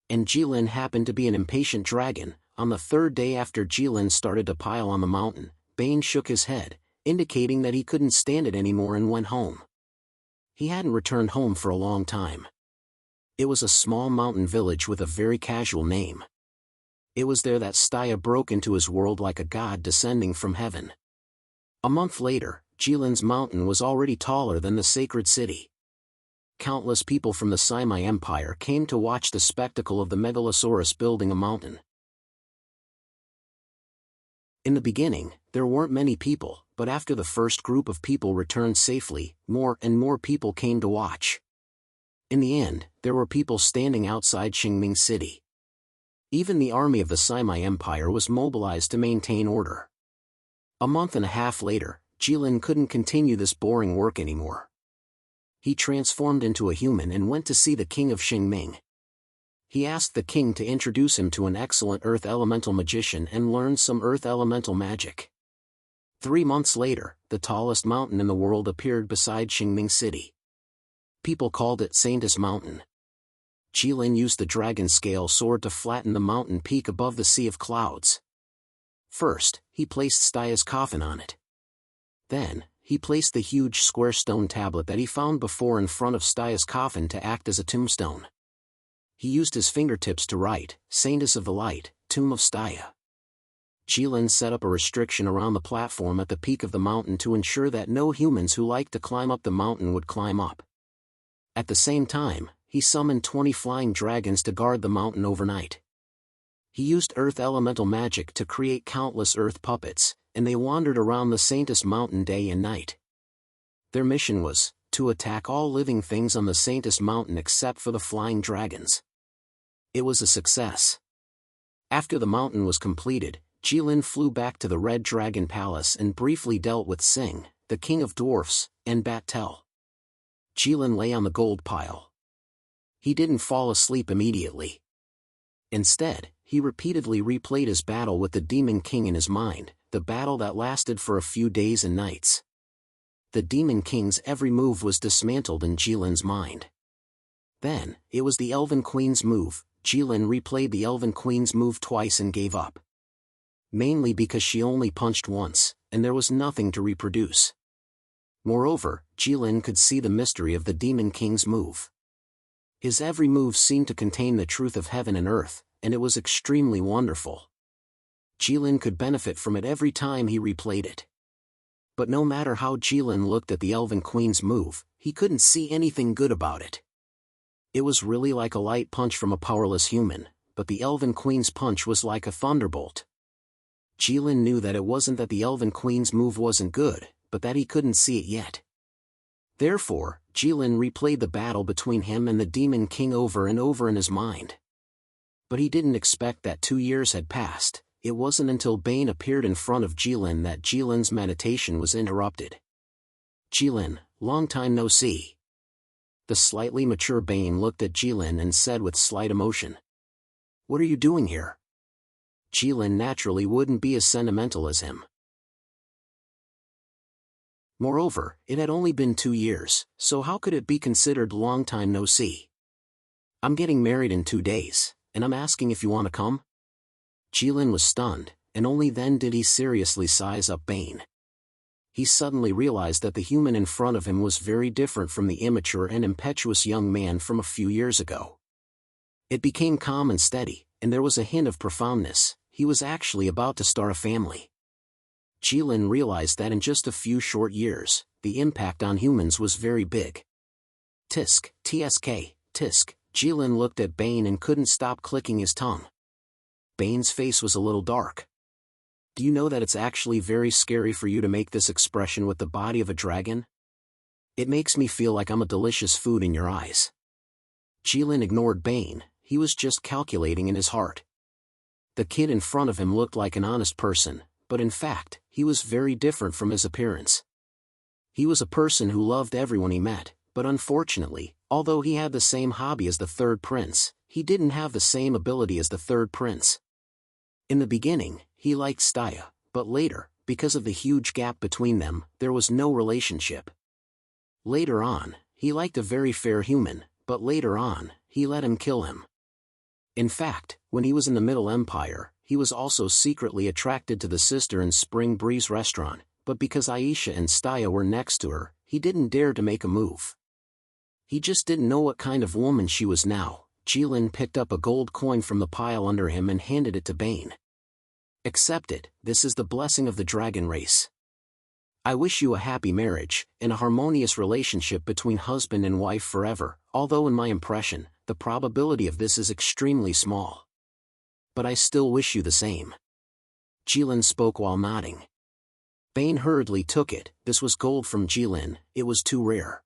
[SPEAKER 1] And Jilin happened to be an impatient dragon. On the third day after Jilin started to pile on the mountain, Bane shook his head, indicating that he couldn't stand it anymore and went home. He hadn't returned home for a long time. It was a small mountain village with a very casual name. It was there that Staya broke into his world like a god descending from heaven. A month later, Jilin's mountain was already taller than the sacred city. countless people from the Simi Empire came to watch the spectacle of the megalosaurus building a mountain. In the beginning, there weren't many people, but after the first group of people returned safely, more and more people came to watch. In the end, there were people standing outside Qingming City. Even the army of the Simi Empire was mobilized to maintain order. A month and a half later, Jilin couldn't continue this boring work anymore. He transformed into a human and went to see the king of Qingming. He asked the king to introduce him to an excellent earth elemental magician and learn some earth elemental magic. 3 months later, the tallest mountain in the world appeared beside Qingming City. People called it Saintus Mountain. Jilin used the dragon scale sword to flatten the mountain peak above the sea of clouds. First, he placed Staya's coffin on it. Then, he placed the huge square stone tablet that he found before in front of Staya's coffin to act as a tombstone. He used his fingertips to write, Saintus of the Light, Tomb of Staya. Jilin set up a restriction around the platform at the peak of the mountain to ensure that no humans who liked to climb up the mountain would climb up. At the same time, he summoned 20 flying dragons to guard the mountain overnight. He used earth elemental magic to create countless earth puppets, and they wandered around the Saintus Mountain day and night. Their mission was to attack all living things on the Saintus Mountain except for the flying dragons. It was a success. After the mountain was completed, Jilin flew back to the Red Dragon Palace and briefly dealt with Sing, the king of dwarfs, and Bat-Tel. Jilin lay on the gold pile. He didn't fall asleep immediately. Instead, he repeatedly replayed his battle with the Demon King in his mind, the battle that lasted for a few days and nights. The Demon King's every move was dismantled in Jilin's mind. Then, it was the Elven Queen's move. Jilin replayed the Elven Queen's move twice and gave up. Mainly because she only punched once, and there was nothing to reproduce. Moreover, Jilin could see the mystery of the Demon King's move. His every move seemed to contain the truth of heaven and earth, and it was extremely wonderful. Jilin could benefit from it every time he replayed it. But no matter how Jilin looked at the Elven Queen's move, he couldn't see anything good about it. It was really like a light punch from a powerless human, but the Elven Queen's punch was like a thunderbolt. Jilin knew that it wasn't that the Elven Queen's move wasn't good, but that he couldn't see it yet. Therefore, Jilin replayed the battle between him and the Demon King over and over in his mind. But he didn't expect that 2 years had passed. It wasn't until Bane appeared in front of Jilin that Jilin's meditation was interrupted. Jilin, long time no see. The slightly mature Bane looked at Jilin and said with slight emotion, "What are you doing here?" Jilin naturally wouldn't be as sentimental as him. Moreover, it had only been 2 years, so how could it be considered long time no see? "I'm getting married in 2 days, and I'm asking if you want to come?" Jilin was stunned, and only then did he seriously size up Bane. He suddenly realized that the human in front of him was very different from the immature and impetuous young man from a few years ago. It became calm and steady, and there was a hint of profoundness. He was actually about to start a family. Jilin realized that in just a few short years, the impact on humans was very big. Tisk, tsk, tisk. Jilin looked at Bane and couldn't stop clicking his tongue. Bane's face was a little dark. "Do you know that it's actually very scary for you to make this expression with the body of a dragon? It makes me feel like I'm a delicious food in your eyes." Jilin ignored Bane. He was just calculating in his heart. The kid in front of him looked like an honest person, but in fact, he was very different from his appearance. He was a person who loved everyone he met, but unfortunately, although he had the same hobby as the third prince, he didn't have the same ability as the third prince. In the beginning, he liked Staya, but later, because of the huge gap between them, there was no relationship. Later on, he liked a very fair human, but later on, he let him kill him. In fact, when he was in the Middle Empire, he was also secretly attracted to the sister in Spring Breeze restaurant, but because Aisha and Staya were next to her, he didn't dare to make a move. He just didn't know what kind of woman she was now. Jilin picked up a gold coin from the pile under him and handed it to Bane. "Accept it, this is the blessing of the dragon race." I wish you a happy marriage, and a harmonious relationship between husband and wife forever, although in my impression, the probability of this is extremely small. But I still wish you the same. Jilin spoke while nodding. Bane hurriedly took it. This was gold from Jilin, it was too rare.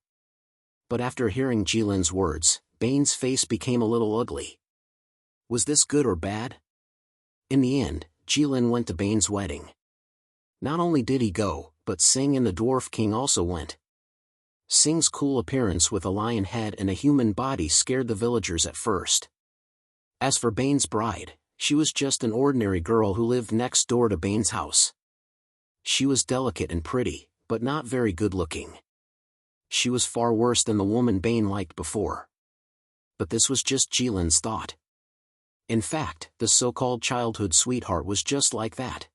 [SPEAKER 1] But after hearing Jilin's words, Bane's face became a little ugly. Was this good or bad? In the end, Jilin went to Bane's wedding. Not only did he go, but Sing and the Dwarf King also went. Sing's cool appearance with a lion head and a human body scared the villagers at first. As for Bane's bride, she was just an ordinary girl who lived next door to Bane's house. She was delicate and pretty, but not very good-looking. She was far worse than the woman Bane liked before. But this was just Jilin's thought. In fact, the so-called childhood sweetheart was just like that.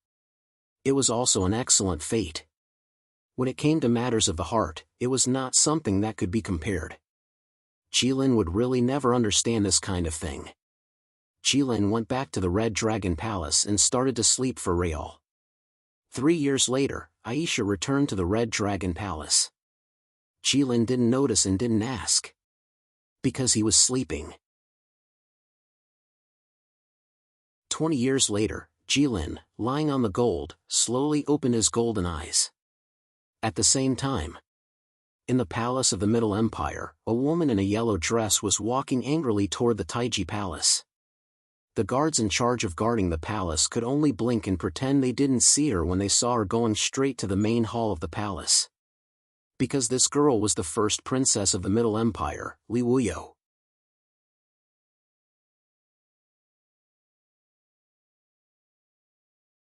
[SPEAKER 1] It was also an excellent fate. When it came to matters of the heart, it was not something that could be compared. Jilin would really never understand this kind of thing. Jilin went back to the Red Dragon Palace and started to sleep for real. 3 years later, Aisha returned to the Red Dragon Palace. Jilin didn't notice and didn't ask. Because he was sleeping. 20 years later, Jilin, lying on the gold, slowly opened his golden eyes. At the same time, in the palace of the Middle Empire, a woman in a yellow dress was walking angrily toward the Taiji Palace. The guards in charge of guarding the palace could only blink and pretend they didn't see her when they saw her going straight to the main hall of the palace. Because this girl was the first princess of the Middle Empire, Li Wuyo.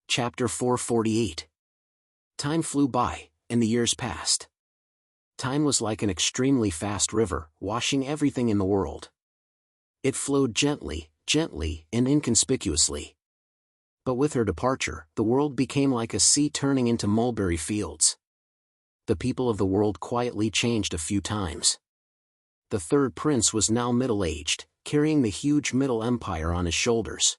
[SPEAKER 1] Chapter 448. Time flew by, and the years passed. Time was like an extremely fast river, washing everything in the world. It flowed gently, and inconspicuously. But with her departure, the world became like a sea turning into mulberry fields. The people of the world quietly changed a few times. The third prince was now middle-aged, carrying the huge Middle Empire on his shoulders.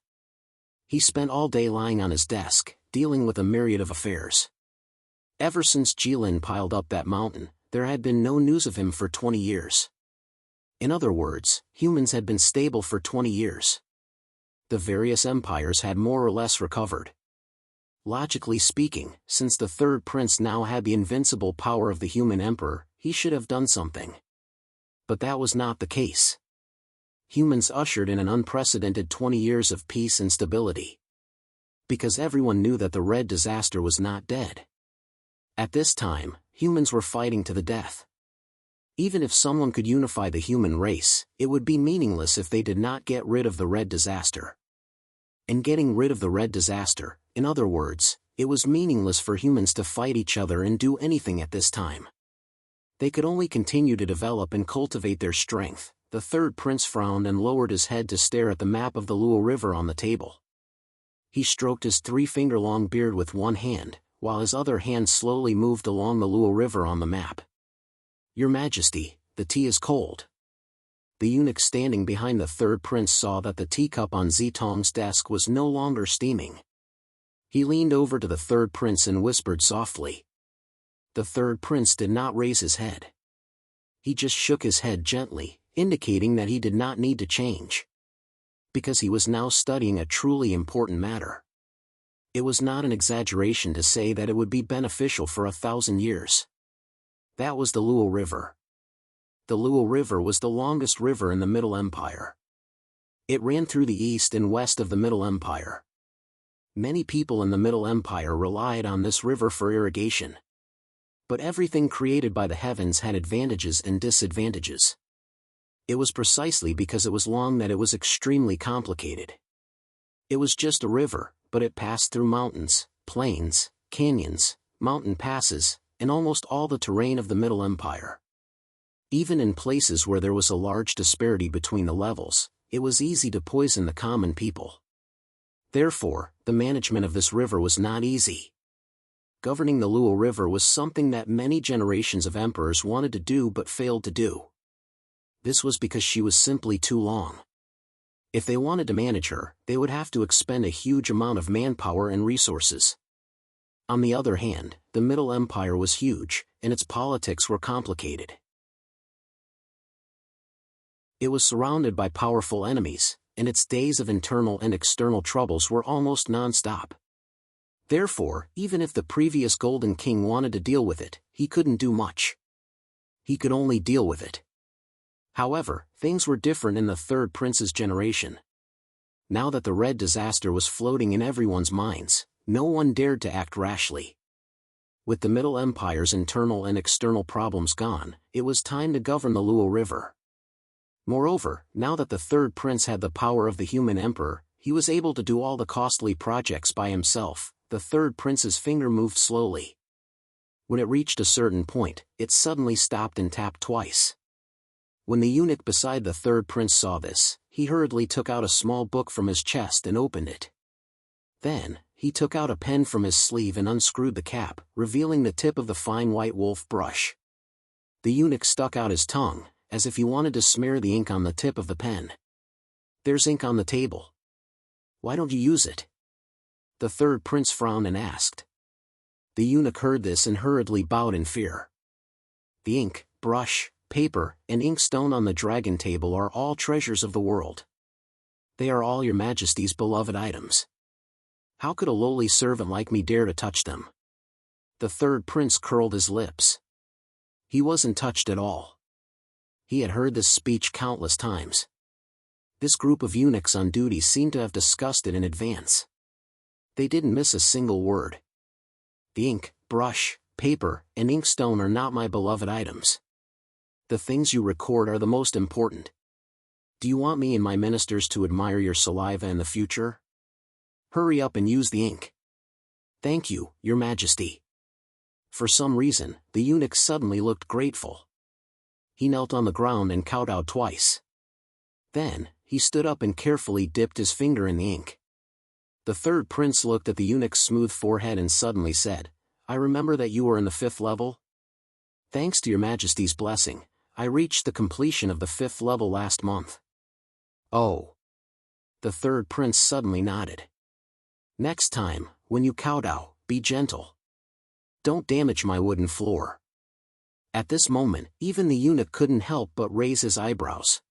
[SPEAKER 1] He spent all day lying on his desk, dealing with a myriad of affairs. Ever since Jilin piled up that mountain, there had been no news of him for 20 years. In other words, humans had been stable for 20 years. The various empires had more or less recovered. Logically speaking, since the third prince now had the invincible power of the human emperor, he should have done something. But that was not the case. Humans ushered in an unprecedented 20 years of peace and stability. Because everyone knew that the Red Disaster was not dead. At this time, humans were fighting to the death. Even if someone could unify the human race, it would be meaningless if they did not get rid of the Red Disaster. In getting rid of the Red Disaster, in other words, it was meaningless for humans to fight each other and do anything at this time. They could only continue to develop and cultivate their strength. The third prince frowned and lowered his head to stare at the map of the Luo River on the table. He stroked his 3-finger-long beard with one hand, while his other hand slowly moved along the Luo River on the map. Your Majesty, the tea is cold. The eunuch standing behind the third prince saw that the teacup on Zitong's desk was no longer steaming. He leaned over to the third prince and whispered softly. The third prince did not raise his head. He just shook his head gently, indicating that he did not need to change. Because he was now studying a truly important matter. It was not an exaggeration to say that it would be beneficial for 1,000 years. That was the Luo River. The Luo River was the longest river in the Middle Empire. It ran through the east and west of the Middle Empire. Many people in the Middle Empire relied on this river for irrigation. But everything created by the heavens had advantages and disadvantages. It was precisely because it was long that it was extremely complicated. It was just a river, but it passed through mountains, plains, canyons, mountain passes, and almost all the terrain of the Middle Empire. Even in places where there was a large disparity between the levels, it was easy to poison the common people. Therefore, the management of this river was not easy. Governing the Luo River was something that many generations of emperors wanted to do but failed to do. This was because she was simply too long. If they wanted to manage her, they would have to expend a huge amount of manpower and resources. On the other hand, the Middle Empire was huge, and its politics were complicated. It was surrounded by powerful enemies, and its days of internal and external troubles were almost non-stop. Therefore, even if the previous Golden King wanted to deal with it, he couldn't do much. He could only deal with it. However, things were different in the third prince's generation. Now that the red disaster was floating in everyone's minds, no one dared to act rashly. With the Middle Empire's internal and external problems gone, it was time to govern the Luo River. Moreover, now that the third prince had the power of the human emperor, he was able to do all the costly projects by himself. The third prince's finger moved slowly. When it reached a certain point, it suddenly stopped and tapped twice. When the eunuch beside the third prince saw this, he hurriedly took out a small book from his chest and opened it. Then, he took out a pen from his sleeve and unscrewed the cap, revealing the tip of the fine white wolf brush. The eunuch stuck out his tongue, as if he wanted to smear the ink on the tip of the pen. "There's ink on the table. Why don't you use it?" The third prince frowned and asked. The eunuch heard this and hurriedly bowed in fear. "The ink, brush, paper, and inkstone on the dragon table are all treasures of the world. They are all your majesty's beloved items. How could a lowly servant like me dare to touch them?" The third prince curled his lips. He wasn't touched at all. He had heard this speech countless times. This group of eunuchs on duty seemed to have discussed it in advance. They didn't miss a single word. "The ink, brush, paper, and inkstone are not my beloved items. The things you record are the most important. Do you want me and my ministers to admire your saliva in the future? Hurry up and use the ink." "Thank you, Your Majesty." For some reason, the eunuch suddenly looked grateful. He knelt on the ground and kowtowed twice. Then, he stood up and carefully dipped his finger in the ink. The third prince looked at the eunuch's smooth forehead and suddenly said, "I remember that you are in the 5th level? Thanks to Your Majesty's blessing, I reached the completion of the 5th level last month." "Oh." The third prince suddenly nodded. "Next time, when you kowtow, be gentle. Don't damage my wooden floor." At this moment, even the eunuch couldn't help but raise his eyebrows.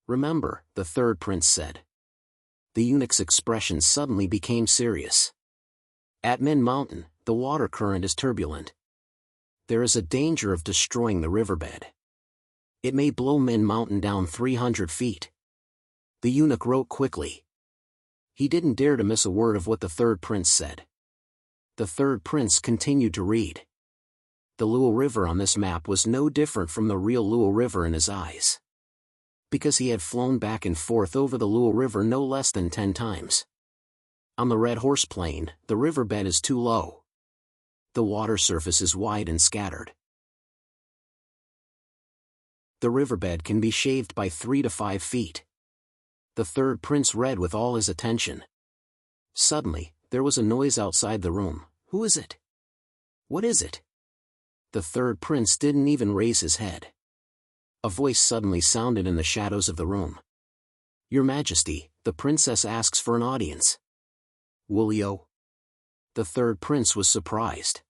[SPEAKER 1] "Remember," the third prince said. The eunuch's expression suddenly became serious. "At Min Mountain, the water current is turbulent. There is a danger of destroying the riverbed. It may blow Min Mountain down 300 feet. The eunuch wrote quickly. He didn't dare to miss a word of what the third prince said. The third prince continued to read. The Luo River on this map was no different from the real Luo River in his eyes. Because he had flown back and forth over the Luo River no less than 10 times. On the Red Horse Plain, the riverbed is too low. The water surface is wide and scattered. The riverbed can be shaved by 3 to 5 feet. The third prince read with all his attention. Suddenly, there was a noise outside the room. "Who is it? What is it?" The third prince didn't even raise his head. A voice suddenly sounded in the shadows of the room. "Your Majesty, the princess asks for an audience." "Woolio?" The third prince was surprised.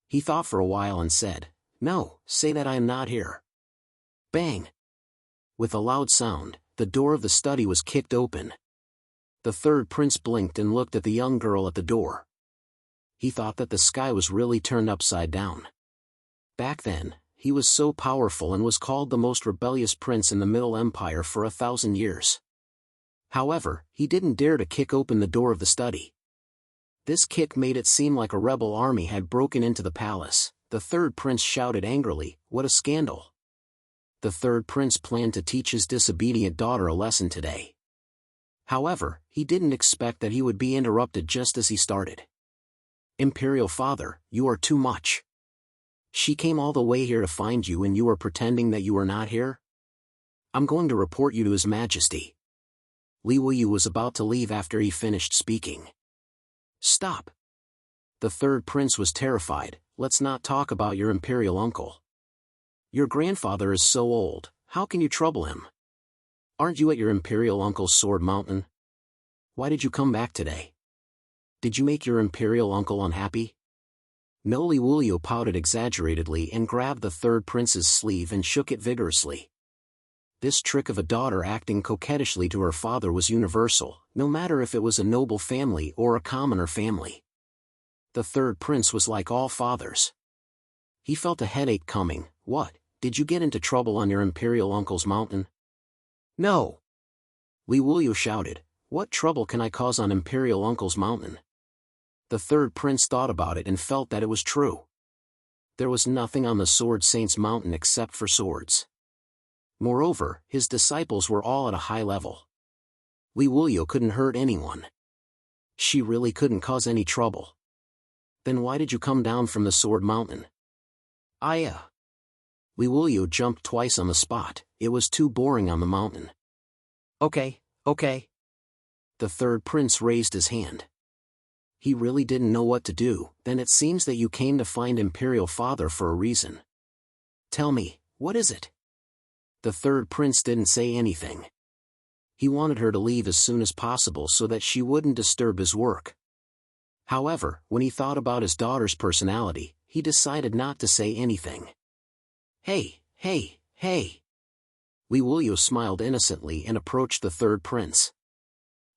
[SPEAKER 1] He thought for a while and said, "No, say that I am not here." Bang! With a loud sound, the door of the study was kicked open. The third prince blinked and looked at the young girl at the door. He thought that the sky was really turned upside down. Back then, he was so powerful and was called the most rebellious prince in the Middle Empire for 1,000 years. However, he didn't dare to kick open the door of the study. This kick made it seem like a rebel army had broken into the palace. The third prince shouted angrily, "What a scandal!" The third prince planned to teach his disobedient daughter a lesson today. However, he didn't expect that he would be interrupted just as he started. "Imperial father, you are too much. She came all the way here to find you and you are pretending that you are not here? I'm going to report you to His Majesty." Li Wuyu was about to leave after he finished speaking. "Stop." The third prince was terrified. "Let's not talk about your imperial uncle. Your grandfather is so old, how can you trouble him? Aren't you at your imperial uncle's Sword Mountain? Why did you come back today?" Did you make your imperial uncle unhappy? No. Li Wuliu pouted exaggeratedly and grabbed the third prince's sleeve and shook it vigorously. This trick of a daughter acting coquettishly to her father was universal, no matter if it was a noble family or a commoner family. The third prince was like all fathers. He felt a headache coming. What, did you get into trouble on your imperial uncle's mountain? No. Li Wuliu shouted. What trouble can I cause on imperial uncle's mountain? The third prince thought about it and felt that it was true. There was nothing on the Sword Saint's mountain except for swords. Moreover, his disciples were all at a high level. Li Wuliu couldn't hurt anyone. She really couldn't cause any trouble. Then why did you come down from the Sword Mountain? Li Wuliu jumped twice on the spot. It was too boring on the mountain. Okay. The third prince raised his hand. He really didn't know what to do. Then it seems that you came to find Imperial Father for a reason. Tell me, what is it? The third prince didn't say anything. He wanted her to leave as soon as possible so that she wouldn't disturb his work. However, when he thought about his daughter's personality, he decided not to say anything. Hey. Li Wuliu smiled innocently and approached the third prince.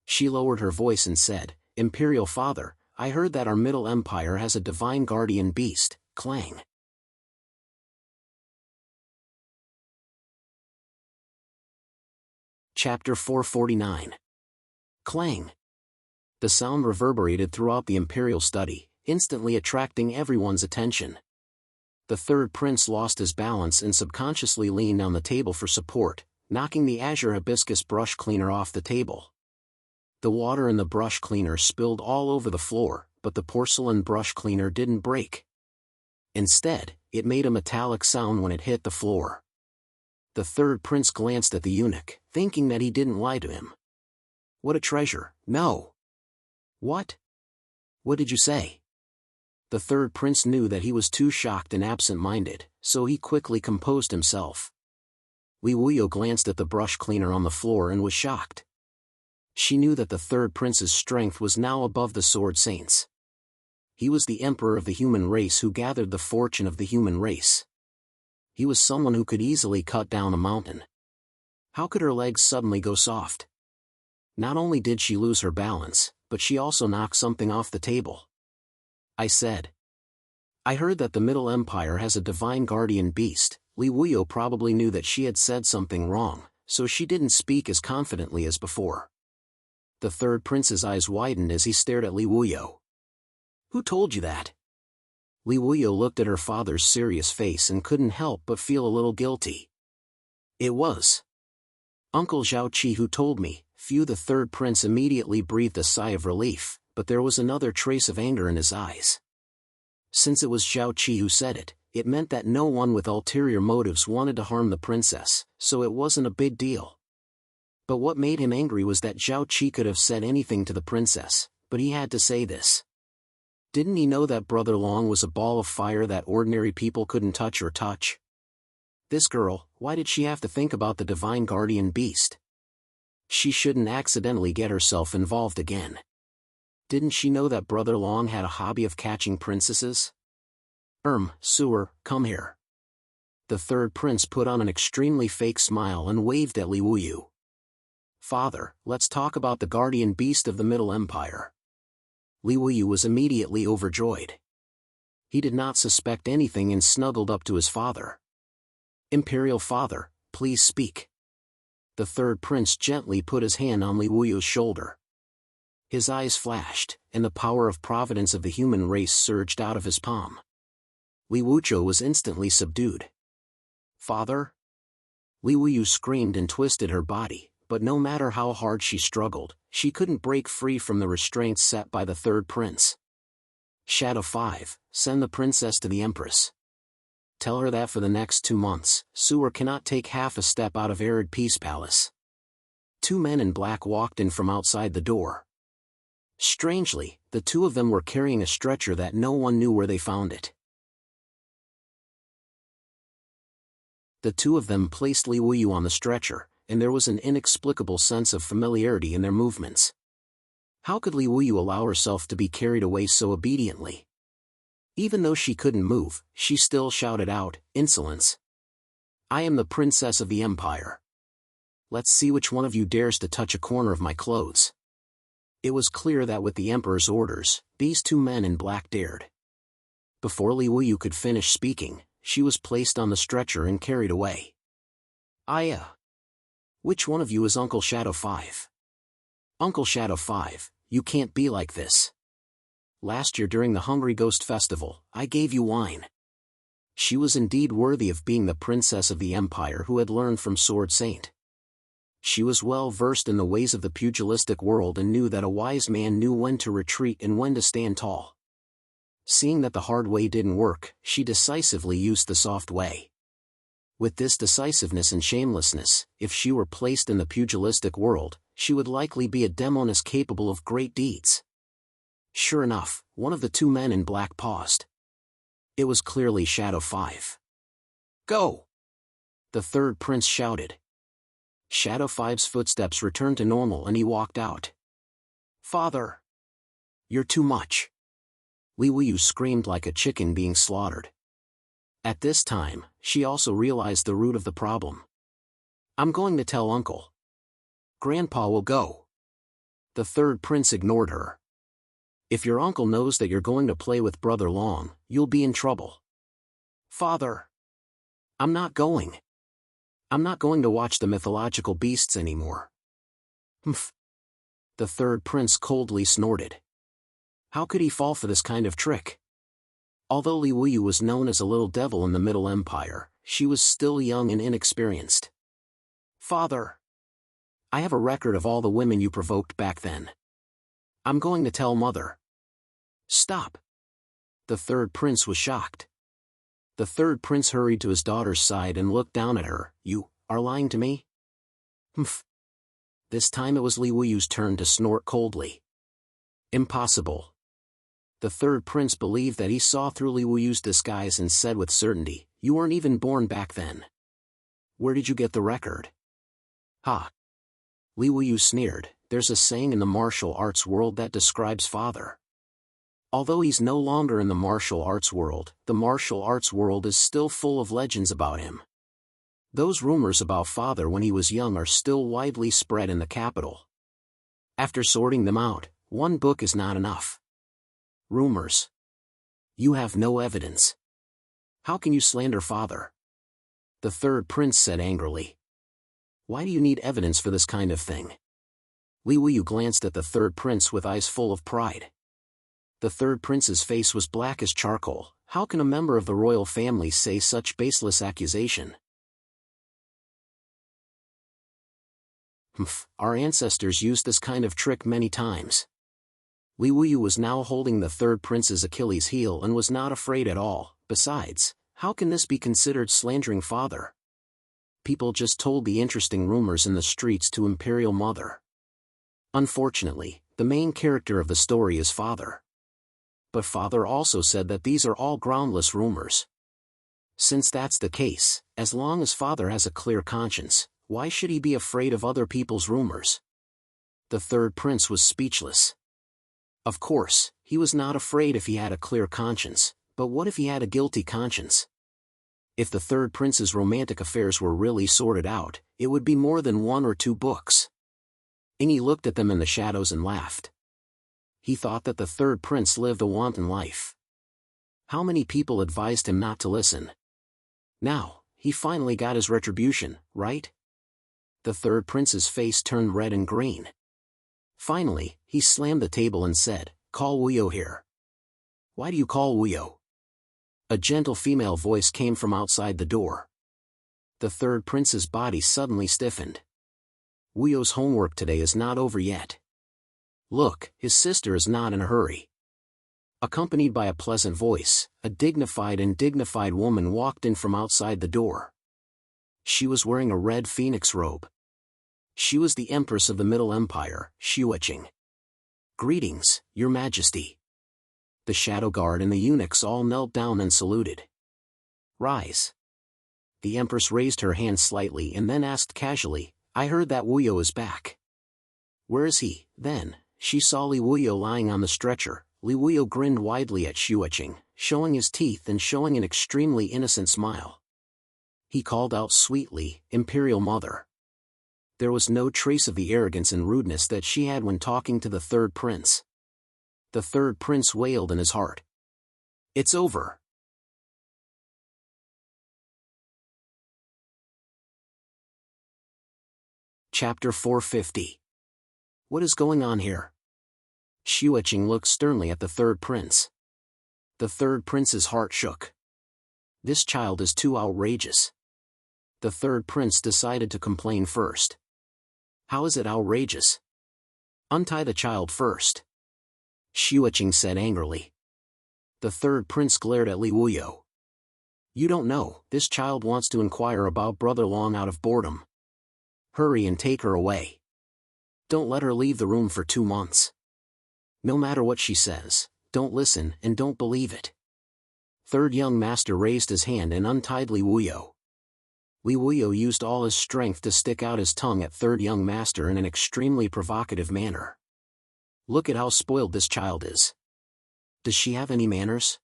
[SPEAKER 1] She lowered her voice and said, Imperial Father, I heard that our Middle Empire has a divine guardian beast, Clang. Chapter 449. Clang. The sound reverberated throughout the imperial study, instantly attracting everyone's attention. The third prince lost his balance and subconsciously leaned on the table for support, knocking the azure hibiscus brush cleaner off the table. The water in the brush cleaner spilled all over the floor, but the porcelain brush cleaner didn't break. Instead, it made a metallic sound when it hit the floor. The third prince glanced at the eunuch, thinking that he didn't lie to him. What a treasure. No. What? What did you say? The third prince knew that he was too shocked and absent-minded, so he quickly composed himself. Li Wuliu glanced at the brush cleaner on the floor and was shocked. She knew that the third prince's strength was now above the Sword Saint's. He was the emperor of the human race who gathered the fortune of the human race. He was someone who could easily cut down a mountain. How could her legs suddenly go soft? Not only did she lose her balance, but she also knocked something off the table. I said. I heard that the Middle Empire has a divine guardian beast. Li Wuliu probably knew that she had said something wrong, so she didn't speak as confidently as before. The third prince's eyes widened as he stared at Li Wuliu. Who told you that? Li Wuliu looked at her father's serious face and couldn't help but feel a little guilty. It was Uncle Zhao Qi who told me. Phew. The third prince immediately breathed a sigh of relief, but there was another trace of anger in his eyes. Since it was Zhao Qi who said it, it meant that no one with ulterior motives wanted to harm the princess, so it wasn't a big deal. But what made him angry was that Zhao Qi could have said anything to the princess, but he had to say this. Didn't he know that Brother Long was a ball of fire that ordinary people couldn't touch or touch? This girl, why did she have to think about the divine guardian beast? She shouldn't accidentally get herself involved again. Didn't she know that Brother Long had a hobby of catching princesses? Sewer, come here. The third prince put on an extremely fake smile and waved at Li Wuliu. Father, let's talk about the guardian beast of the Middle Empire. Li Wuliu was immediately overjoyed. He did not suspect anything and snuggled up to his father. Imperial Father, please speak. The third prince gently put his hand on Li Wuliu's shoulder. His eyes flashed, and the power of providence of the human race surged out of his palm. Li Wuliu was instantly subdued. Father? Li Wuliu screamed and twisted her body, but no matter how hard she struggled, she couldn't break free from the restraints set by the third prince. Shadow 5, send the princess to the Empress. Tell her that for the next 2 months, Sewer cannot take half a step out of Arid Peace Palace. 2 men in black walked in from outside the door. Strangely, the 2 of them were carrying a stretcher that no one knew where they found it. The 2 of them placed Li Wuliu on the stretcher, and there was an inexplicable sense of familiarity in their movements. How could Li Wuyu allow herself to be carried away so obediently? Even though she couldn't move, she still shouted out, "Insolence! I am the princess of the empire. Let's see which one of you dares to touch a corner of my clothes." It was clear that with the emperor's orders, these two men in black dared. Before Li Wuyu could finish speaking, she was placed on the stretcher and carried away. Which one of you is Uncle Shadow 5? Uncle Shadow 5, you can't be like this. Last year during the Hungry Ghost Festival, I gave you wine. She was indeed worthy of being the princess of the empire who had learned from Sword Saint. She was well versed in the ways of the pugilistic world and knew that a wise man knew when to retreat and when to stand tall. Seeing that the hard way didn't work, she decisively used the soft way. With this decisiveness and shamelessness, if she were placed in the pugilistic world, she would likely be a demoness capable of great deeds. Sure enough, one of the two men in black paused. It was clearly Shadow 5. "Go!" the third prince shouted. Shadow 5's footsteps returned to normal and he walked out. "Father! You're too much!" Li Wuyu screamed like a chicken being slaughtered. At this time, she also realized the root of the problem. "I'm going to tell Uncle. Grandpa will go." The third prince ignored her. "If your uncle knows that you're going to play with Brother Long, you'll be in trouble." "Father! I'm not going. I'm not going to watch the mythological beasts anymore." "Humph!" the third prince coldly snorted. How could he fall for this kind of trick? Although Li Wuyu was known as a little devil in the Middle Empire, she was still young and inexperienced. "Father! I have a record of all the women you provoked back then. I'm going to tell Mother." "Stop!" The third prince was shocked. The third prince hurried to his daughter's side and looked down at her. "You are lying to me?" "Humph!" This time it was Li Wuyu's turn to snort coldly. "Impossible." The third prince believed that he saw through Li Wuyu's disguise and said with certainty, "You weren't even born back then. Where did you get the record?" "Ha!" Li Wuyu sneered. "There's a saying in the martial arts world that describes father. Although he's no longer in the martial arts world, the martial arts world is still full of legends about him. Those rumors about father when he was young are still widely spread in the capital. After sorting them out, one book is not enough. Rumors. You have no evidence. How can you slander father?" The third prince said angrily. "Why do you need evidence for this kind of thing?" Li Wuyu glanced at the third prince with eyes full of pride. The third prince's face was black as charcoal. How can a member of the royal family say such baseless accusation? "Humph, our ancestors used this kind of trick many times." Li Wuyu was now holding the third prince's Achilles heel and was not afraid at all. Besides, how can this be considered slandering father? People just told the interesting rumors in the streets to Imperial Mother. Unfortunately, the main character of the story is father. But father also said that these are all groundless rumors. Since that's the case, as long as father has a clear conscience, why should he be afraid of other people's rumors? The third prince was speechless. Of course, he was not afraid if he had a clear conscience, but what if he had a guilty conscience? If the third prince's romantic affairs were really sorted out, it would be more than 1 or 2 books. And he looked at them in the shadows and laughed. He thought that the third prince lived a wanton life. How many people advised him not to listen? Now, he finally got his retribution, right? The third prince's face turned red and green. Finally, he slammed the table and said, "Call Wuyo here." "Why do you call Wuyo?" A gentle female voice came from outside the door. The third prince's body suddenly stiffened. Wuyo's homework today is not over yet. Look, his sister is not in a hurry. Accompanied by a pleasant voice, a dignified woman walked in from outside the door. She was wearing a red phoenix robe. She was the Empress of the Middle Empire, Xueqing. "Greetings, Your Majesty." The Shadow Guard and the eunuchs all knelt down and saluted. "Rise." The Empress raised her hand slightly and then asked casually, "I heard that Wuyo is back." "Where is he, then?" She saw Li Wuyo lying on the stretcher. Li Wuyo grinned widely at Xueqing, showing his teeth and showing an extremely innocent smile. He called out sweetly, "Imperial Mother." There was no trace of the arrogance and rudeness that she had when talking to the third prince. The third prince wailed in his heart. "It's over." Chapter 450. What is going on here? Xueqing looked sternly at the third prince. The third prince's heart shook. This child is too outrageous. The third prince decided to complain first. "How is it outrageous? Untie the child first," Xueqing said angrily. The third prince glared at Li Wuyo. "You don't know, this child wants to inquire about Brother Long out of boredom. Hurry and take her away. Don't let her leave the room for 2 months. No matter what she says, don't listen and don't believe it." Third young master raised his hand and untied Li Wuyo. Li Wuyo used all his strength to stick out his tongue at third young master in an extremely provocative manner. "Look at how spoiled this child is. Does she have any manners?"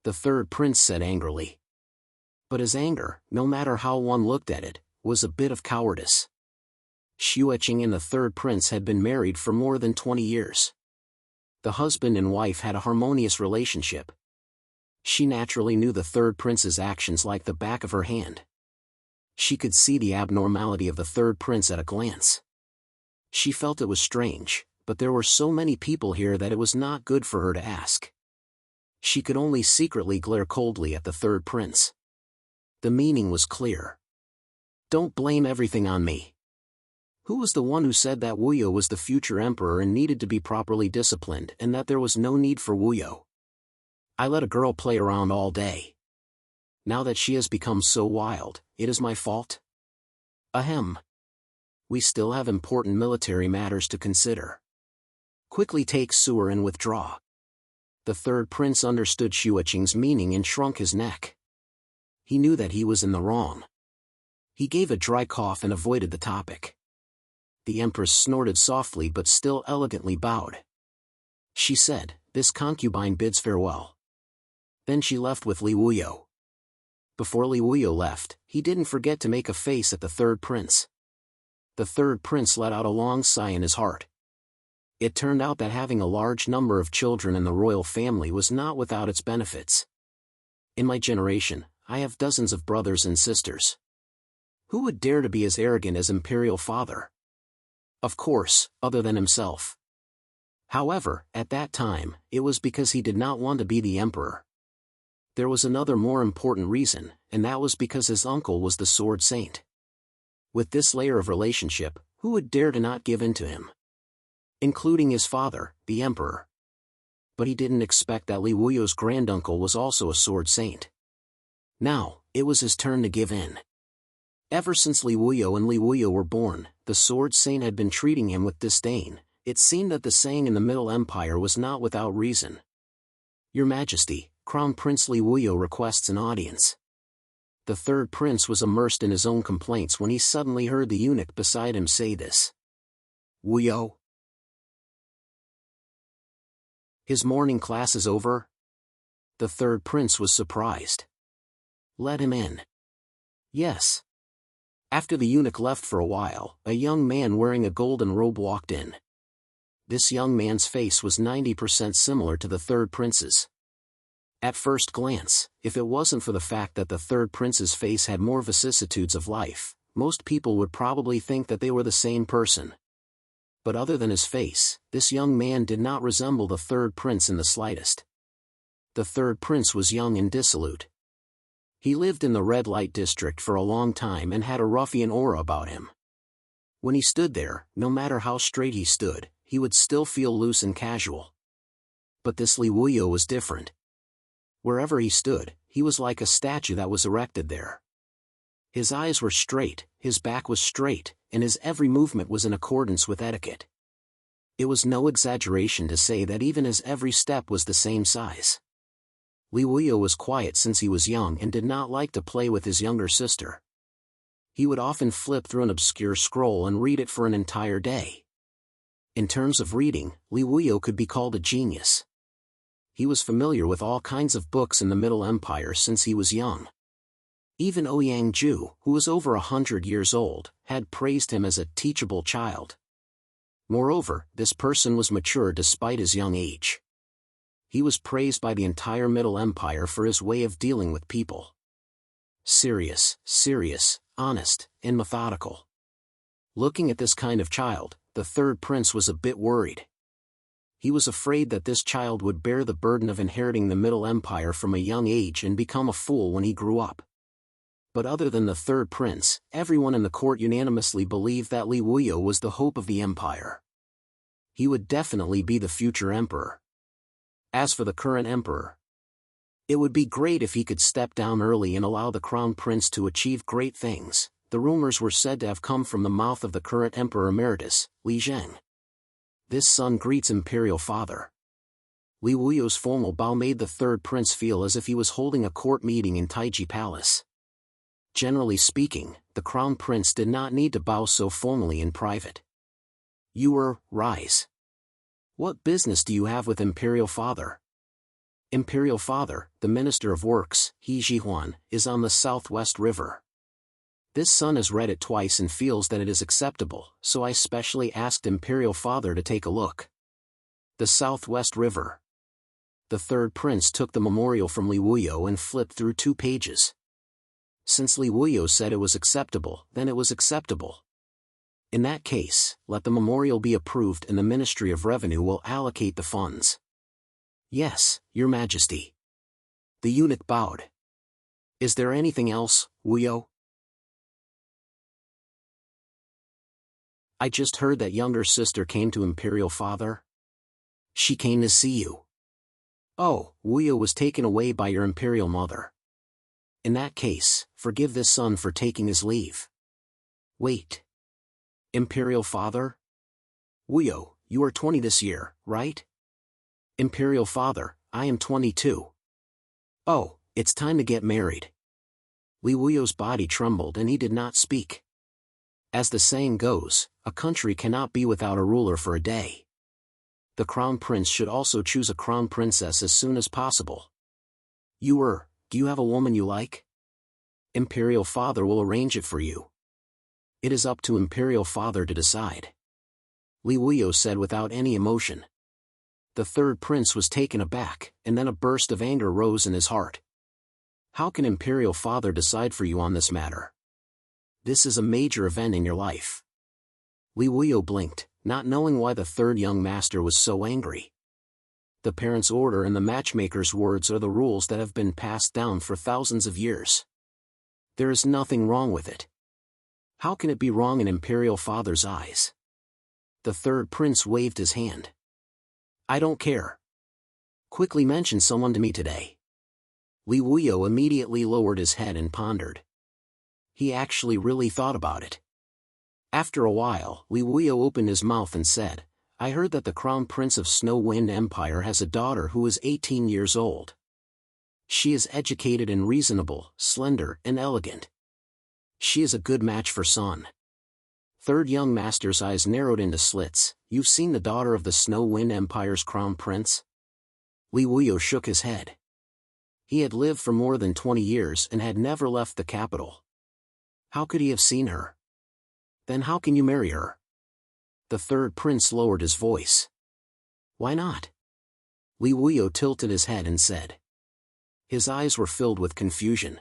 [SPEAKER 1] The third prince said angrily. But his anger, no matter how one looked at it, was a bit of cowardice. Xueqing and the third prince had been married for more than 20 years. The husband and wife had a harmonious relationship. She naturally knew the third prince's actions like the back of her hand. She could see the abnormality of the third prince at a glance. She felt it was strange, but there were so many people here that it was not good for her to ask. She could only secretly glare coldly at the third prince. The meaning was clear. "Don't blame everything on me. Who was the one who said that Wuyo was the future emperor and needed to be properly disciplined and that there was no need for Wuyo? I let a girl play around all day. Now that she has become so wild, it is my fault? Ahem. We still have important military matters to consider. Quickly take sewer and withdraw." The third prince understood Xueqing's meaning and shrunk his neck. He knew that he was in the wrong. He gave a dry cough and avoided the topic. The empress snorted softly but still elegantly bowed. She said, "This concubine bids farewell." Then she left with Li Wuyo. Before Li Wuyo left, he didn't forget to make a face at the third prince. The third prince let out a long sigh in his heart. It turned out that having a large number of children in the royal family was not without its benefits. In my generation, I have dozens of brothers and sisters. Who would dare to be as arrogant as imperial father? Of course, other than himself. However, at that time, it was because he did not want to be the emperor. There was another more important reason, and that was because his uncle was the sword saint. With this layer of relationship, who would dare to not give in to him? Including his father, the emperor. But he didn't expect that Li Wuyo's granduncle was also a sword saint. Now, it was his turn to give in. Ever since Li Wuyo and Li Wuyo were born, the sword saint had been treating him with disdain. It seemed that the saying in the Middle Empire was not without reason. "Your Majesty, Crown Prince Li Wuyo requests an audience." The third prince was immersed in his own complaints when he suddenly heard the eunuch beside him say this. "Wuyo? His morning class is over?" The third prince was surprised. "Let him in." "Yes." After the eunuch left for a while, a young man wearing a golden robe walked in. This young man's face was 90% similar to the third prince's. At first glance, if it wasn't for the fact that the third prince's face had more vicissitudes of life, most people would probably think that they were the same person. But other than his face, this young man did not resemble the third prince in the slightest. The third prince was young and dissolute. He lived in the red light district for a long time and had a ruffian aura about him. When he stood there, no matter how straight he stood, he would still feel loose and casual. But this Li Wuyo was different. Wherever he stood, he was like a statue that was erected there. His eyes were straight, his back was straight, and his every movement was in accordance with etiquette. It was no exaggeration to say that even his every step was the same size. Li Wuyo was quiet since he was young and did not like to play with his younger sister. He would often flip through an obscure scroll and read it for an entire day. In terms of reading, Li Wuyo could be called a genius. He was familiar with all kinds of books in the Middle Empire since he was young. Even Ouyang Ju, who was over 100 years old, had praised him as a teachable child. Moreover, this person was mature despite his young age. He was praised by the entire Middle Empire for his way of dealing with people. Serious, honest, and methodical. Looking at this kind of child, the third prince was a bit worried. He was afraid that this child would bear the burden of inheriting the Middle Empire from a young age and become a fool when he grew up. But other than the third prince, everyone in the court unanimously believed that Li Wuyo was the hope of the empire. He would definitely be the future emperor. As for the current emperor, it would be great if he could step down early and allow the crown prince to achieve great things. The rumors were said to have come from the mouth of the current emperor emeritus, Li Zheng. This son greets imperial father. Li Wuyo's formal bow made the third prince feel as if he was holding a court meeting in Taiji Palace. Generally speaking, the crown prince did not need to bow so formally in private. Rise. What business do you have with imperial father? Imperial father, the minister of works, He Jihuan, is on the southwest river. This son has read it twice and feels that it is acceptable, so I specially asked imperial father to take a look. The southwest river. The third prince took the memorial from Li Wuyo and flipped through 2 pages. Since Li Wuyo said it was acceptable, then it was acceptable. In that case, let the memorial be approved and the Ministry of Revenue will allocate the funds. Yes, Your Majesty. The eunuch bowed. Is there anything else, Wuyo? I just heard that younger sister came to imperial father. She came to see you. Oh, Wuyo was taken away by your imperial mother. In that case, forgive this son for taking his leave. Wait. Imperial father? Wuyo, you are 20 this year, right? Imperial father, I am 22. Oh, it's time to get married. Li Wuyo's body trembled and he did not speak. As the saying goes, a country cannot be without a ruler for a day. The crown prince should also choose a crown princess as soon as possible. Do you have a woman you like? Imperial father will arrange it for you. It is up to imperial father to decide. Li Wuyo said without any emotion. The third prince was taken aback, and then a burst of anger rose in his heart. How can imperial father decide for you on this matter? This is a major event in your life. Li Wuyo blinked, not knowing why the third young master was so angry. The parent's order and the matchmaker's words are the rules that have been passed down for thousands of years. There is nothing wrong with it. How can it be wrong in imperial father's eyes? The third prince waved his hand. I don't care. Quickly mention someone to me today. Li Wuyo immediately lowered his head and pondered. He actually really thought about it. After a while, Li Wuyo opened his mouth and said, I heard that the crown prince of Snow Wind Empire has a daughter who is 18 years old. She is educated and reasonable, slender and elegant. She is a good match for son. Third young master's eyes narrowed into slits. You've seen the daughter of the Snow Wind Empire's crown prince? Li Wuyo shook his head. He had lived for more than 20 years and had never left the capital. How could he have seen her? Then how can you marry her? The third prince lowered his voice. Why not? Li Wuyo tilted his head and said. His eyes were filled with confusion.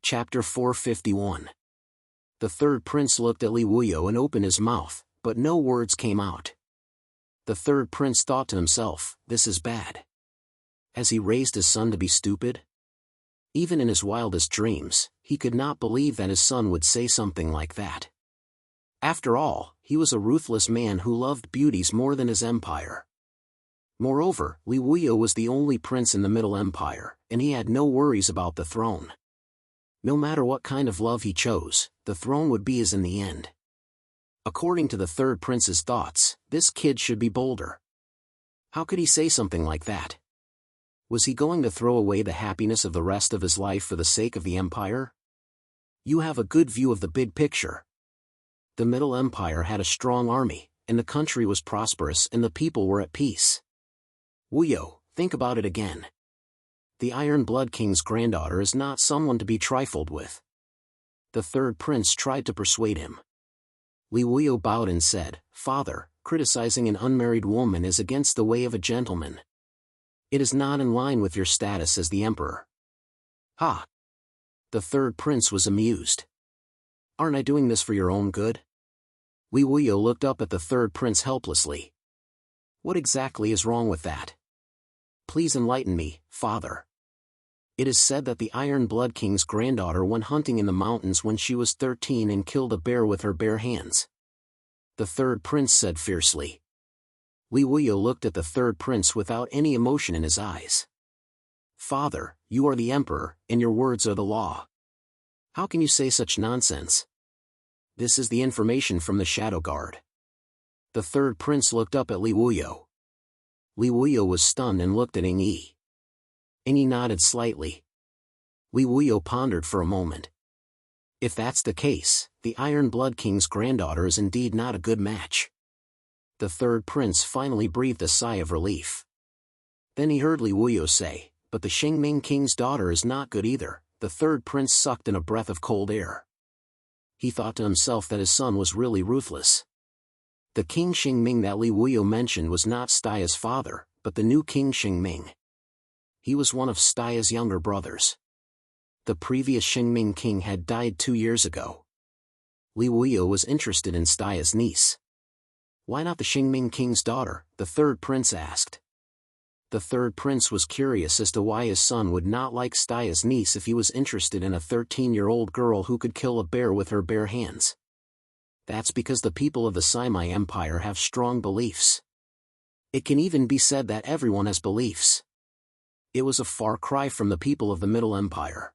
[SPEAKER 1] Chapter 451. The third prince looked at Li Wuyo and opened his mouth, but no words came out. The third prince thought to himself, this is bad. Has he raised his son to be stupid? Even in his wildest dreams, he could not believe that his son would say something like that. After all, he was a ruthless man who loved beauties more than his empire. Moreover, Li Wuyo was the only prince in the Middle Empire, and he had no worries about the throne. No matter what kind of love he chose, the throne would be his in the end. According to the third prince's thoughts, this kid should be bolder. How could he say something like that? Was he going to throw away the happiness of the rest of his life for the sake of the empire? You have a good view of the big picture. The Middle Empire had a strong army, and the country was prosperous and the people were at peace. Wuyo, think about it again. The Iron Blood King's granddaughter is not someone to be trifled with. The third prince tried to persuade him. Li Wuyo bowed and said, Father, criticizing an unmarried woman is against the way of a gentleman. It is not in line with your status as the emperor. Ha! The third prince was amused. Aren't I doing this for your own good? Li Wuyo looked up at the third prince helplessly. What exactly is wrong with that? Please enlighten me, father. It is said that the Iron Blood King's granddaughter went hunting in the mountains when she was 13 and killed a bear with her bare hands. The third prince said fiercely. Li Wuyo looked at the third prince without any emotion in his eyes. Father, you are the emperor, and your words are the law. How can you say such nonsense? This is the information from the Shadow Guard. The third prince looked up at Li Wuyo. Li Wuyo was stunned and looked at Ing Yi. Ing Yi nodded slightly. Li Wuyo pondered for a moment. If that's the case, the Iron Blood King's granddaughter is indeed not a good match. The third prince finally breathed a sigh of relief. Then he heard Li Wuyo say, but the Xingming King's daughter is not good either. The third prince sucked in a breath of cold air. He thought to himself that his son was really ruthless. The King Xingming that Li Wuyo mentioned was not Stia's father, but the new King Xingming. He was one of Stia's younger brothers. The previous Xingming king had died 2 years ago. Li Wuyo was interested in Stia's niece. Why not the Xingming king's daughter? The third prince asked. The third prince was curious as to why his son would not like Stia's niece if he was interested in a 13-year-old girl who could kill a bear with her bare hands. That's because the people of the Saimai Empire have strong beliefs. It can even be said that everyone has beliefs. It was a far cry from the people of the Middle Empire.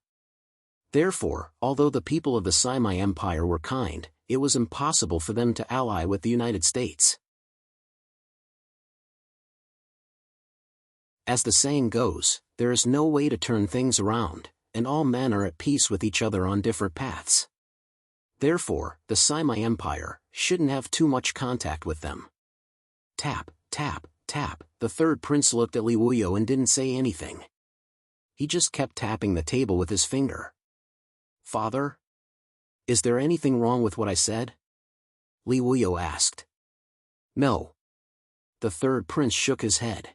[SPEAKER 1] Therefore, although the people of the Saimai Empire were kind, it was impossible for them to ally with the United States. As the saying goes, there is no way to turn things around, and all men are at peace with each other on different paths. Therefore, the Saimai Empire shouldn't have too much contact with them. Tap, tap, tap. The third prince looked at Li Wuyo and didn't say anything. He just kept tapping the table with his finger. Father? Is there anything wrong with what I said? Li Wuyo asked. No. The third prince shook his head.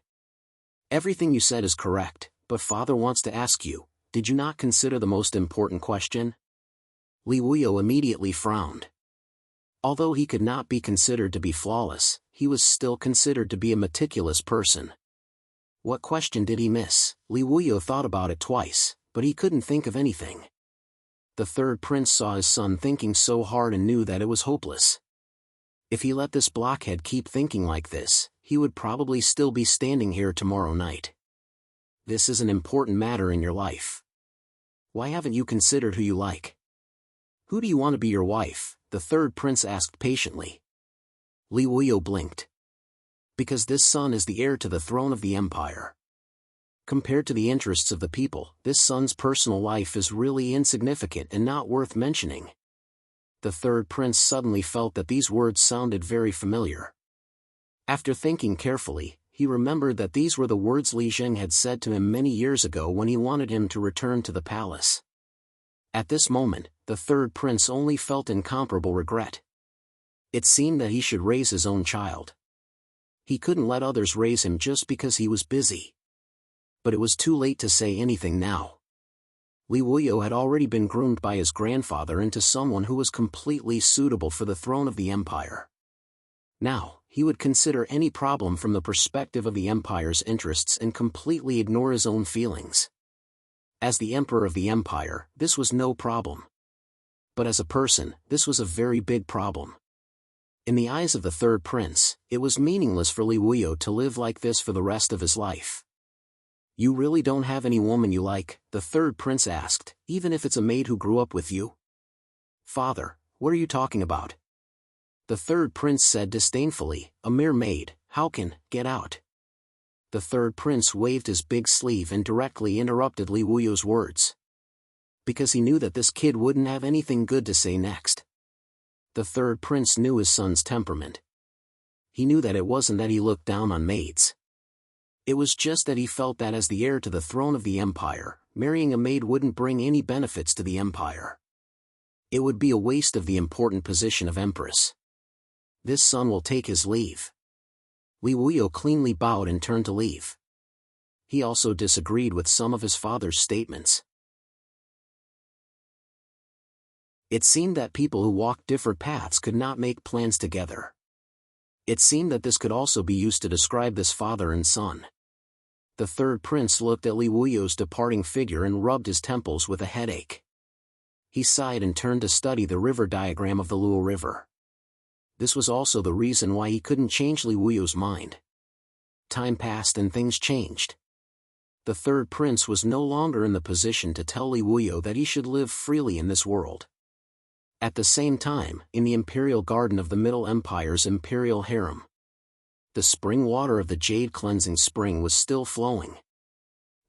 [SPEAKER 1] Everything you said is correct, but father wants to ask you, did you not consider the most important question? Li Wuyo immediately frowned. Although he could not be considered to be flawless, he was still considered to be a meticulous person. What question did he miss? Li Wuyo thought about it twice, but he couldn't think of anything. The third prince saw his son thinking so hard and knew that it was hopeless. If he let this blockhead keep thinking like this, he would probably still be standing here tomorrow night. This is an important matter in your life. Why haven't you considered who you like? Who do you want to be your wife? The third prince asked patiently. Li Wuyo blinked. Because this son is the heir to the throne of the empire. Compared to the interests of the people, this son's personal life is really insignificant and not worth mentioning. The third prince suddenly felt that these words sounded very familiar. After thinking carefully, he remembered that these were the words Li Zheng had said to him many years ago when he wanted him to return to the palace. At this moment, the third prince only felt incomparable regret. It seemed that he should raise his own child. He couldn't let others raise him just because he was busy. But it was too late to say anything now. Li Wuyo had already been groomed by his grandfather into someone who was completely suitable for the throne of the empire. Now, he would consider any problem from the perspective of the empire's interests and completely ignore his own feelings. As the emperor of the empire, this was no problem. But as a person, this was a very big problem. In the eyes of the third prince, it was meaningless for Li Wuyo to live like this for the rest of his life. You really don't have any woman you like? The third prince asked, even if it's a maid who grew up with you? Father, what are you talking about? The third prince said disdainfully, a mere maid, how can, get out. The third prince waved his big sleeve and directly interrupted Li Wuyo's words. because he knew that this kid wouldn't have anything good to say next. The third prince knew his son's temperament. He knew that it wasn't that he looked down on maids. It was just that he felt that as the heir to the throne of the empire, marrying a maid wouldn't bring any benefits to the empire. It would be a waste of the important position of empress. This son will take his leave. Li Wuyo cleanly bowed and turned to leave. He also disagreed with some of his father's statements. It seemed that people who walked different paths could not make plans together. It seemed that this could also be used to describe this father and son. The third prince looked at Li Wuyo's departing figure and rubbed his temples with a headache. He sighed and turned to study the river diagram of the Luo River. This was also the reason why he couldn't change Li Wuyo's mind. Time passed and things changed. The third prince was no longer in the position to tell Li Wuyo that he should live freely in this world. At the same time, in the imperial garden of the Middle Empire's imperial harem, the spring water of the jade cleansing spring was still flowing.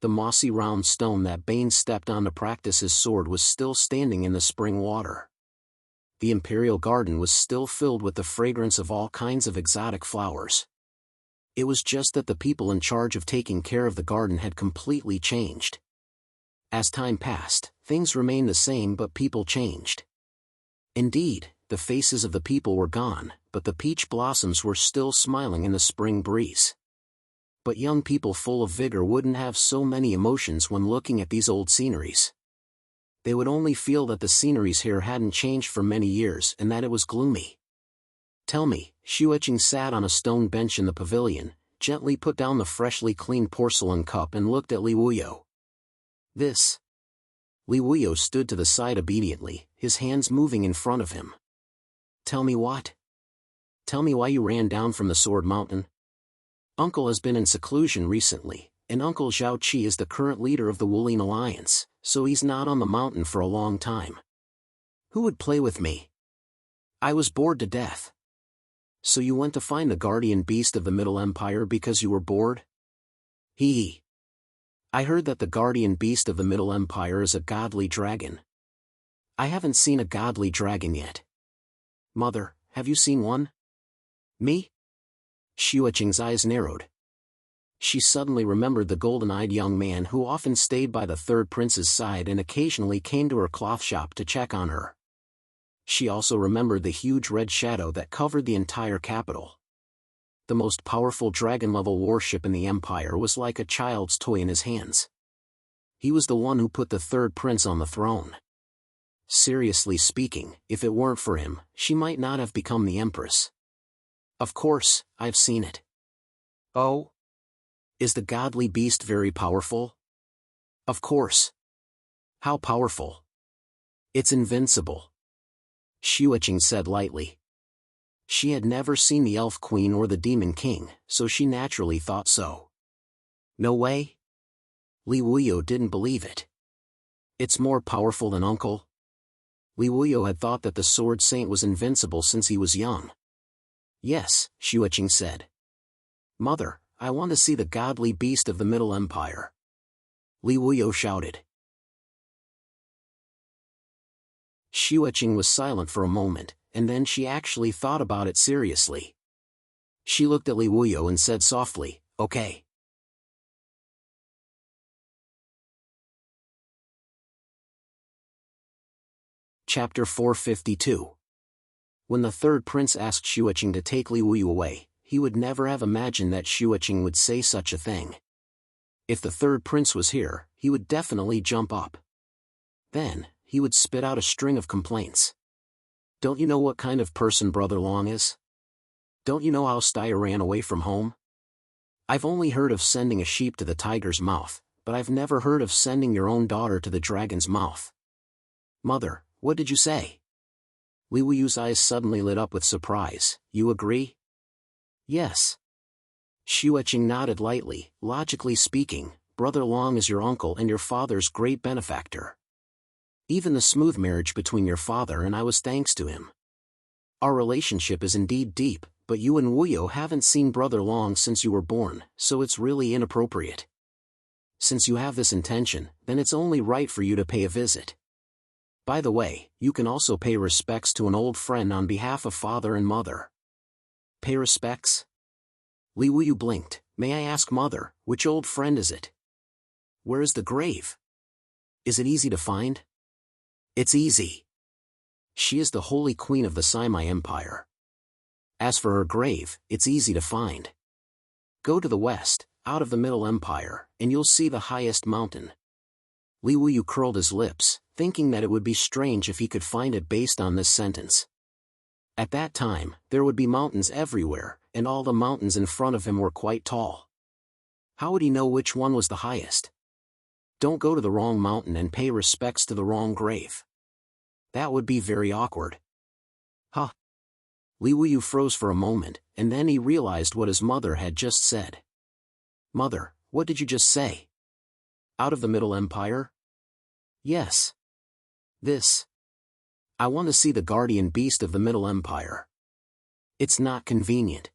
[SPEAKER 1] The mossy round stone that Bane stepped on to practice his sword was still standing in the spring water. The imperial garden was still filled with the fragrance of all kinds of exotic flowers. It was just that the people in charge of taking care of the garden had completely changed. As time passed, things remained the same but people changed. Indeed, the faces of the people were gone, but the peach blossoms were still smiling in the spring breeze. But young people full of vigor wouldn't have so many emotions when looking at these old sceneries. They would only feel that the sceneries here hadn't changed for many years and that it was gloomy. Tell me, Xueqing sat on a stone bench in the pavilion, gently put down the freshly cleaned porcelain cup and looked at Li Wuyo. This. Li Wuyo stood to the side obediently, his hands moving in front of him. Tell me what? Tell me why you ran down from the Sword Mountain? Uncle has been in seclusion recently, and Uncle Zhao Qi is the current leader of the Wulin Alliance, so he's not on the mountain for a long time. Who would play with me? I was bored to death. So you went to find the guardian beast of the Middle Empire because you were bored? Hee. I heard that the guardian beast of the Middle Empire is a godly dragon. I haven't seen a godly dragon yet. Mother, have you seen one? Me? Xueqing's eyes narrowed. She suddenly remembered the golden-eyed young man who often stayed by the third prince's side and occasionally came to her cloth shop to check on her. She also remembered the huge red shadow that covered the entire capital. The most powerful dragon-level warship in the empire was like a child's toy in his hands. He was the one who put the third prince on the throne. Seriously speaking, if it weren't for him, she might not have become the empress. Of course, I've seen it. Oh? Is the godly beast very powerful? Of course. How powerful? It's invincible. Xueqing said lightly. She had never seen the Elf Queen or the Demon King, so she naturally thought so. No way? Li Wuyo didn't believe it. It's more powerful than Uncle? Li Wuyo had thought that the Sword Saint was invincible since he was young. Yes, Xueqing said. Mother, I want to see the godly beast of the Middle Empire. Li Wuyo shouted. Xueqing was silent for a moment, and then she actually thought about it seriously. She looked at Li Wuyo and said softly, okay. Chapter 452. When the third prince asked Xueqing to take Li Wuyo away, he would never have imagined that Xueqing would say such a thing. If the third prince was here, he would definitely jump up. Then, he would spit out a string of complaints. Don't you know what kind of person Brother Long is? Don't you know how Styr ran away from home? I've only heard of sending a sheep to the tiger's mouth, but I've never heard of sending your own daughter to the dragon's mouth. Mother, what did you say? Li Wuyu's eyes suddenly lit up with surprise. You agree? Yes. Xueqing nodded lightly. Logically speaking, Brother Long is your uncle and your father's great benefactor. Even the smooth marriage between your father and I was thanks to him. Our relationship is indeed deep, but you and Wuyo haven't seen Brother Long since you were born, so it's really inappropriate. Since you have this intention, then it's only right for you to pay a visit. By the way, you can also pay respects to an old friend on behalf of father and mother. Pay respects? Li Wuyu blinked. May I ask, mother, which old friend is it? Where is the grave? Is it easy to find? It's easy. She is the Holy Queen of the Saimai Empire. As for her grave, it's easy to find. Go to the west, out of the Middle Empire, and you'll see the highest mountain. Li Wuyu curled his lips, thinking that it would be strange if he could find it based on this sentence. At that time, there would be mountains everywhere, and all the mountains in front of him were quite tall. How would he know which one was the highest? Don't go to the wrong mountain and pay respects to the wrong grave. That would be very awkward. Huh? Li Wuyu froze for a moment, and then he realized what his mother had just said. Mother, what did you just say? Out of the Middle Empire? Yes. This. I want to see the guardian beast of the Middle Empire. It's not convenient.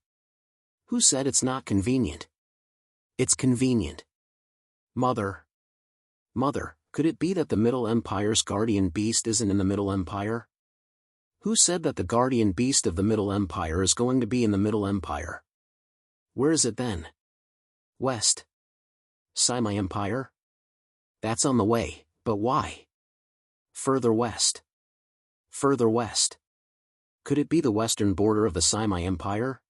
[SPEAKER 1] Who said it's not convenient? It's convenient. Mother. Mother, could it be that the Middle Empire's guardian beast isn't in the Middle Empire? Who said that the guardian beast of the Middle Empire is going to be in the Middle Empire? Where is it then? West. Saimai Empire? That's on the way, but why? Further west. Further west. Could it be the western border of the Saimai Empire?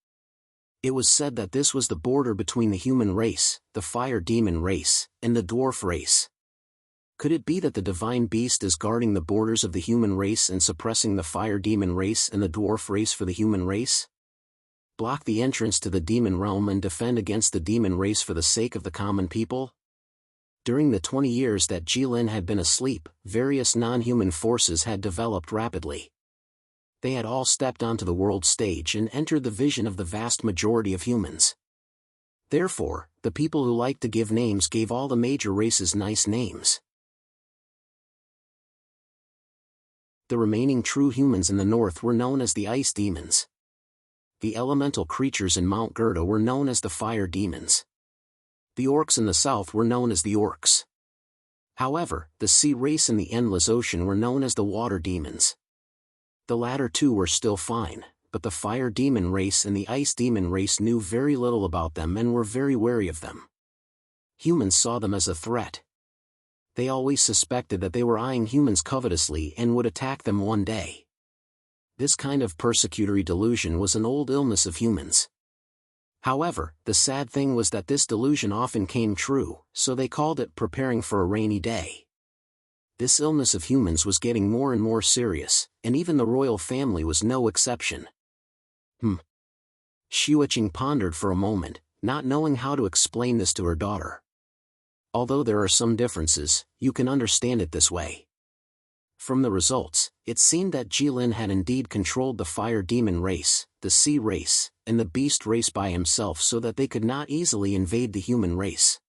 [SPEAKER 1] It was said that this was the border between the human race, the fire demon race, and the dwarf race. Could it be that the divine beast is guarding the borders of the human race and suppressing the fire demon race and the dwarf race for the human race? Block the entrance to the demon realm and defend against the demon race for the sake of the common people? During the 20 years that Jilin had been asleep, various non-human forces had developed rapidly. They had all stepped onto the world stage and entered the vision of the vast majority of humans. Therefore, the people who liked to give names gave all the major races nice names. The remaining true humans in the north were known as the ice demons. The elemental creatures in Mount Gerda were known as the fire demons. The orcs in the south were known as the orcs. However, the sea race and the endless ocean were known as the water demons. The latter two were still fine, but the fire demon race and the ice demon race knew very little about them and were very wary of them. Humans saw them as a threat. They always suspected that they were eyeing humans covetously and would attack them one day. This kind of persecutory delusion was an old illness of humans. However, the sad thing was that this delusion often came true, so they called it preparing for a rainy day. This illness of humans was getting more and more serious, and even the royal family was no exception. Xueqing pondered for a moment, not knowing how to explain this to her daughter. Although there are some differences, you can understand it this way. From the results, it seemed that Jilin had indeed controlled the fire demon race, the sea race, and the beast race by himself so that they could not easily invade the human race.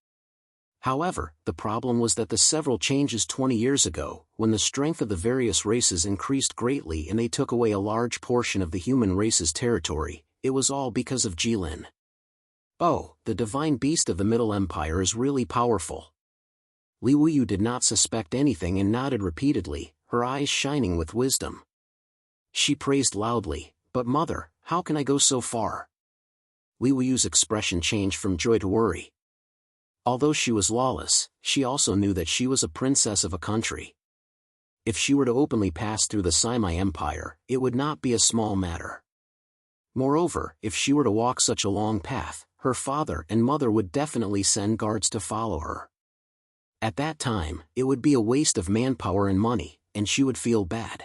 [SPEAKER 1] However, the problem was that the several changes 20 years ago, when the strength of the various races increased greatly and they took away a large portion of the human race's territory, it was all because of Jilin. Oh, the divine beast of the Middle Empire is really powerful. Li Wuyu did not suspect anything and nodded repeatedly, her eyes shining with wisdom. She praised loudly, but mother, how can I go so far? Li Wuyu's expression changed from joy to worry. Although she was lawless, she also knew that she was a princess of a country. If she were to openly pass through the Saimai Empire, it would not be a small matter. Moreover, if she were to walk such a long path, her father and mother would definitely send guards to follow her. At that time, it would be a waste of manpower and money, and she would feel bad.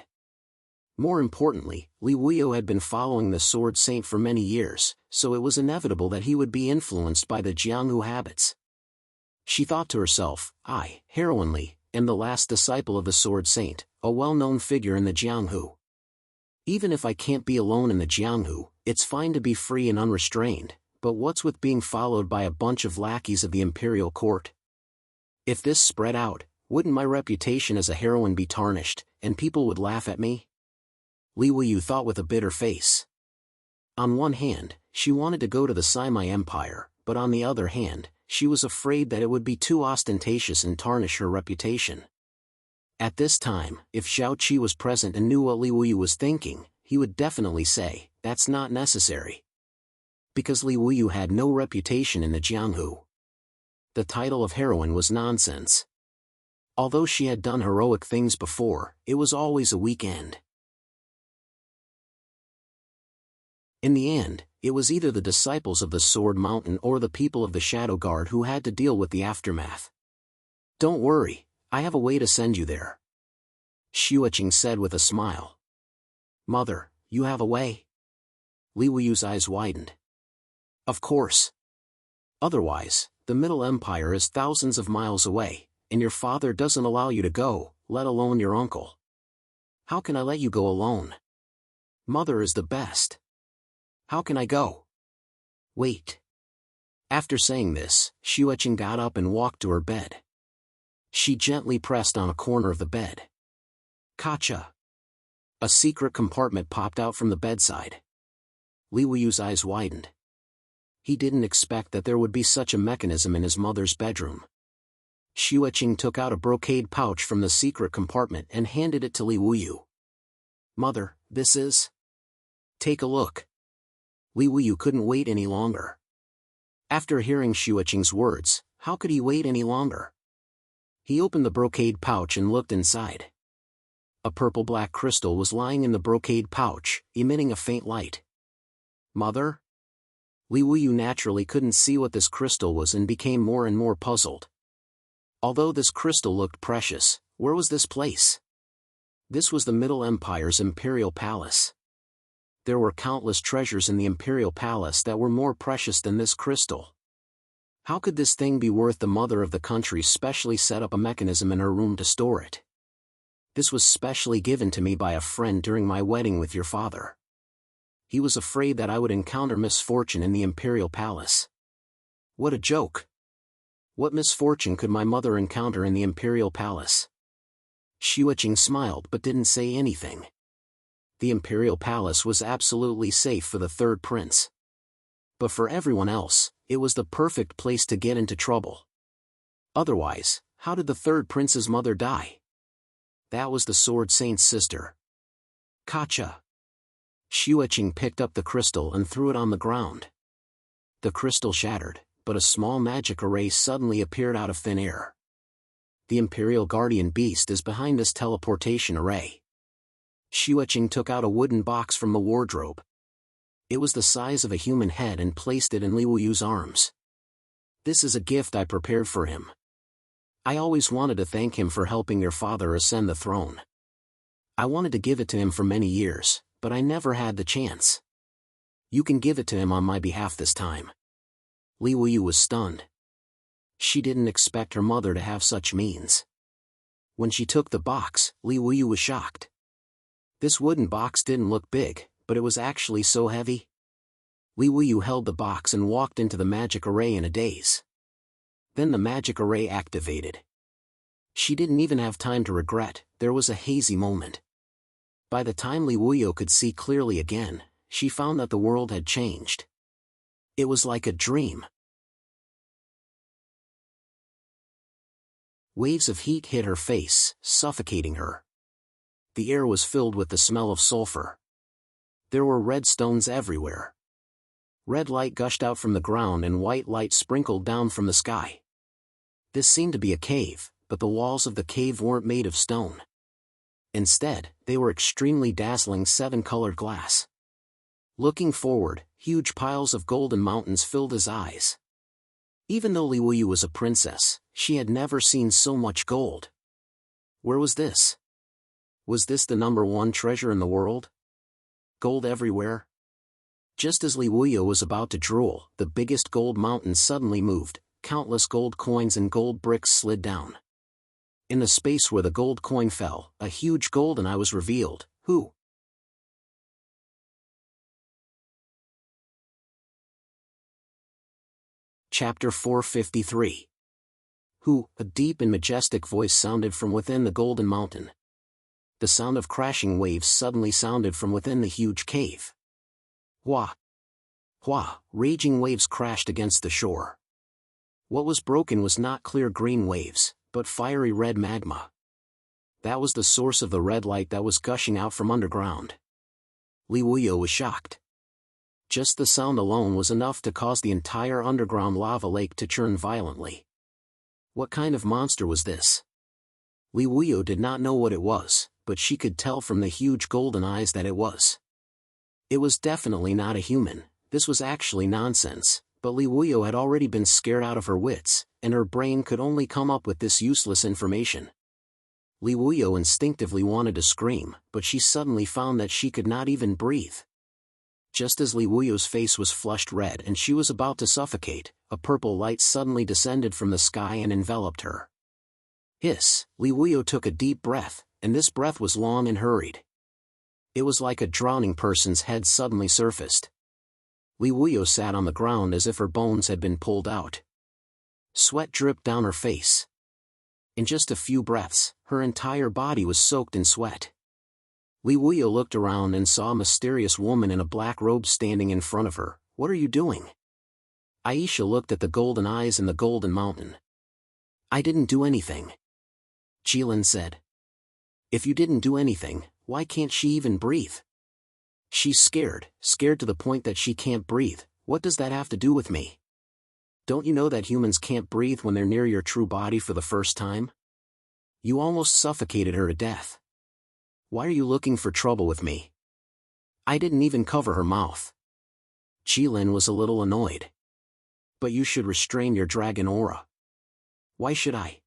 [SPEAKER 1] More importantly, Li Wuyu had been following the Sword Saint for many years, so it was inevitable that he would be influenced by the Jianghu habits. She thought to herself, I, Heroine Li, am the last disciple of the Sword Saint, a well-known figure in the Jianghu. Even if I can't be alone in the Jianghu, it's fine to be free and unrestrained, but what's with being followed by a bunch of lackeys of the imperial court? If this spread out, wouldn't my reputation as a heroine be tarnished, and people would laugh at me? Li Wuyu thought with a bitter face. On one hand, she wanted to go to the Saimai Empire, but on the other hand, she was afraid that it would be too ostentatious and tarnish her reputation. At this time, if Xiao Qi was present and knew what Li Wuyu was thinking, he would definitely say, "That's not necessary." Because Li Wuyu had no reputation in the Jianghu. The title of heroine was nonsense. Although she had done heroic things before, it was always a weekend. In the end, it was either the disciples of the Sword Mountain or the people of the Shadow Guard who had to deal with the aftermath. "Don't worry, I have a way to send you there," Xueqing said with a smile. "Mother, you have a way?" Li Wuyu's eyes widened. "Of course. Otherwise, the Middle Empire is thousands of miles away, and your father doesn't allow you to go, let alone your uncle. How can I let you go alone? Mother is the best. How can I go?" "Wait." After saying this, Xueqing got up and walked to her bed. She gently pressed on a corner of the bed. Kacha. A secret compartment popped out from the bedside. Li Wuyu's eyes widened. He didn't expect that there would be such a mechanism in his mother's bedroom. Xueqing took out a brocade pouch from the secret compartment and handed it to Li Wuyu. "Mother, this is..." "Take a look." Li Wuyu couldn't wait any longer. After hearing Xueqing's words, how could he wait any longer? He opened the brocade pouch and looked inside. A purple-black crystal was lying in the brocade pouch, emitting a faint light. "Mother?" Li Wuyu naturally couldn't see what this crystal was and became more and more puzzled. Although this crystal looked precious, where was this place? This was the Middle Empire's imperial palace. There were countless treasures in the imperial palace that were more precious than this crystal. How could this thing be worth? The mother of the country specially set up a mechanism in her room to store it. "This was specially given to me by a friend during my wedding with your father. He was afraid that I would encounter misfortune in the imperial palace." What a joke! What misfortune could my mother encounter in the imperial palace? Xueqing smiled but didn't say anything. The imperial palace was absolutely safe for the third prince. But for everyone else, it was the perfect place to get into trouble. Otherwise, how did the third prince's mother die? That was the Sword Saint's sister. Kacha. Xueqing picked up the crystal and threw it on the ground. The crystal shattered, but a small magic array suddenly appeared out of thin air. The Imperial Guardian Beast is behind this teleportation array. Xueqing took out a wooden box from the wardrobe. It was the size of a human head and placed it in Li Wuyu's arms. "This is a gift I prepared for him. I always wanted to thank him for helping your father ascend the throne. I wanted to give it to him for many years, but I never had the chance. You can give it to him on my behalf this time." Li Wuyu was stunned. She didn't expect her mother to have such means. When she took the box, Li Wuyu was shocked. This wooden box didn't look big, but it was actually so heavy. Li Wuyu held the box and walked into the magic array in a daze. Then the magic array activated. She didn't even have time to regret. There was a hazy moment. By the time Li Wuyu could see clearly again, she found that the world had changed. It was like a dream. Waves of heat hit her face, suffocating her. The air was filled with the smell of sulfur. There were red stones everywhere. Red light gushed out from the ground and white light sprinkled down from the sky. This seemed to be a cave, but the walls of the cave weren't made of stone. Instead, they were extremely dazzling seven-colored glass. Looking forward, huge piles of golden mountains filled his eyes. Even though Li Wuyu was a princess, she had never seen so much gold. Where was this? Was this the #1 treasure in the world? Gold everywhere? Just as Li Wuyu was about to drool, the biggest gold mountain suddenly moved. Countless gold coins and gold bricks slid down. In the space where the gold coin fell, a huge golden eye was revealed. Who? Chapter 453. Who? A deep and majestic voice sounded from within the golden mountain. The sound of crashing waves suddenly sounded from within the huge cave. Hua! Hua! Raging waves crashed against the shore. What was broken was not clear green waves, but fiery red magma. That was the source of the red light that was gushing out from underground. Li Wuyo was shocked. Just the sound alone was enough to cause the entire underground lava lake to churn violently. What kind of monster was this? Li Wuyo did not know what it was, but she could tell from the huge golden eyes that it was. It was definitely not a human. This was actually nonsense, but Li Wuyo had already been scared out of her wits, and her brain could only come up with this useless information. Li Wuyo instinctively wanted to scream, but she suddenly found that she could not even breathe. Just as Li Wuyo's face was flushed red and she was about to suffocate, a purple light suddenly descended from the sky and enveloped her. Hiss! Li Wuyo took a deep breath, and this breath was long and hurried. It was like a drowning person's head suddenly surfaced. Li Wuyo sat on the ground as if her bones had been pulled out. Sweat dripped down her face. In just a few breaths, her entire body was soaked in sweat. Li Wuyo looked around and saw a mysterious woman in a black robe standing in front of her. "What are you doing?" Aisha looked at the golden eyes and the golden mountain. "I didn't do anything," Jilin said. "If you didn't do anything, why can't she even breathe?" "She's scared to the point that she can't breathe. What does that have to do with me? Don't you know that humans can't breathe when they're near your true body for the first time? You almost suffocated her to death. Why are you looking for trouble with me?" I didn't even cover her mouth. Jilin was a little annoyed. "But you should restrain your dragon aura." "Why should I?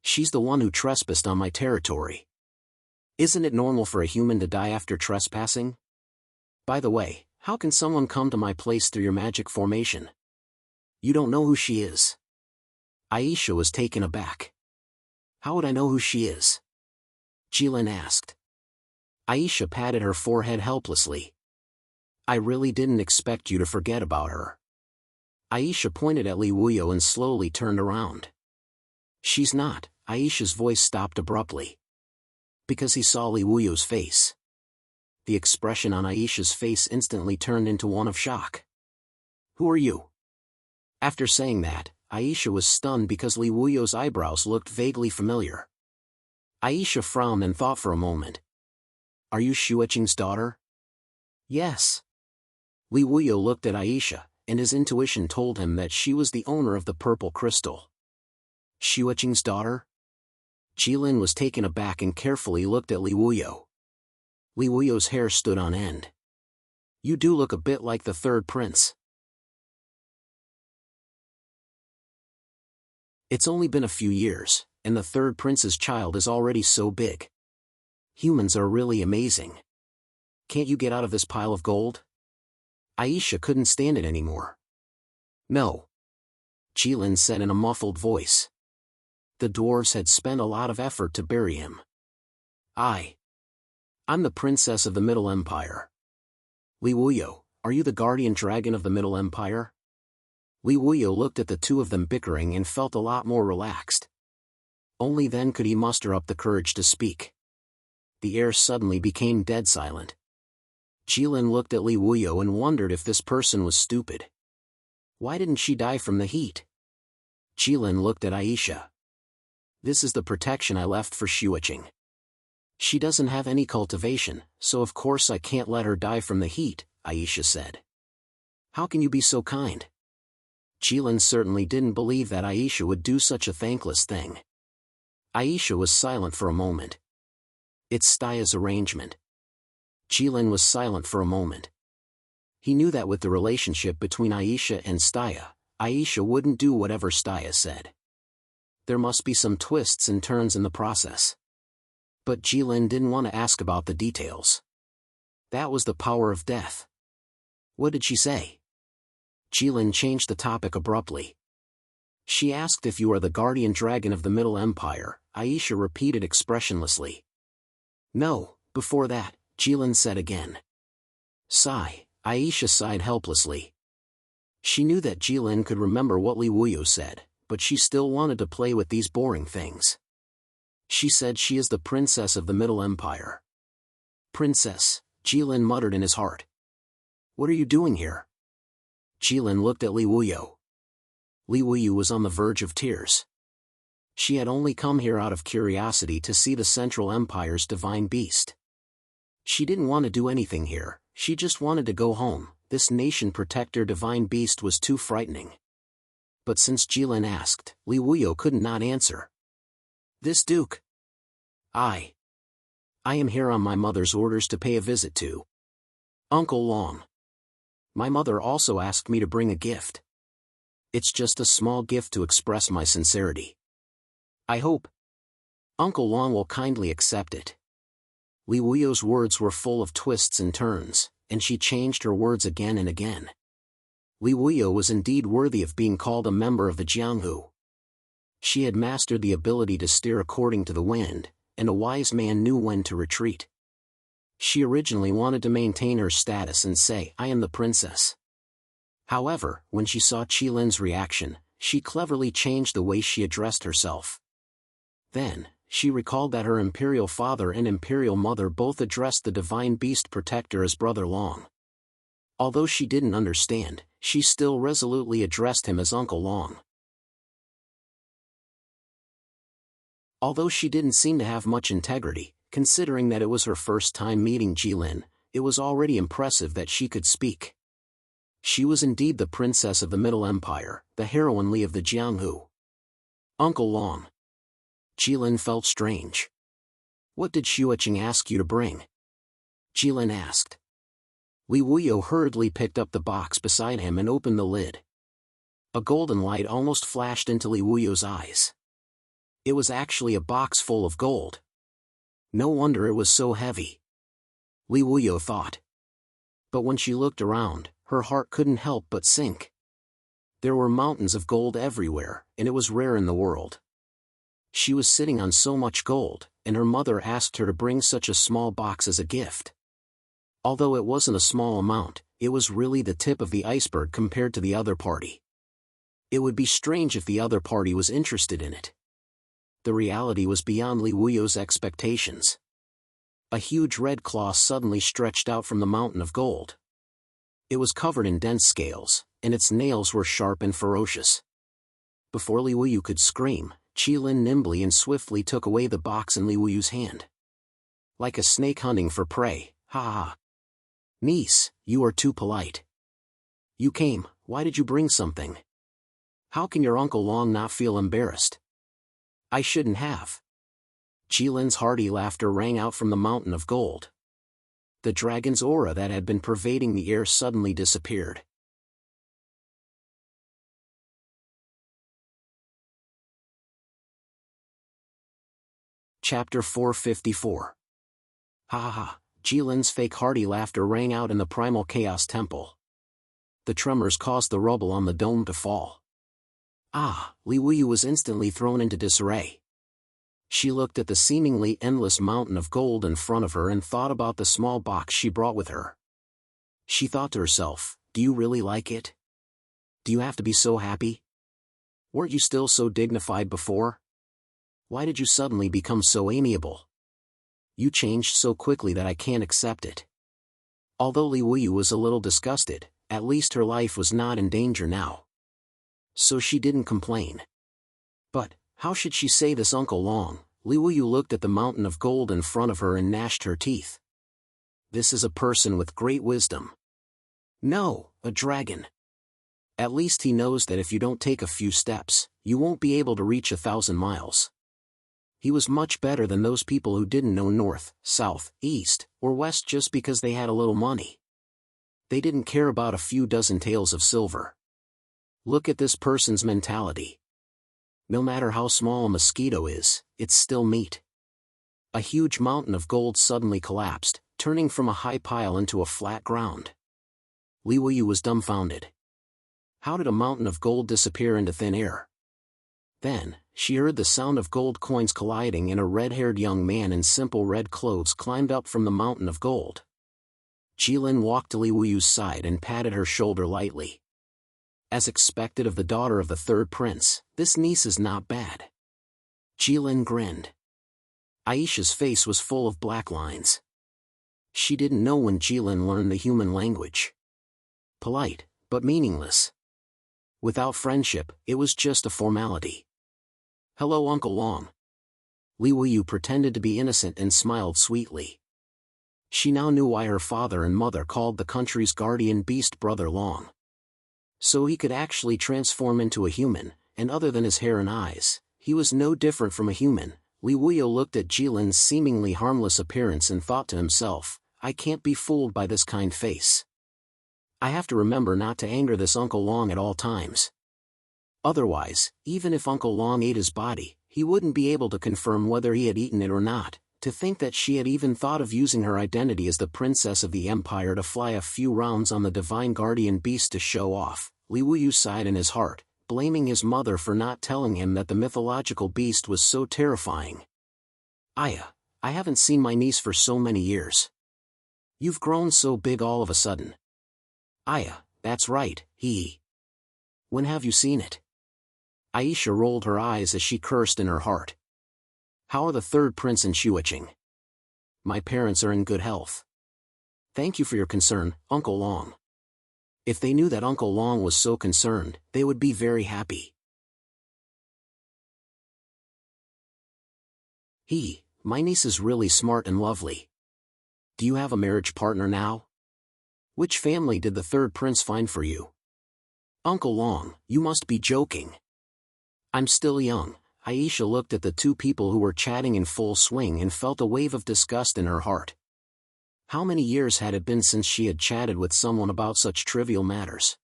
[SPEAKER 1] She's the one who trespassed on my territory. Isn't it normal for a human to die after trespassing? By the way, how can someone come to my place through your magic formation? You don't know who she is." Aisha was taken aback. "How would I know who she is?" Jilin asked. Aisha patted her forehead helplessly. "I really didn't expect you to forget about her." Aisha pointed at Li Wuyo and slowly turned around. "She's not." Aisha's voice stopped abruptly. Because he saw Li Wuyo's face. The expression on Aisha's face instantly turned into one of shock. "Who are you?" After saying that, Aisha was stunned because Li Wuyo's eyebrows looked vaguely familiar. Aisha frowned and thought for a moment. "Are you Xueqing's daughter?" "Yes." Li Wuyo looked at Aisha, and his intuition told him that she was the owner of the purple crystal. Xueqing's daughter? Jilin was taken aback and carefully looked at Li Wuyo. Li Wuyo's hair stood on end. "You do look a bit like the third prince." It's only been a few years, and the third prince's child is already so big. Humans are really amazing. Can't you get out of this pile of gold? Aisha couldn't stand it anymore. "No," Jilin said in a muffled voice. The dwarves had spent a lot of effort to bury him. I'm the princess of the Middle Empire." "Li Wuyo, are you the guardian dragon of the Middle Empire?" Li Wuyo looked at the two of them bickering and felt a lot more relaxed. Only then could he muster up the courage to speak. The air suddenly became dead silent. Jilin looked at Li Wuyo and wondered if this person was stupid. Why didn't she die from the heat? Jilin looked at Aisha. "This is the protection I left for Xueqing. She doesn't have any cultivation, so of course I can't let her die from the heat," Aisha said. "How can you be so kind?" Jilin certainly didn't believe that Aisha would do such a thankless thing. Aisha was silent for a moment. "It's Staya's arrangement." Jilin was silent for a moment. He knew that with the relationship between Aisha and Staya, Aisha wouldn't do whatever Staya said. There must be some twists and turns in the process. But Jilin didn't want to ask about the details. That was the power of death. "What did she say?" Jilin changed the topic abruptly. "She asked if you are the guardian dragon of the Middle Empire," Aisha repeated expressionlessly. "No, before that," Jilin said again. Sigh, Aisha sighed helplessly. She knew that Jilin could remember what Li Wuyo said, but she still wanted to play with these boring things. She said she is the princess of the Middle Empire. "Princess," Jilin muttered in his heart. "What are you doing here?" Jilin looked at Li Wuyo. Li Wuyo was on the verge of tears. She had only come here out of curiosity to see the Central Empire's divine beast. She didn't want to do anything here, she just wanted to go home. This nation protector divine beast was too frightening. But since Jilin asked, Li Wuyo couldn't not answer. This Duke. I am here on my mother's orders to pay a visit to Uncle Long. My mother also asked me to bring a gift. It's just a small gift to express my sincerity. I hope Uncle Long will kindly accept it. Li Wuyo's words were full of twists and turns, and she changed her words again and again. Li Wuyo was indeed worthy of being called a member of the Jianghu. She had mastered the ability to steer according to the wind, and a wise man knew when to retreat. She originally wanted to maintain her status and say, I am the princess. However, when she saw Qilin's reaction, she cleverly changed the way she addressed herself. Then, she recalled that her imperial father and imperial mother both addressed the divine beast protector as Brother Long. Although she didn't understand, she still resolutely addressed him as Uncle Long. Although she didn't seem to have much integrity, considering that it was her first time meeting Jilin, it was already impressive that she could speak. She was indeed the princess of the Middle Empire, the heroine Li of the Jianghu. Uncle Long. Jilin felt strange. What did Xueqing ask you to bring? Jilin asked. Li Wuyo hurriedly picked up the box beside him and opened the lid. A golden light almost flashed into Li Wuyo's eyes. It was actually a box full of gold. No wonder it was so heavy. Li Wuyo thought. But when she looked around, her heart couldn't help but sink. There were mountains of gold everywhere, and it was rare in the world. She was sitting on so much gold, and her mother asked her to bring such a small box as a gift. Although it wasn't a small amount, it was really the tip of the iceberg compared to the other party. It would be strange if the other party was interested in it. The reality was beyond Li Wuyo's expectations. A huge red claw suddenly stretched out from the mountain of gold. It was covered in dense scales, and its nails were sharp and ferocious. Before Li Wuyo could scream, Qilin nimbly and swiftly took away the box in Li Wuyu's hand. Like a snake hunting for prey, ha ha. Niece, you are too polite. You came, why did you bring something? How can your Uncle Long not feel embarrassed? I shouldn't have. Qilin's hearty laughter rang out from the mountain of gold. The dragon's aura that had been pervading the air suddenly disappeared. Chapter 454. Ha ha ha, Jilin's fake hearty laughter rang out in the primal chaos temple. The tremors caused the rubble on the dome to fall. Ah, Li Wuyu was instantly thrown into disarray. She looked at the seemingly endless mountain of gold in front of her and thought about the small box she brought with her. She thought to herself, do you really like it? Do you have to be so happy? Weren't you still so dignified before? Why did you suddenly become so amiable? You changed so quickly that I can't accept it. Although Li Wuyu was a little disgusted, at least her life was not in danger now. So she didn't complain. But, how should she say this Uncle Long? Li Wuyu looked at the mountain of gold in front of her and gnashed her teeth. This is a person with great wisdom. No, a dragon. At least he knows that if you don't take a few steps, you won't be able to reach 1,000 miles. He was much better than those people who didn't know north, south, east, or west just because they had a little money. They didn't care about a few dozen taels of silver. Look at this person's mentality. No matter how small a mosquito is, it's still meat. A huge mountain of gold suddenly collapsed, turning from a high pile into a flat ground. Li Wuyu was dumbfounded. How did a mountain of gold disappear into thin air? Then, she heard the sound of gold coins colliding and a red-haired young man in simple red clothes climbed up from the mountain of gold. Jilin walked to Li Wuyu's side and patted her shoulder lightly. As expected of the daughter of the third prince, this niece is not bad. Jilin grinned. Aisha's face was full of black lines. She didn't know when Jilin learned the human language. Polite, but meaningless. Without friendship, it was just a formality. Hello, Uncle Long. Li Wuyu pretended to be innocent and smiled sweetly. She now knew why her father and mother called the country's guardian beast Brother Long. So he could actually transform into a human, and other than his hair and eyes, he was no different from a human. Li Wuyu looked at Jilin's seemingly harmless appearance and thought to himself, I can't be fooled by this kind face. I have to remember not to anger this Uncle Long at all times. Otherwise, even if Uncle Long ate his body, he wouldn't be able to confirm whether he had eaten it or not. To think that she had even thought of using her identity as the princess of the empire to fly a few rounds on the divine guardian beast to show off, Li Wuyu sighed in his heart, blaming his mother for not telling him that the mythological beast was so terrifying. Aya, I haven't seen my niece for so many years. You've grown so big all of a sudden. Aya, that's right, When have you seen it? Aisha rolled her eyes as she cursed in her heart. How are the third prince and Shuiqing? My parents are in good health. Thank you for your concern, Uncle Long. If they knew that Uncle Long was so concerned, they would be very happy. My niece is really smart and lovely. Do you have a marriage partner now? Which family did the third prince find for you? Uncle Long, you must be joking. I'm still young. Aisha looked at the two people who were chatting in full swing and felt a wave of disgust in her heart. How many years had it been since she had chatted with someone about such trivial matters?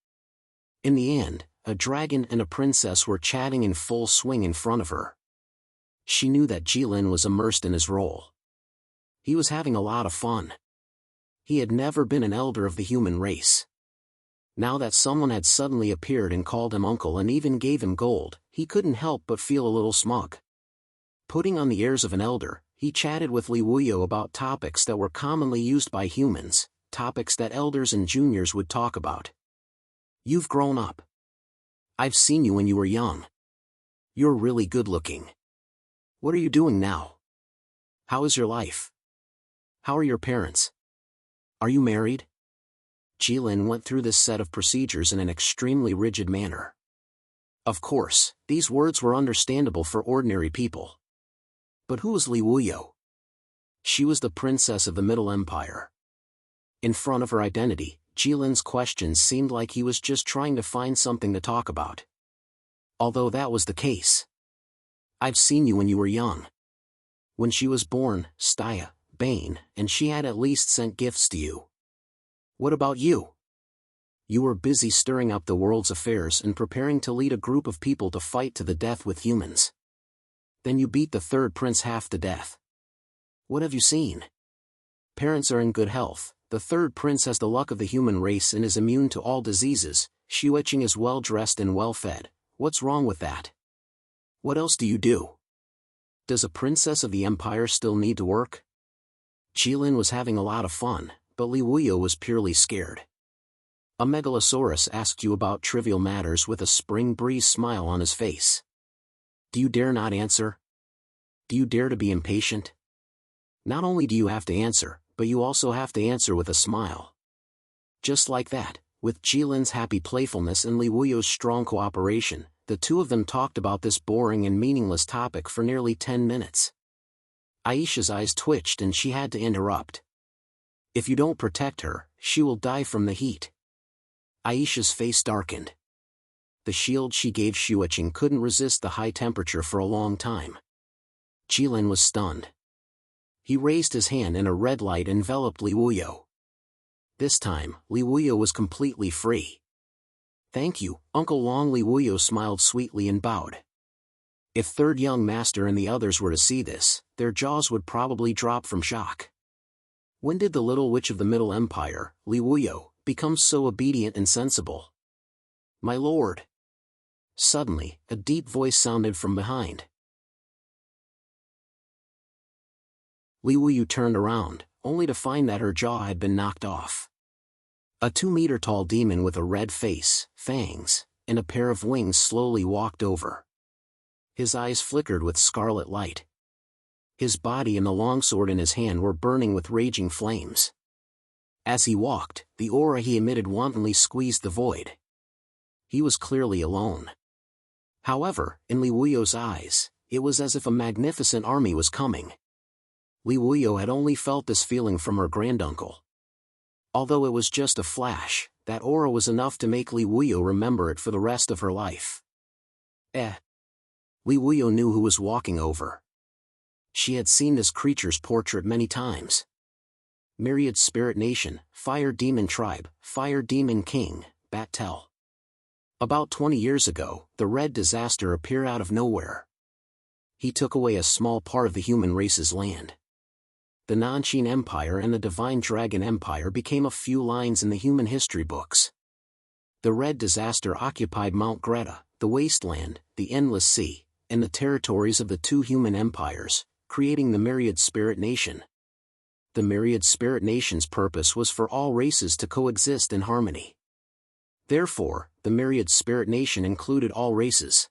[SPEAKER 1] In the end, a dragon and a princess were chatting in full swing in front of her. She knew that Jilin was immersed in his role. He was having a lot of fun. He had never been an elder of the human race. Now that someone had suddenly appeared and called him uncle and even gave him gold, he couldn't help but feel a little smug. Putting on the airs of an elder, he chatted with Li Wuyu about topics that were commonly used by humans, topics that elders and juniors would talk about. You've grown up. I've seen you when you were young. You're really good looking. What are you doing now? How is your life? How are your parents? Are you married? Jilin went through this set of procedures in an extremely rigid manner. Of course, these words were understandable for ordinary people. But who was Li Wuyu? She was the princess of the Middle Empire. In front of her identity, Jilin's questions seemed like he was just trying to find something to talk about. Although that was the case. I've seen you when you were young. When she was born, Staya, Bane, and she had at least sent gifts to you. What about you? You were busy stirring up the world's affairs and preparing to lead a group of people to fight to the death with humans. Then you beat the third prince half to death. What have you seen? Parents are in good health, the third prince has the luck of the human race and is immune to all diseases, Shuiqing is well dressed and well fed. What's wrong with that? What else do you do? Does a princess of the empire still need to work? Jilin was having a lot of fun, but Li Wuyu was purely scared. A megalosaurus asked you about trivial matters with a spring breeze smile on his face. Do you dare not answer? Do you dare to be impatient? Not only do you have to answer, but you also have to answer with a smile. Just like that, with Jilin's happy playfulness and Li Wuyu's strong cooperation, the two of them talked about this boring and meaningless topic for nearly 10 minutes. Aisha's eyes twitched and she had to interrupt. If you don't protect her, she will die from the heat. Aisha's face darkened. The shield she gave Shuiqing couldn't resist the high temperature for a long time. Jilin was stunned. He raised his hand and a red light enveloped Li Wuyu. This time, Li Wuyu was completely free. Thank you, Uncle Long. Li Wuyu smiled sweetly and bowed. If Third Young Master and the others were to see this, their jaws would probably drop from shock. When did the little witch of the Middle Empire, Li Wuyu, become so obedient and sensible? My lord. Suddenly, a deep voice sounded from behind. Li Wuyu turned around, only to find that her jaw had been knocked off. A 2-meter-tall demon with a red face, fangs, and a pair of wings slowly walked over. His eyes flickered with scarlet light. His body and the longsword in his hand were burning with raging flames. As he walked, the aura he emitted wantonly squeezed the void. He was clearly alone. However, in Li Wuyu's eyes, It was as if a magnificent army was coming. Li Wuyo had only felt this feeling from her granduncle. Although it was just a flash, that aura was enough to make Li Wuyo remember it for the rest of her life. Li Wuyo knew who was walking over. She had seen this creature's portrait many times. Myriad Spirit Nation, Fire Demon Tribe, Fire Demon King, Batel. About 20 years ago, the Red Disaster appeared out of nowhere. He took away a small part of the human race's land. The Nanshin Empire and the Divine Dragon Empire became a few lines in the human history books. The Red Disaster occupied Mount Greta, the wasteland, the endless sea, and the territories of the two human empires, creating the Myriad Spirit Nation. The Myriad Spirit Nation's purpose was for all races to coexist in harmony. Therefore, the Myriad Spirit Nation included all races.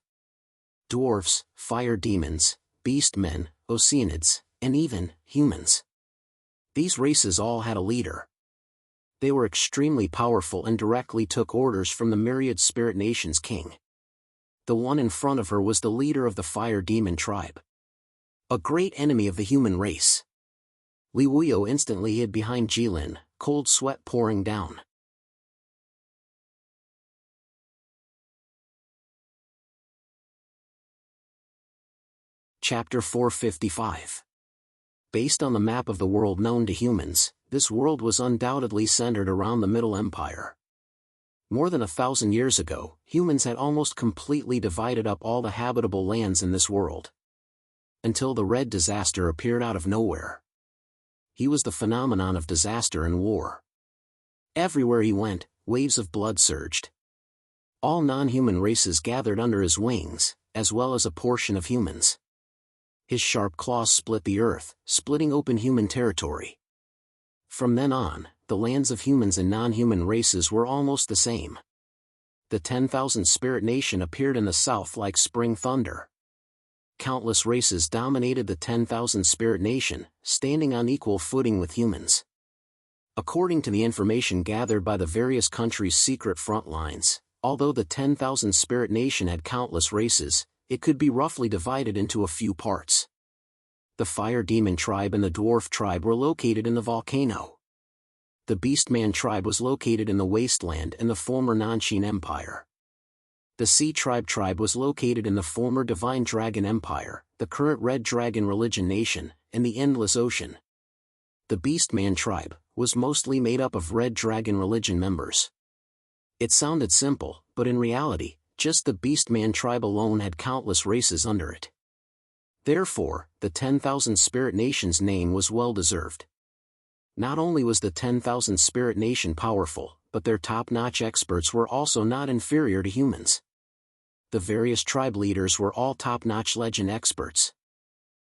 [SPEAKER 1] Dwarfs, fire demons, beastmen, oceanids, and even humans. These races all had a leader. They were extremely powerful and directly took orders from the Myriad Spirit Nation's king. The one in front of her was the leader of the Fire Demon tribe. A great enemy of the human race. Li Wuyo instantly hid behind Jilin, cold sweat pouring down. Chapter 455. Based on the map of the world known to humans, this world was undoubtedly centered around the Middle Empire. More than 1,000 years ago, humans had almost completely divided up all the habitable lands in this world. Until the Red Disaster appeared out of nowhere. He was the phenomenon of disaster and war. Everywhere he went, waves of blood surged. All non-human races gathered under his wings, as well as a portion of humans. His sharp claws split the earth, splitting open human territory. From then on, the lands of humans and non-human races were almost the same. The 10,000 Spirit Nation appeared in the south like spring thunder. Countless races dominated the 10,000 Spirit Nation, standing on equal footing with humans. According to the information gathered by the various countries' secret front lines, although the 10,000 Spirit Nation had countless races, it could be roughly divided into a few parts. The Fire Demon tribe and the Dwarf tribe were located in the volcano. The Beastman tribe was located in the wasteland and the former Nanshin Empire. The Sea tribe was located in the former Divine Dragon Empire, the current Red Dragon Religion Nation, and the Endless Ocean. The Beastman tribe was mostly made up of Red Dragon Religion members. It sounded simple, but in reality, just the Beastman tribe alone had countless races under it. Therefore, the 10,000 Spirit Nation's name was well-deserved. Not only was the 10,000 Spirit Nation powerful, but their top-notch experts were also not inferior to humans. The various tribe leaders were all top-notch legend experts.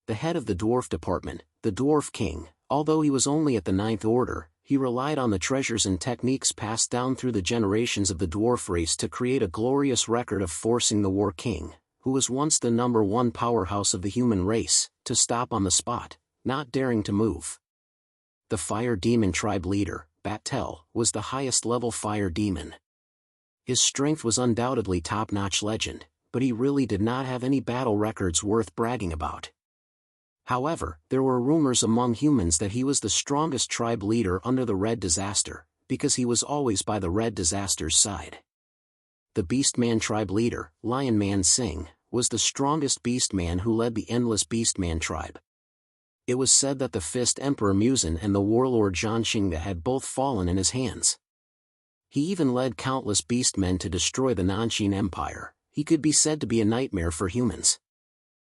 [SPEAKER 1] The head of the Dwarf Department, the Dwarf King, although he was only at the 9th order, he relied on the treasures and techniques passed down through the generations of the dwarf race to create a glorious record of forcing the War King, who was once the #1 powerhouse of the human race, to stop on the spot, not daring to move. The Fire Demon tribe leader, Batel, was the highest-level fire demon. His strength was undoubtedly top-notch legend, but he really did not have any battle records worth bragging about. However, there were rumors among humans that he was the strongest tribe leader under the Red Disaster, because he was always by the Red Disaster's side. The Beastman tribe leader, Lionman Singh, was the strongest beastman who led the Endless Beastman tribe. It was said that the Fist Emperor Muzan and the warlord Zhanshinga had both fallen in his hands. He even led countless beastmen to destroy the Nanshin Empire. He could be said to be a nightmare for humans.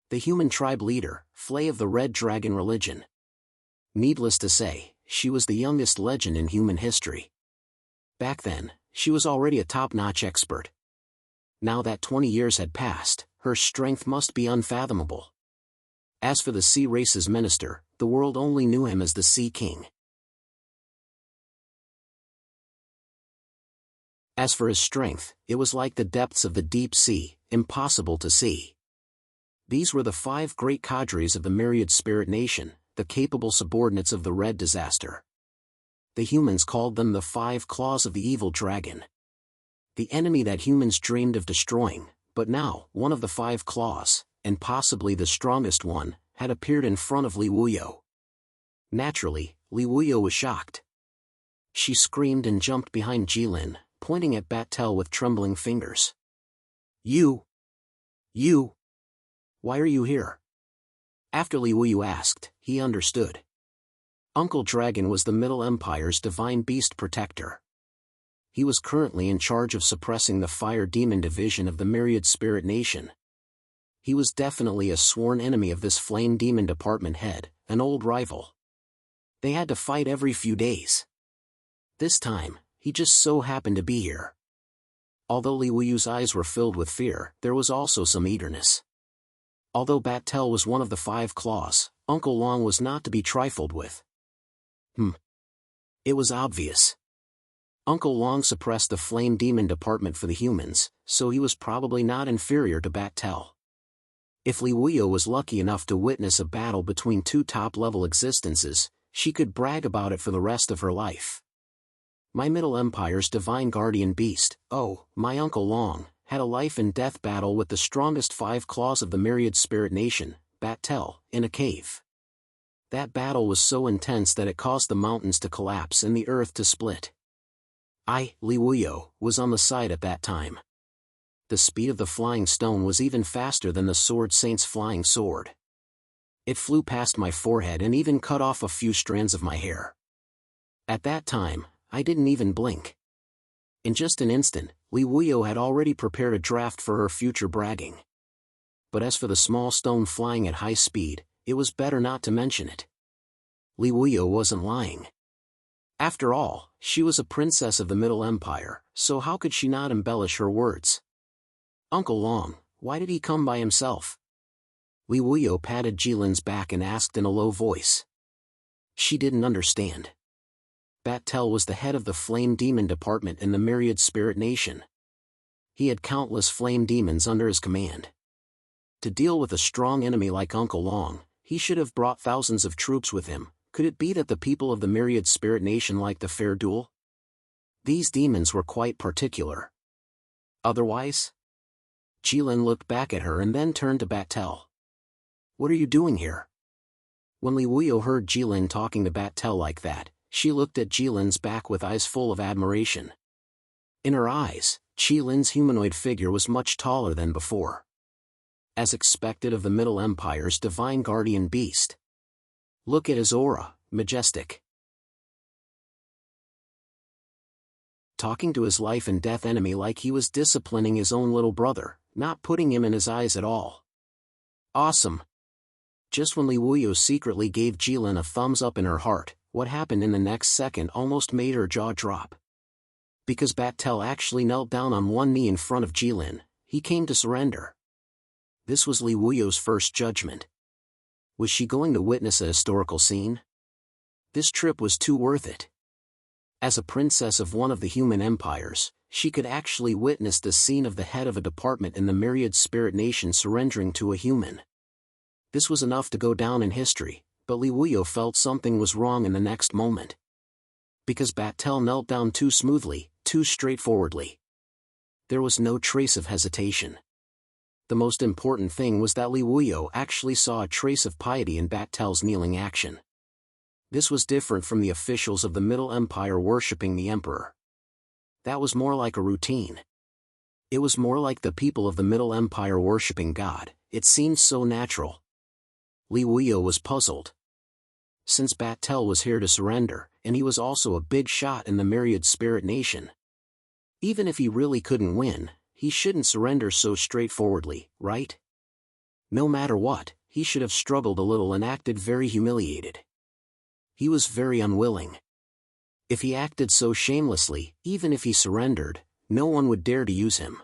[SPEAKER 1] The human tribe leader, Flay of the Red Dragon Religion. Needless to say, she was the youngest legend in human history. Back then, she was already a top-notch expert. Now that 20 years had passed, her strength must be unfathomable. As for the Sea race's minister, the world only knew him as the Sea King. As for his strength, it was like the depths of the deep sea, impossible to see. These were the 5 great cadres of the Myriad Spirit Nation, the capable subordinates of the Red Disaster. The humans called them the 5 claws of the evil dragon. The enemy that humans dreamed of destroying, but now, one of the 5 claws, and possibly the strongest one, had appeared in front of Li Wuyo. Naturally, Li Wuyo was shocked. She screamed and jumped behind Jilin, pointing at Batel with trembling fingers. You! Why are you here? After Li Wuyo asked, he understood. Uncle Dragon was the Middle Empire's divine beast protector. He was currently in charge of suppressing the Fire Demon Division of the Myriad Spirit Nation. He was definitely a sworn enemy of this Flame Demon Department head, an old rival. They had to fight every few days. This time, he just so happened to be here. Although Li Wuyu's eyes were filled with fear, there was also some eagerness. Although Batel was one of the 5 claws, Uncle Long was not to be trifled with. It was obvious. Uncle Long suppressed the Flame Demon Department for the humans, so he was probably not inferior to Batel. If Li Wuyo was lucky enough to witness a battle between 2 top-level existences, she could brag about it for the rest of her life. My Middle Empire's divine guardian beast, my Uncle Long, had a life-and-death battle with the strongest 5 claws of the Myriad Spirit Nation, Batel, in a cave. That battle was so intense that it caused the mountains to collapse and the earth to split. I, Li Wuyo, was on the side at that time. The speed of the flying stone was even faster than the Sword Saint's flying sword. It flew past my forehead and even cut off a few strands of my hair. At that time, I didn't even blink. In just an instant, Li Wuyo had already prepared a draft for her future bragging. But as for the small stone flying at high speed, it was better not to mention it. Li Wuyo wasn't lying. After all, she was a princess of the Middle Empire, so how could she not embellish her words? Uncle Long, why did he come by himself? Li Wuyo patted Jilin's back and asked in a low voice. She didn't understand. Batel was the head of the Flame Demon Department in the Myriad Spirit Nation. He had countless flame demons under his command. To deal with a strong enemy like Uncle Long, he should have brought thousands of troops with him. Could it be that the people of the Myriad Spirit Nation liked a fair duel? These demons were quite particular. Otherwise? Jilin looked back at her and then turned to Batel. What are you doing here? When Li Wuyo heard Jilin talking to Batel like that, she looked at Jilin's back with eyes full of admiration. In her eyes, Jilin's humanoid figure was much taller than before. As expected of the Middle Empire's divine guardian beast. Look at his aura, majestic. Talking to his life and death enemy like he was disciplining his own little brother, not putting him in his eyes at all. Awesome. Just when Li Wuyo secretly gave Jilin a thumbs up in her heart, what happened in the next second almost made her jaw drop. Because Batel actually knelt down on one knee in front of Jilin, he came to surrender. This was Li Wuyo's first judgment. Was she going to witness a historical scene? This trip was too worth it. As a princess of one of the human empires, she could actually witness the scene of the head of a department in the Myriad Spirit Nation surrendering to a human. This was enough to go down in history, but Li Wuyo felt something was wrong in the next moment. Because Batel knelt down too smoothly, too straightforwardly. There was no trace of hesitation. The most important thing was that Li Wuyo actually saw a trace of piety in Batel's kneeling action. This was different from the officials of the Middle Empire worshipping the Emperor. That was more like a routine. It was more like the people of the Middle Empire worshipping God. It seemed so natural. Li Wuyo was puzzled. Since Batel was here to surrender, and he was also a big shot in the Myriad Spirit Nation. Even if he really couldn't win, he shouldn't surrender so straightforwardly, right? No matter what, he should have struggled a little and acted very humiliated. He was very unwilling. If he acted so shamelessly, even if he surrendered, no one would dare to use him.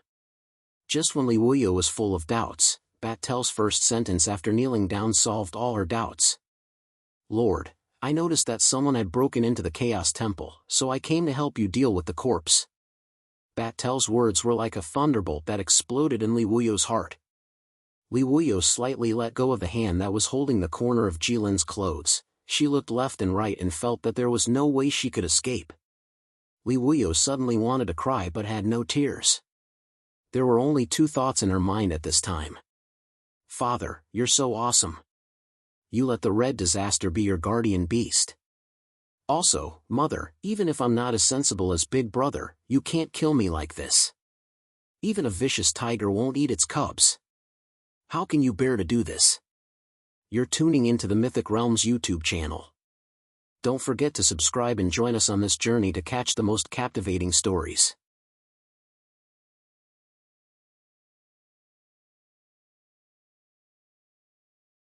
[SPEAKER 1] Just when Li Wuyo was full of doubts, Batel's first sentence after kneeling down solved all her doubts. Lord, I noticed that someone had broken into the Chaos Temple, so I came to help you deal with the corpse. Batel's words were like a thunderbolt that exploded in Li Wuyo's heart. Li Wuyo slightly let go of the hand that was holding the corner of Jilin's clothes. She looked left and right and felt that there was no way she could escape. Li Wuyo suddenly wanted to cry but had no tears. There were only 2 thoughts in her mind at this time. Father, you're so awesome. You let the red disaster be your guardian beast. Also, Mother, even if I'm not as sensible as Big Brother, you can't kill me like this. Even a vicious tiger won't eat its cubs. How can you bear to do this? You're tuning into the Mythic Realms YouTube channel. Don't forget to subscribe and join us on this journey to catch the most captivating stories.